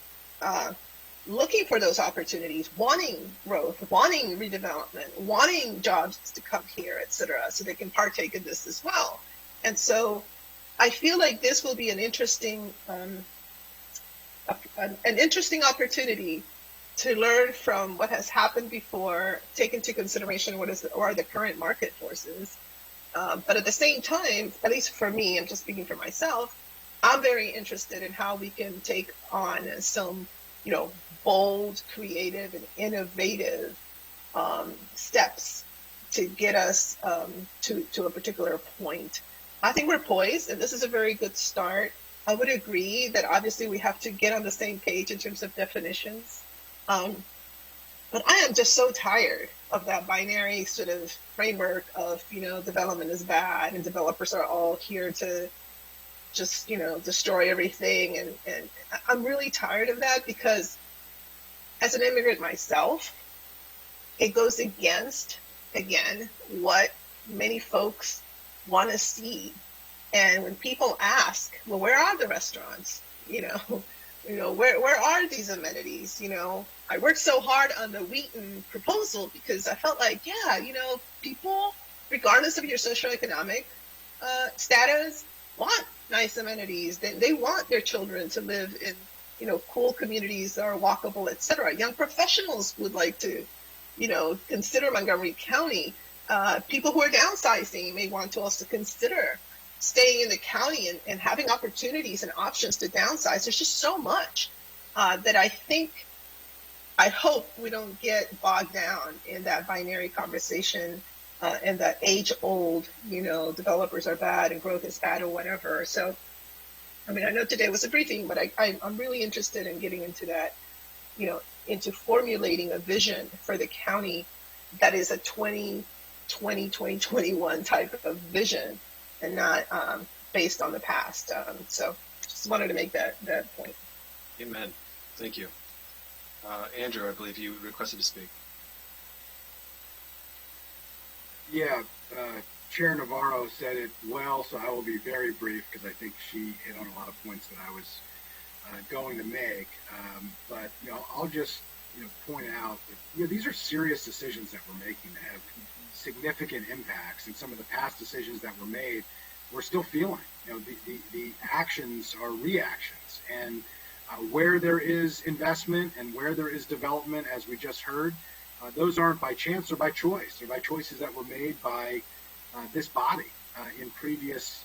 looking for those opportunities, wanting growth, wanting redevelopment, wanting jobs to come here, et cetera, so they can partake in this as well. And so I feel like this will be an interesting opportunity to learn from what has happened before, take into consideration what are the current market forces. But at the same time, at least for me, I'm just speaking for myself, I'm very interested in how we can take on some, bold, creative, and innovative steps to get us to a particular point. I think we're poised, and this is a very good start. I would agree that obviously we have to get on the same page in terms of definitions. But I am just so tired of that binary sort of framework of, development is bad and developers are all here to just, destroy everything. And I'm really tired of that because as an immigrant myself, it goes against, again, what many folks want to see. And when people ask, well, where are the restaurants? Where are these amenities? I worked so hard on the Wheaton proposal because I felt like, people, regardless of your socioeconomic status, want nice amenities. They want their children to live in, cool communities that are walkable, et cetera. Young professionals would like to, consider Montgomery County. People who are downsizing may want to also consider staying in the county and having opportunities and options to downsize. There's just so much that I hope we don't get bogged down in that binary conversation and that age-old, developers are bad and growth is bad or whatever. So, I know today was a briefing, but I'm really interested in getting into that, into formulating a vision for the county that is a 2020, 2021 type of vision and not based on the past. So just wanted to make that point. Amen. Thank you. Andrew, I believe you requested to speak. Yeah, Chair Navarro said it well, so I will be very brief because I think she hit on a lot of points that I was going to make. But I'll just point out that these are serious decisions that we're making that have significant impacts, and some of the past decisions that were made, we're still feeling. The actions are reactions, and where there is investment and where there is development, as we just heard, those aren't by chance or by choice. They're by choices that were made by this body in previous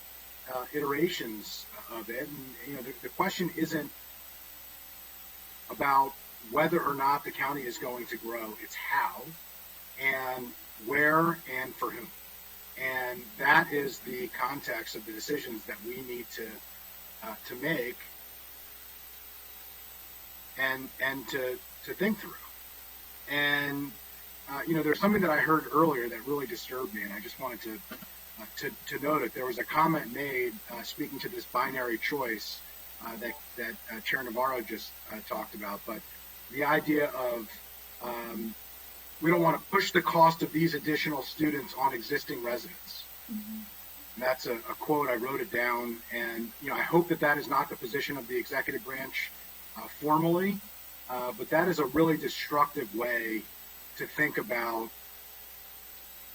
iterations of it. And the question isn't about whether or not the county is going to grow; it's how, and where, and for whom. And that is the context of the decisions that we need to make and to think through. And there's something that I heard earlier that really disturbed me, and I just wanted to note it. There was a comment made speaking to this binary choice that Chair Navarro just talked about, but the idea of we don't want to push the cost of these additional students on existing residents. Mm-hmm. And that's a quote. I wrote it down, and I hope that is not the position of the executive branch formally, but that is a really destructive way to think about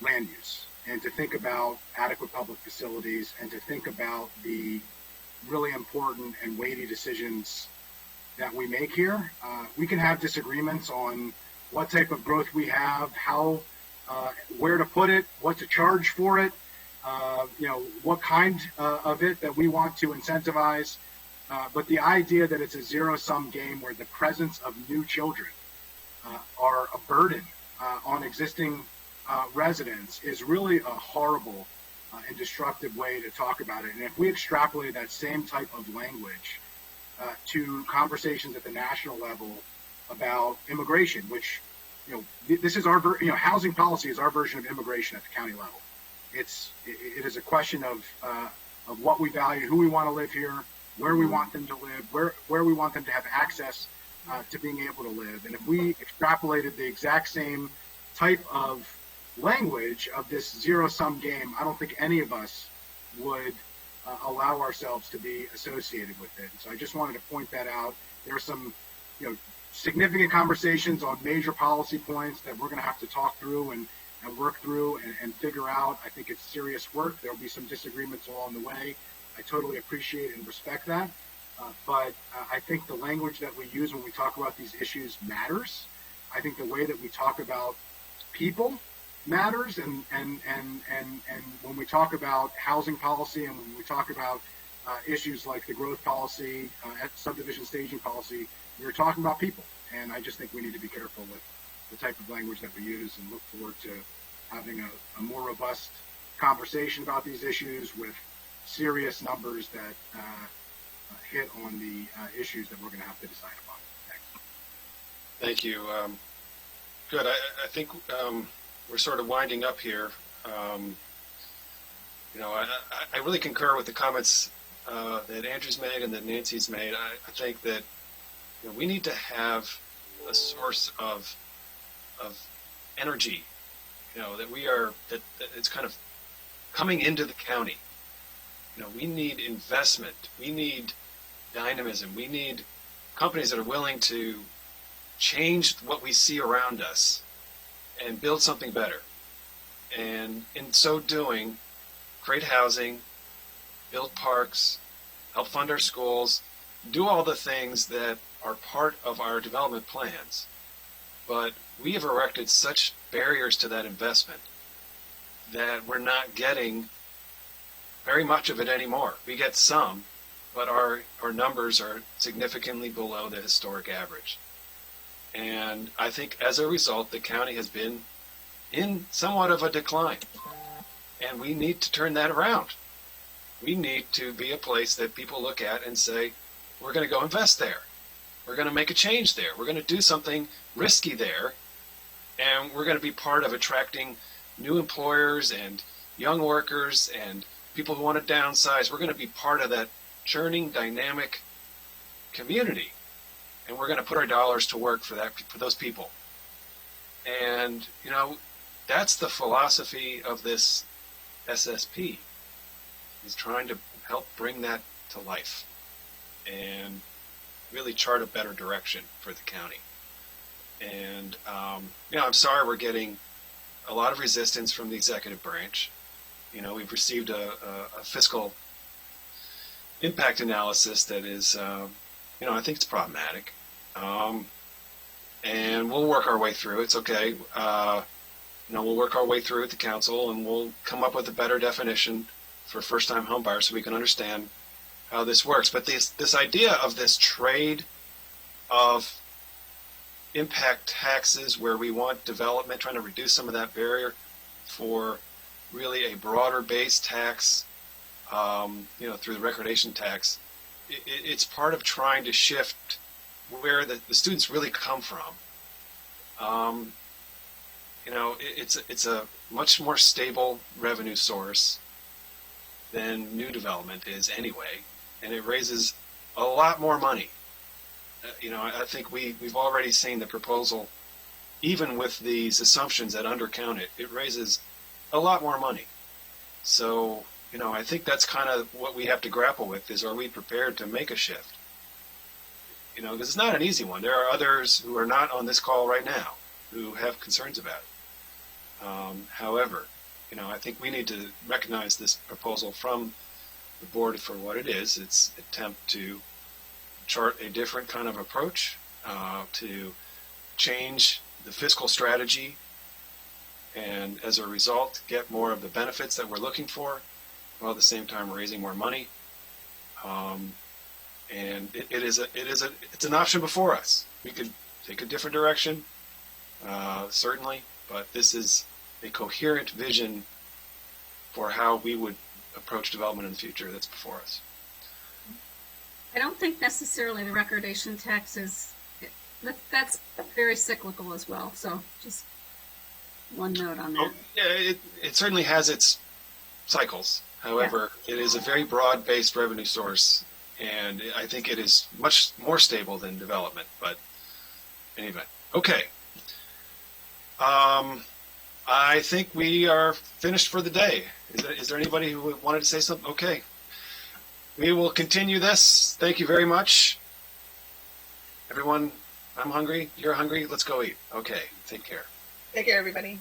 land use and to think about adequate public facilities and to think about the really important and weighty decisions that we make here. We can have disagreements on what type of growth we have, how, where to put it, what to charge for it, what kind of it that we want to incentivize. But the idea that it's a zero-sum game where the presence of new children are a burden on existing residents is really a horrible and destructive way to talk about it. And if we extrapolate that same type of language to conversations at the national level about immigration, which, this is our, housing policy is our version of immigration at the county level. It is a question of what we value, who we want to live here, where we want them to live, where we want them to have access to being able to live. And if we extrapolated the exact same type of language of this zero-sum game, I don't think any of us would allow ourselves to be associated with it. So I just wanted to point that out. There are some, significant conversations on major policy points that we're going to have to talk through and work through and figure out. I think it's serious work. There'll be some disagreements along the way. I totally appreciate and respect that. But I think the language that we use when we talk about these issues matters. I think the way that we talk about people matters, and when we talk about housing policy and when we talk about issues like the growth policy, subdivision staging policy, we're talking about people. And I just think we need to be careful with the type of language that we use and look forward to having a more robust conversation about these issues with serious numbers that hit on the issues that we're going to have to decide upon. Thanks. Thank you. Good. I think we're sort of winding up here. I really concur with the comments that Andrew's made and that Nancy's made. I think that we need to have a source of energy, that it's kind of coming into the county. We need investment. We need dynamism. We need companies that are willing to change what we see around us and build something better. And in so doing, create housing, build parks, help fund our schools, do all the things that are part of our development plans. But we have erected such barriers to that investment that we're not getting very much of it anymore. We get some, but our numbers are significantly below the historic average. And I think as a result, the county has been in somewhat of a decline. And we need to turn that around. We need to be a place that people look at and say, we're going to go invest there. We're going to make a change there. We're going to do something risky there. And we're going to be part of attracting new employers and young workers and people who want to downsize. We're going to be part of that churning, dynamic community. And we're going to put our dollars to work for those people. And, that's the philosophy of this SSP, is trying to help bring that to life and really chart a better direction for the county. And, I'm sorry we're getting a lot of resistance from the executive branch. We've received a fiscal impact analysis that is, I think it's problematic. And we'll work our way through. It's okay. We'll work our way through at the council, and we'll come up with a better definition for first-time home buyers so we can understand how this works. But this idea of this trade of impact taxes, where we want development, trying to reduce some of that barrier for really a broader base tax, through the recordation tax, it's part of trying to shift where the students really come from. It's a much more stable revenue source than new development is anyway, and it raises a lot more money. I think we've already seen the proposal, even with these assumptions that undercount it, it raises a lot more money. So, I think that's kind of what we have to grapple with, is, are we prepared to make a shift? Because it's not an easy one. There are others who are not on this call right now who have concerns about it. However, I think we need to recognize this proposal from the board for what it is. It's an attempt to chart a different kind of approach, to change the fiscal strategy, and as a result, get more of the benefits that we're looking for, while at the same time raising more money. And it's an option before us. We could take a different direction, certainly, but this is a coherent vision for how we would approach development in the future that's before us. I don't think necessarily the recordation tax is, that's very cyclical as well. So just one note on that. Oh, yeah, it certainly has its cycles. However, it is a very broad-based revenue source, and I think it is much more stable than development. But anyway, okay. I think we are finished for the day. Is there anybody who wanted to say something? Okay. We will continue this. Thank you very much. Everyone, I'm hungry. You're hungry. Let's go eat. Okay. Take care. Take care, everybody.